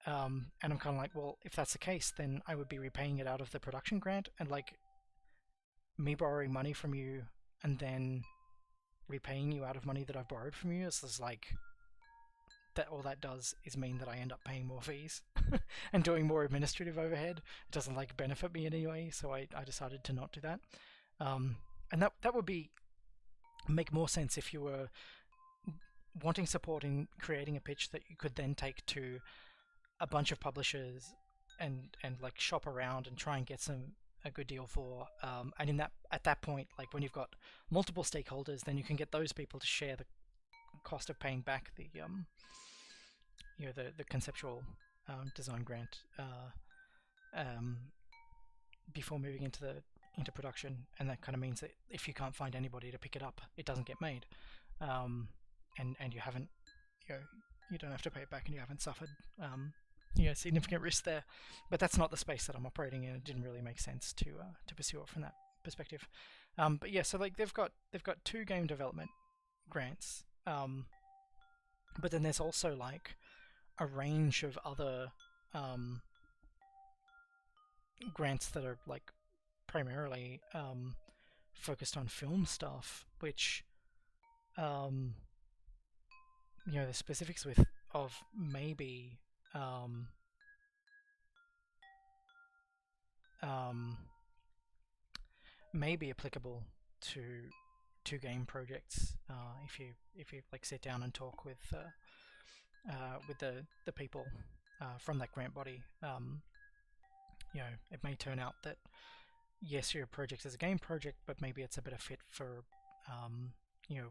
[SPEAKER 1] And I'm kind of like, well, if that's the case, then I would be repaying it out of the production grant, and like me borrowing money from you and then repaying you out of money that I've borrowed from you is like that. All that does is mean that I end up paying more fees and doing more administrative overhead. It doesn't like benefit me in any way, so I decided to not do that. And that would make more sense if you were wanting support in creating a pitch that you could then take to a bunch of publishers and like shop around and try and get a good deal for. And at that point, like when you've got multiple stakeholders, then you can get those people to share the cost of paying back the conceptual design grant before moving into the into production, and that kind of means that if you can't find anybody to pick it up, it doesn't get made, and you haven't, you don't have to pay it back, and you haven't suffered significant risk there. But that's not the space that I'm operating in. It didn't really make sense to pursue it from that perspective. But yeah, so like they've got 2 game development grants, but then there's also like a range of other grants that are like primarily focused on film stuff, which the specifics of maybe may be applicable to game projects if you like sit down and talk with the people from that grant body. It may turn out that yes, your project is a game project, but maybe it's a better fit for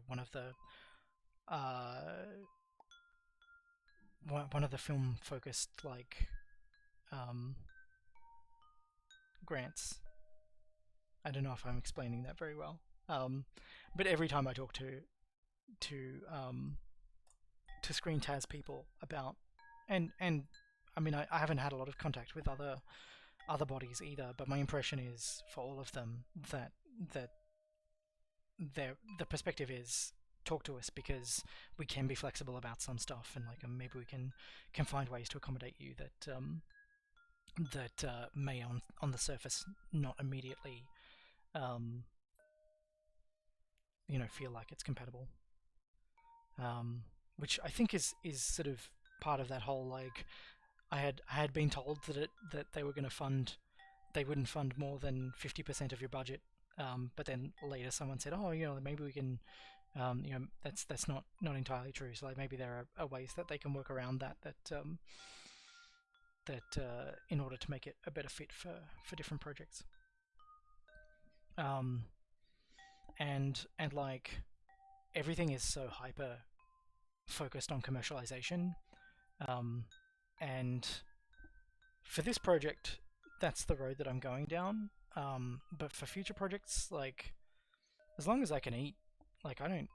[SPEAKER 1] one of the film focused like grants. I don't know if I'm explaining that very well, but every time I talk to Screen Tas people about, and I mean I haven't had a lot of contact with other bodies either, but my impression is for all of them that the perspective is talk to us because we can be flexible about some stuff, and like maybe we can find ways to accommodate you that may on the surface not immediately feel like it's compatible, which I think is sort of part of that whole like I had been told that they were going to they wouldn't fund more than 50% of your budget, but then later someone said, oh, maybe we can, that's not entirely true. So like maybe there are ways that they can work around that in order to make it a better fit for different projects. And like everything is so hyper focused on commercialization, and for this project that's the road that I'm going down, but for future projects, like as long as I can eat, like I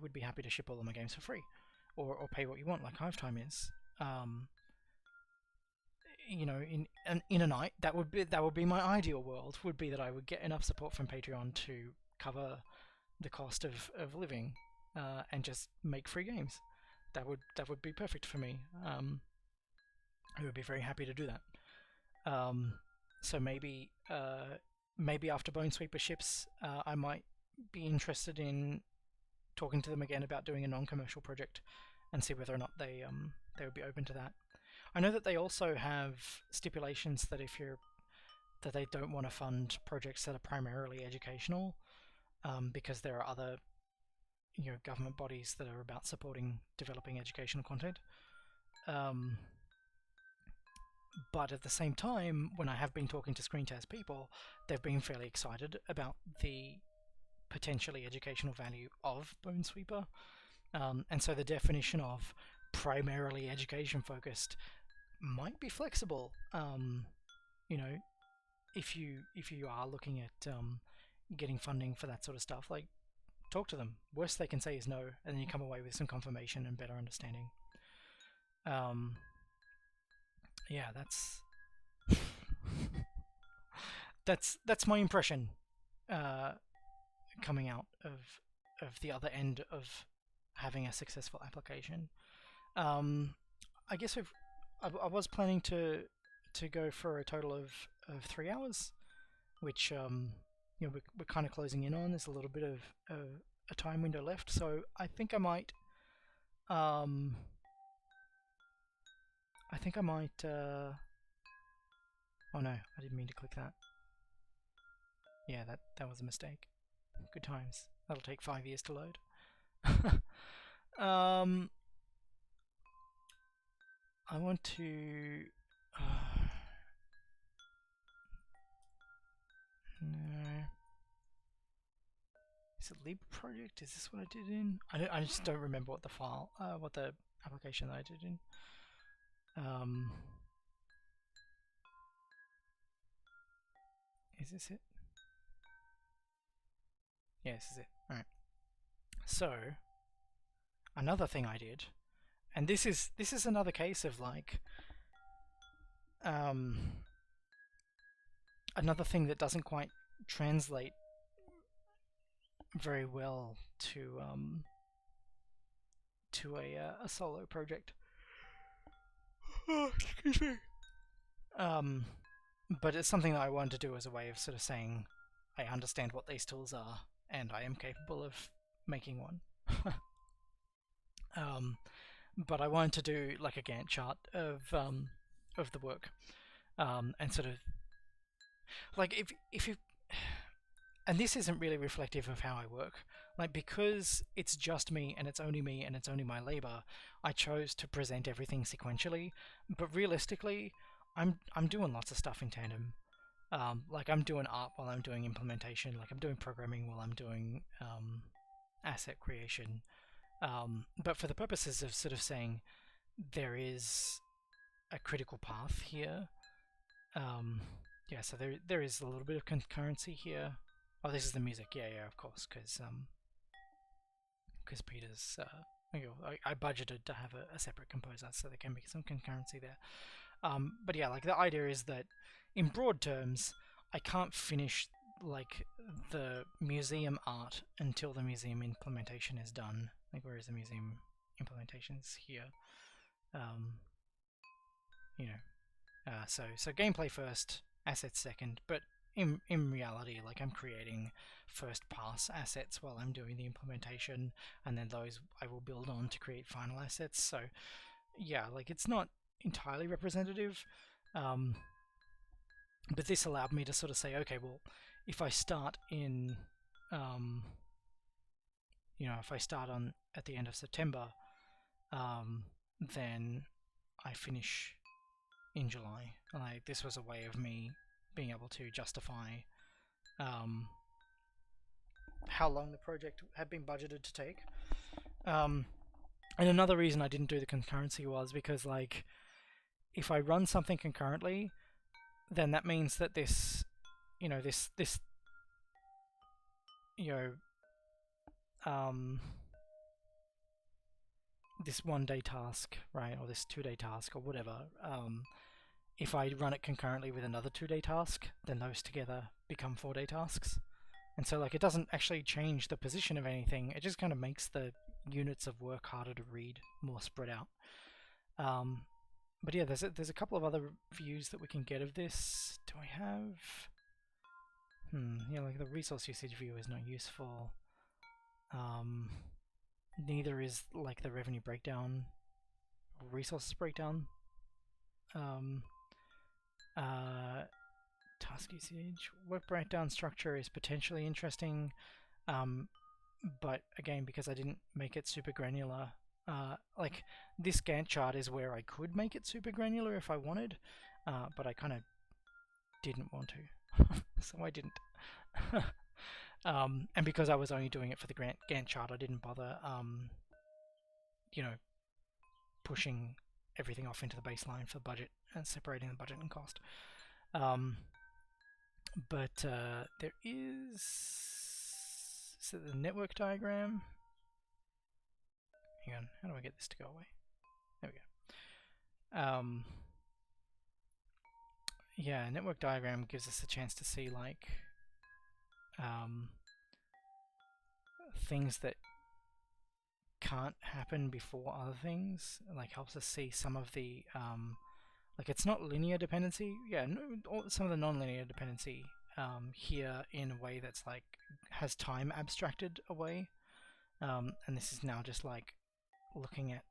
[SPEAKER 1] would be happy to ship all of my games for free or pay what you want like Hive Time is. In a night, that would be my ideal world, would be that I would get enough support from Patreon to cover the cost of living and just make free games. That would be perfect for me. I would be very happy to do that. So maybe after Bonesweeper ships, I might be interested in talking to them again about doing a non-commercial project and see whether or not they would be open to that. I know that they also have stipulations that that they don't want to fund projects that are primarily educational, because there are other government bodies that are about supporting developing educational content. But at the same time, when I have been talking to Screen Tas people, they've been fairly excited about the potentially educational value of Bonesweeper, and so the definition of primarily education focused might be flexible. If you are looking at getting funding for that sort of stuff, like talk to them. Worst they can say is no, and then you come away with some confirmation and better understanding. Yeah, that's my impression coming out of the other end of having a successful application. I guess I was planning to go for a total of 3 hours, which we're kind of closing in on. There's a little bit of a time window left, so I think I might oh no, I didn't mean to click that. Yeah, that was a mistake. Good times. That'll take 5 years to load. I want to no. Is it lib project? Is this what I did in? I just don't remember what the file, what the application that I did in. Is this it? Yeah, this is it. Alright. So, another thing I did, and this is another case of like another thing that doesn't quite translate very well to a solo project. Excuse me. But it's something that I wanted to do as a way of sort of saying I understand what these tools are and I am capable of making one. But I wanted to do like a Gantt chart of the work, and sort of like if you, and this isn't really reflective of how I work. Like, because it's just me and it's only me and it's only my labor, I chose to present everything sequentially. But realistically, I'm doing lots of stuff in tandem. Like I'm doing art while I'm doing implementation. Like I'm doing programming while I'm doing asset creation. But for the purposes of sort of saying there is a critical path here, yeah. So there is a little bit of concurrency here. Oh, this is the music. Yeah, of course, because Peter's. I budgeted to have a separate composer, so there can be some concurrency there. But yeah, like the idea is that, in broad terms, I can't finish like the museum art until the museum implementation is done. Like, whereas the museum implementation's here. So gameplay first, assets second, but in reality, like I'm creating first pass assets while I'm doing the implementation, and then those I will build on to create final assets. So yeah, like it's not entirely representative, but this allowed me to sort of say, okay, well, if I start in, if I start on at the end of September, then I finish in July. Like, this was a way of me being able to justify how long the project had been budgeted to take. And another reason I didn't do the concurrency was because, like, if I run something concurrently, then that means that this this 1 day task, right, or this 2 day task or whatever, if I run it concurrently with another 2 day task, then those together become 4 day tasks. And so, like, it doesn't actually change the position of anything, it just kind of makes the units of work harder to read, more spread out. But yeah, there's a couple of other views that we can get of this. Do I have... yeah, like the resource usage view is not useful. Neither is like the revenue breakdown or resources breakdown. Task usage, work breakdown structure is potentially interesting, but again, because I didn't make it super granular, like this Gantt chart is where I could make it super granular if I wanted, but I kind of didn't want to, so I didn't. And because I was only doing it for the Gantt chart, I didn't bother, pushing everything off into the baseline for the budget and separating the budget and cost. But there is the network diagram. Hang on, how do I get this to go away? There we go. Yeah, network diagram gives us a chance to see like things that can't happen before other things. Like, helps us see some of the like, it's not linear dependency. Yeah, some of the non-linear dependency here in a way that's like has time abstracted away, and this is now just like looking at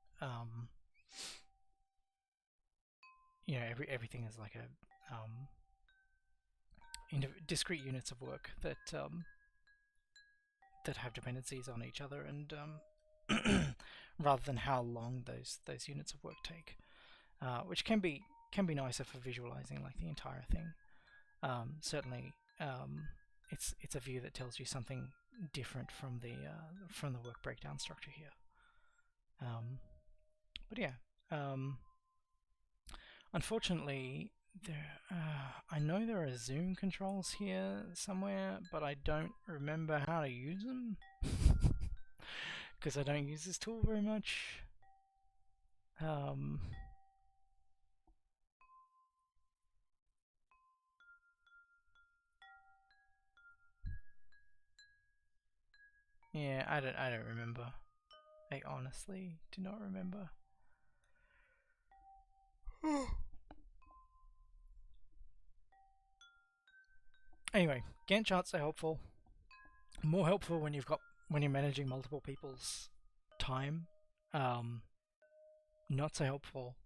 [SPEAKER 1] everything is like a discrete units of work that that have dependencies on each other, and rather than how long those units of work take, which can be nicer for visualizing like the entire thing. Certainly, it's a view that tells you something different from the work breakdown structure here. But yeah, unfortunately, I know there are zoom controls here somewhere, but I don't remember how to use them because I don't use this tool very much. Yeah, I don't remember. I honestly do not remember. Anyway, Gantt charts are helpful. More helpful when you're managing multiple people's time. Not so helpful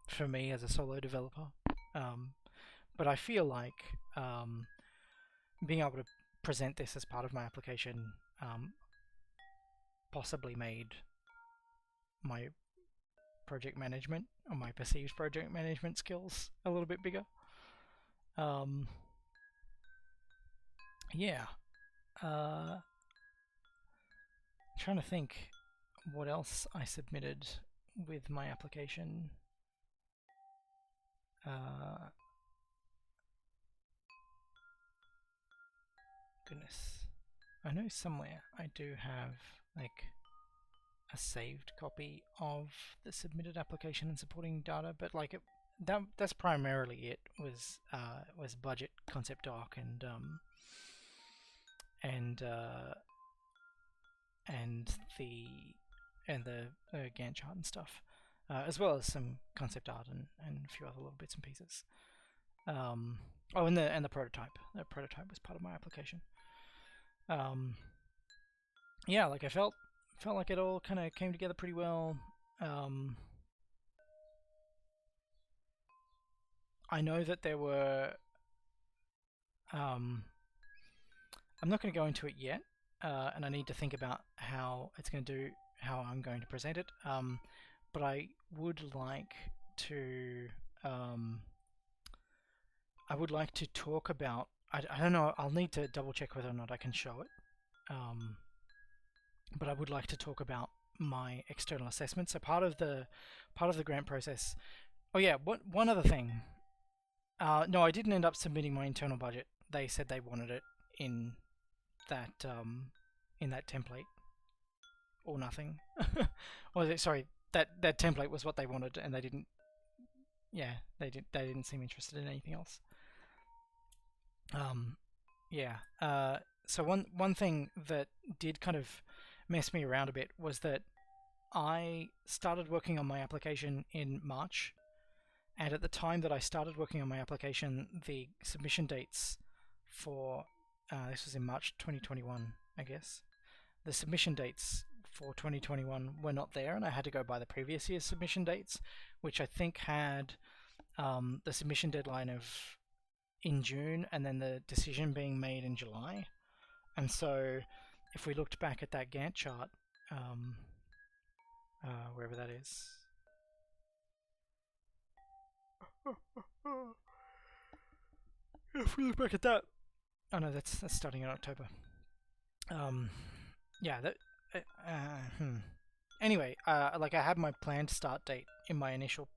[SPEAKER 1] for me as a solo developer. But I feel like being able to present this as part of my application possibly made my project management or my perceived project management skills a little bit bigger. Yeah. Trying to think what else I submitted with my application. Goodness. I know somewhere I do have like a saved copy of the submitted application and supporting data, but like that's primarily it. Was budget, concept doc, and the Gantt chart and stuff, as well as some concept art and a few other little bits and pieces. Oh, and the prototype. The prototype was part of my application. Yeah, like I felt like it all kind of came together pretty well. I know that there were. I'm not going to go into it yet, and I need to think about how I'm going to present it. But I would like to. I would like to talk about. I don't know. I'll need to double check whether or not I can show it. But I would like to talk about my external assessment. So part of the grant process. Oh yeah, one other thing. No, I didn't end up submitting my internal budget. They said they wanted it in that template or nothing. Sorry, that template was what they wanted, and they didn't. Yeah, they didn't seem interested in anything else. Yeah. So one thing that did kind of mess me around a bit was that I started working on my application in March, and at the time that I started working on my application, the submission dates for this was in March 2021, I guess. The submission dates for 2021 were not there, and I had to go by the previous year's submission dates, which I think had the submission deadline of in June and then the decision being made in July. And so if we looked back at that Gantt chart, wherever that is, if we look back at that, oh no, that's starting in October. Yeah, that. Anyway, like I had my planned start date in my initial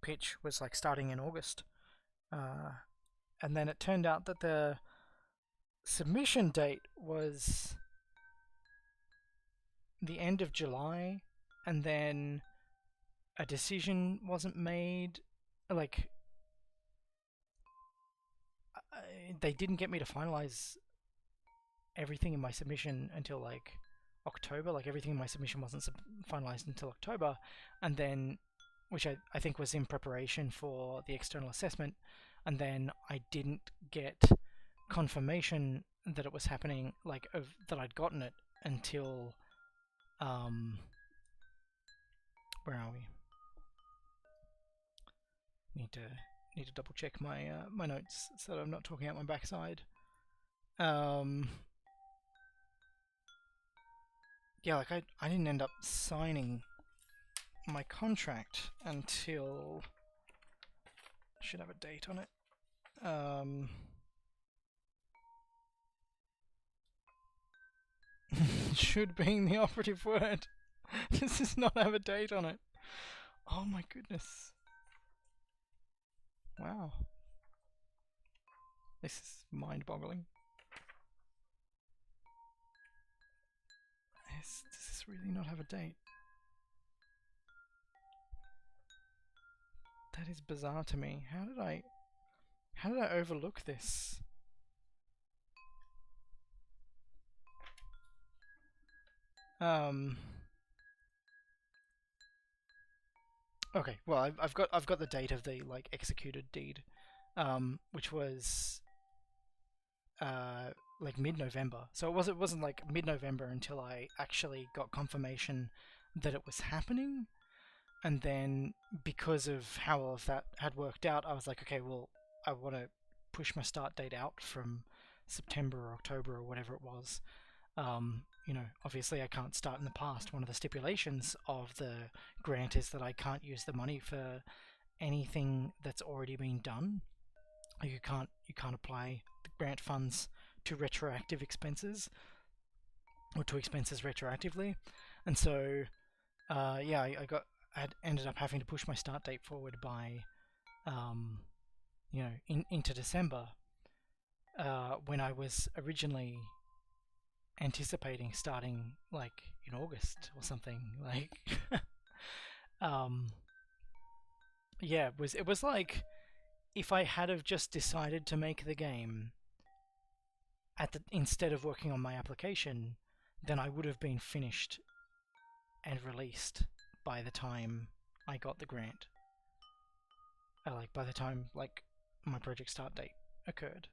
[SPEAKER 1] pitch was like starting in August, and then it turned out that the submission date was the end of July, and then a decision wasn't made. Like they didn't get me to finalize everything in my submission until like October. Like everything in my submission wasn't finalized until October, and then which I think was in preparation for the external assessment, and then I didn't get confirmation that it was happening, like that I'd gotten it until where are we? Need to double check my my notes so that I'm not talking out my backside. Yeah, like I didn't end up signing my contract until should have a date on it. Should being the operative word. This does not have a date on it. Oh my goodness. Wow. This is mind-boggling. Does this really not have a date? That is bizarre to me. How did I overlook this? Okay, well, I've got the date of the like executed deed, which was like mid-November. So it wasn't like mid-November until I actually got confirmation that it was happening, and then because of how all of that had worked out, I was like, okay, well, I want to push my start date out from September or October or whatever it was. You know, obviously I can't start in the past. One of the stipulations of the grant is that I can't use the money for anything that's already been done. You can't apply the grant funds to retroactive expenses or to expenses retroactively. And so yeah, I had ended up having to push my start date forward by you know, into December, when I was originally anticipating starting like in August or something. Like yeah, it was like if I had have just decided to make the game instead of working on my application, then I would have been finished and released by the time I got the grant. Like by the time like my project start date occurred.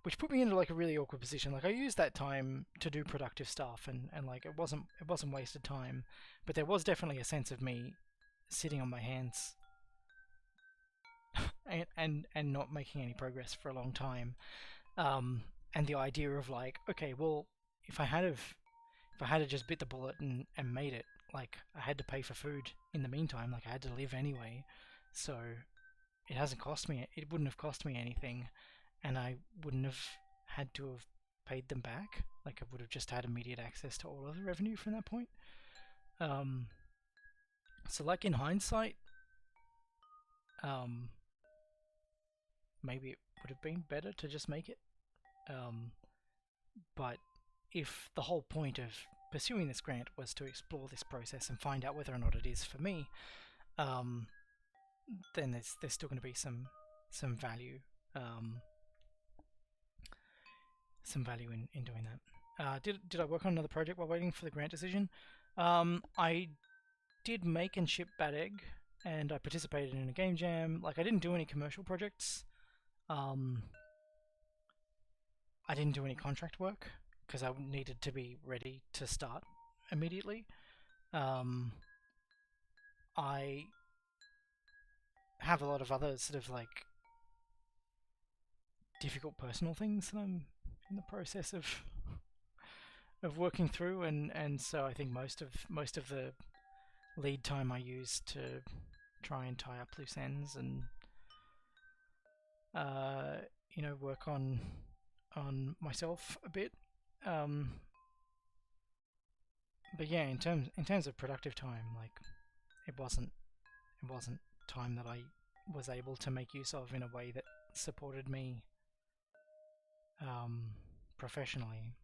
[SPEAKER 1] Which put me into like a really awkward position. Like I used that time to do productive stuff, and like it wasn't wasted time, but there was definitely a sense of me sitting on my hands and not making any progress for a long time. And the idea of like, okay, well, if I had just bit the bullet and made it, like I had to pay for food in the meantime, like I had to live anyway, so it wouldn't have cost me anything, and I wouldn't have had to have paid them back. Like I would have just had immediate access to all of the revenue from that point. So like in hindsight, maybe it would have been better to just make it. But if the whole point of pursuing this grant was to explore this process and find out whether or not it is for me, then there's still going to be some value, in doing that. Did I work on another project while waiting for the grant decision? I did make and ship Bad Egg, and I participated in a game jam. Like I didn't do any commercial projects. I didn't do any contract work because I needed to be ready to start immediately. I have a lot of other sort of like difficult personal things that I'm in the process of working through, and so I think most of the lead time I use to try and tie up loose ends and you know, work on myself a bit. But yeah, in terms of productive time, like it wasn't time that I was able to make use of in a way that supported me professionally.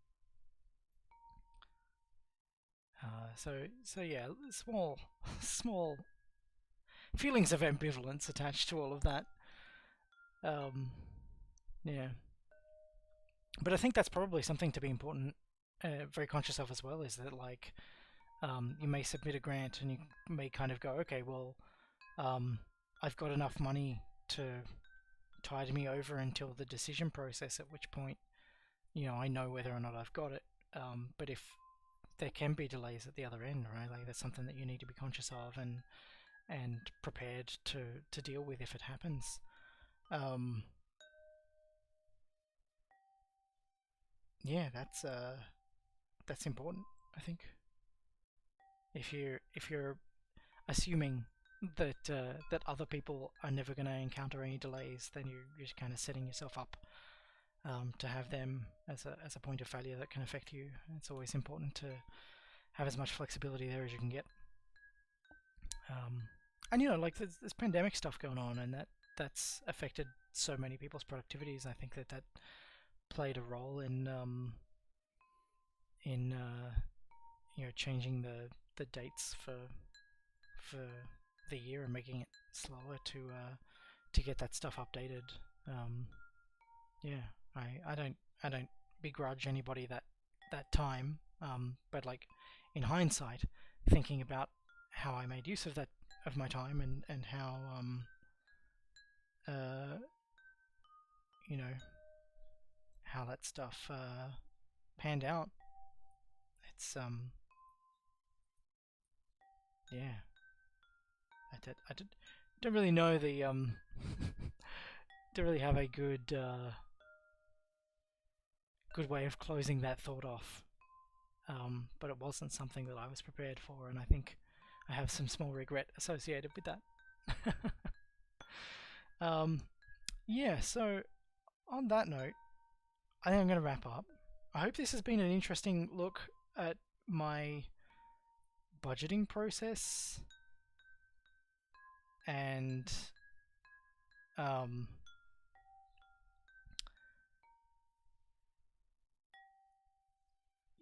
[SPEAKER 1] So yeah, small feelings of ambivalence attached to all of that. Yeah, but I think that's probably something to be very conscious of as well. Is that like you may submit a grant and you may kind of go, okay, well, I've got enough money to tide me over until the decision process, at which point, you know, I know whether or not I've got it. But if there can be delays at the other end, right? Like that's something that you need to be conscious of and prepared to deal with if it happens. Yeah, that's important, I think. If you're assuming that that other people are never going to encounter any delays, then you're just kind of setting yourself up to have them as a point of failure that can affect you. It's always important to have as much flexibility there as you can get. And you know, like there's pandemic stuff going on, and that's affected so many people's productivities. I think that played a role in changing the dates for the year and making it slower to get that stuff updated. Yeah, I don't begrudge anybody that time, but like in hindsight, thinking about how I made use of my time and how uh, you know how that stuff panned out. It's yeah, I don't really know the don't really have a good way of closing that thought off. But it wasn't something that I was prepared for, and I think I have some small regret associated with that. Yeah, so on that note, I think I'm going to wrap up. I hope this has been an interesting look at my budgeting process and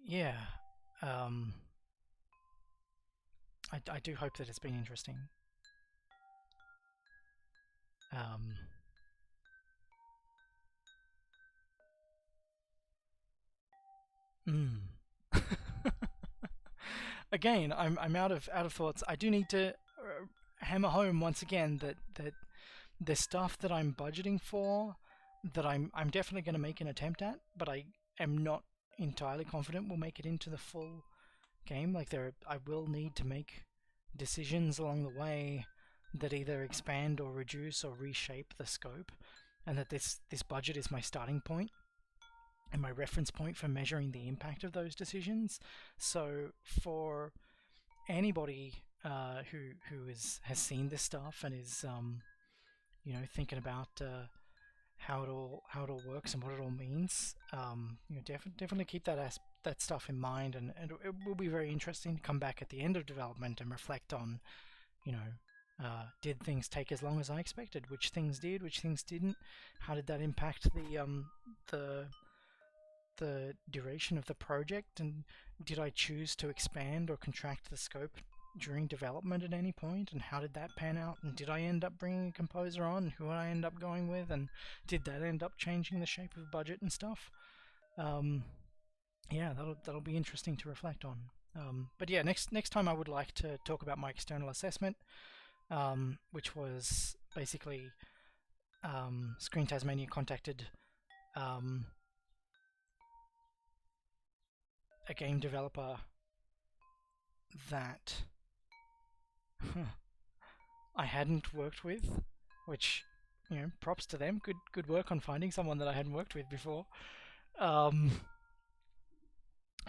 [SPEAKER 1] yeah, I do hope that it's been interesting. Mm. Again, I'm out of thoughts. I do need to hammer home once again that the stuff that I'm budgeting for, that I'm definitely going to make an attempt at, but I am not entirely confident we'll make it into the full game. Like I will need to make decisions along the way that either expand or reduce or reshape the scope, and that this budget is my starting point and my reference point for measuring the impact of those decisions. So for anybody who has seen this stuff and is thinking about how it all works and what it all means, definitely keep that stuff in mind, and it will be very interesting to come back at the end of development and reflect on, did things take as long as I expected? Which things did? Which things didn't? How did that impact the duration of the project? And did I choose to expand or contract the scope during development at any point? And how did that pan out? And did I end up bringing a composer on? Who I end up going with? And did that end up changing the shape of budget and stuff? Yeah, that'll be interesting to reflect on. But yeah, next time I would like to talk about my external assessment, which was basically Screen Tasmania contacted a game developer that I hadn't worked with, which, props to them. Good work on finding someone that I hadn't worked with before.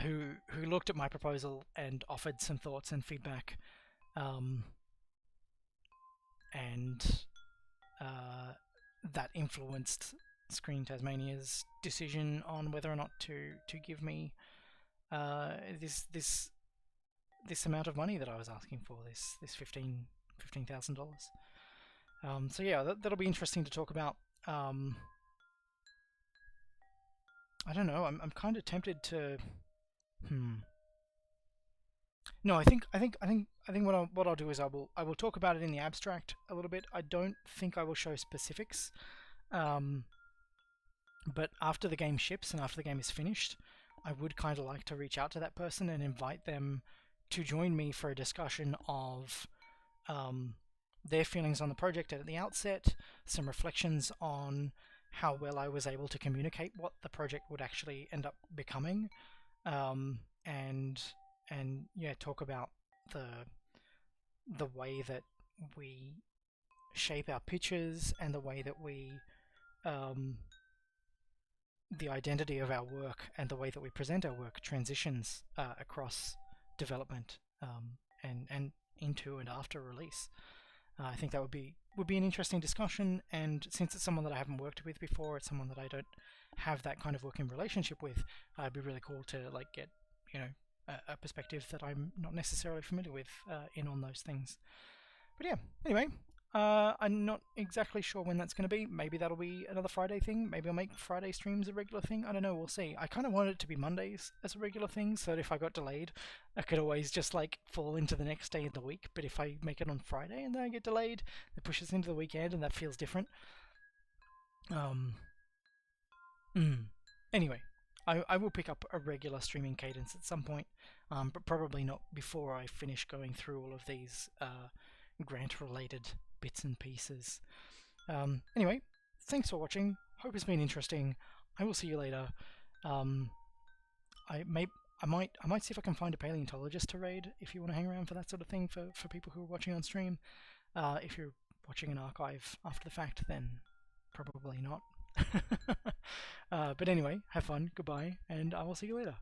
[SPEAKER 1] Who looked at my proposal and offered some thoughts and feedback, and that influenced Screen Tasmania's decision on whether or not to give me this amount of money that I was asking for, this $15,000. So yeah, that'll be interesting to talk about. I don't know. I'm kind of tempted to. No, I think what I'll do is I will talk about it in the abstract a little bit. I don't think I will show specifics. But after the game ships and after the game is finished, I would kind of like to reach out to that person and invite them to join me for a discussion of their feelings on the project at the outset, some reflections on how well I was able to communicate what the project would actually end up becoming, and yeah, talk about the way that we shape our pitches and the way that we the identity of our work and the way that we present our work transitions across development, and into and after release. I think that would be an interesting discussion, and since it's someone that I haven't worked with before, it's someone that I don't have that kind of working relationship with, it'd be really cool to get a perspective that I'm not necessarily familiar with in on those things. But yeah, anyway, I'm not exactly sure when that's going to be. Maybe that'll be another Friday thing. Maybe I'll make Friday streams a regular thing. I don't know, we'll see. I kind of wanted it to be Mondays as a regular thing, so that if I got delayed, I could always just like fall into the next day of the week. But if I make it on Friday and then I get delayed, it pushes into the weekend and that feels different. Anyway, I will pick up a regular streaming cadence at some point, but probably not before I finish going through all of these grant-related bits and pieces. Anyway, thanks for watching. Hope it's been interesting. I will see you later. I might see if I can find a paleontologist to raid if you want to hang around for that sort of thing for people who are watching on stream. If you're watching an archive after the fact, then probably not. But anyway, have fun, goodbye, and I will see you later.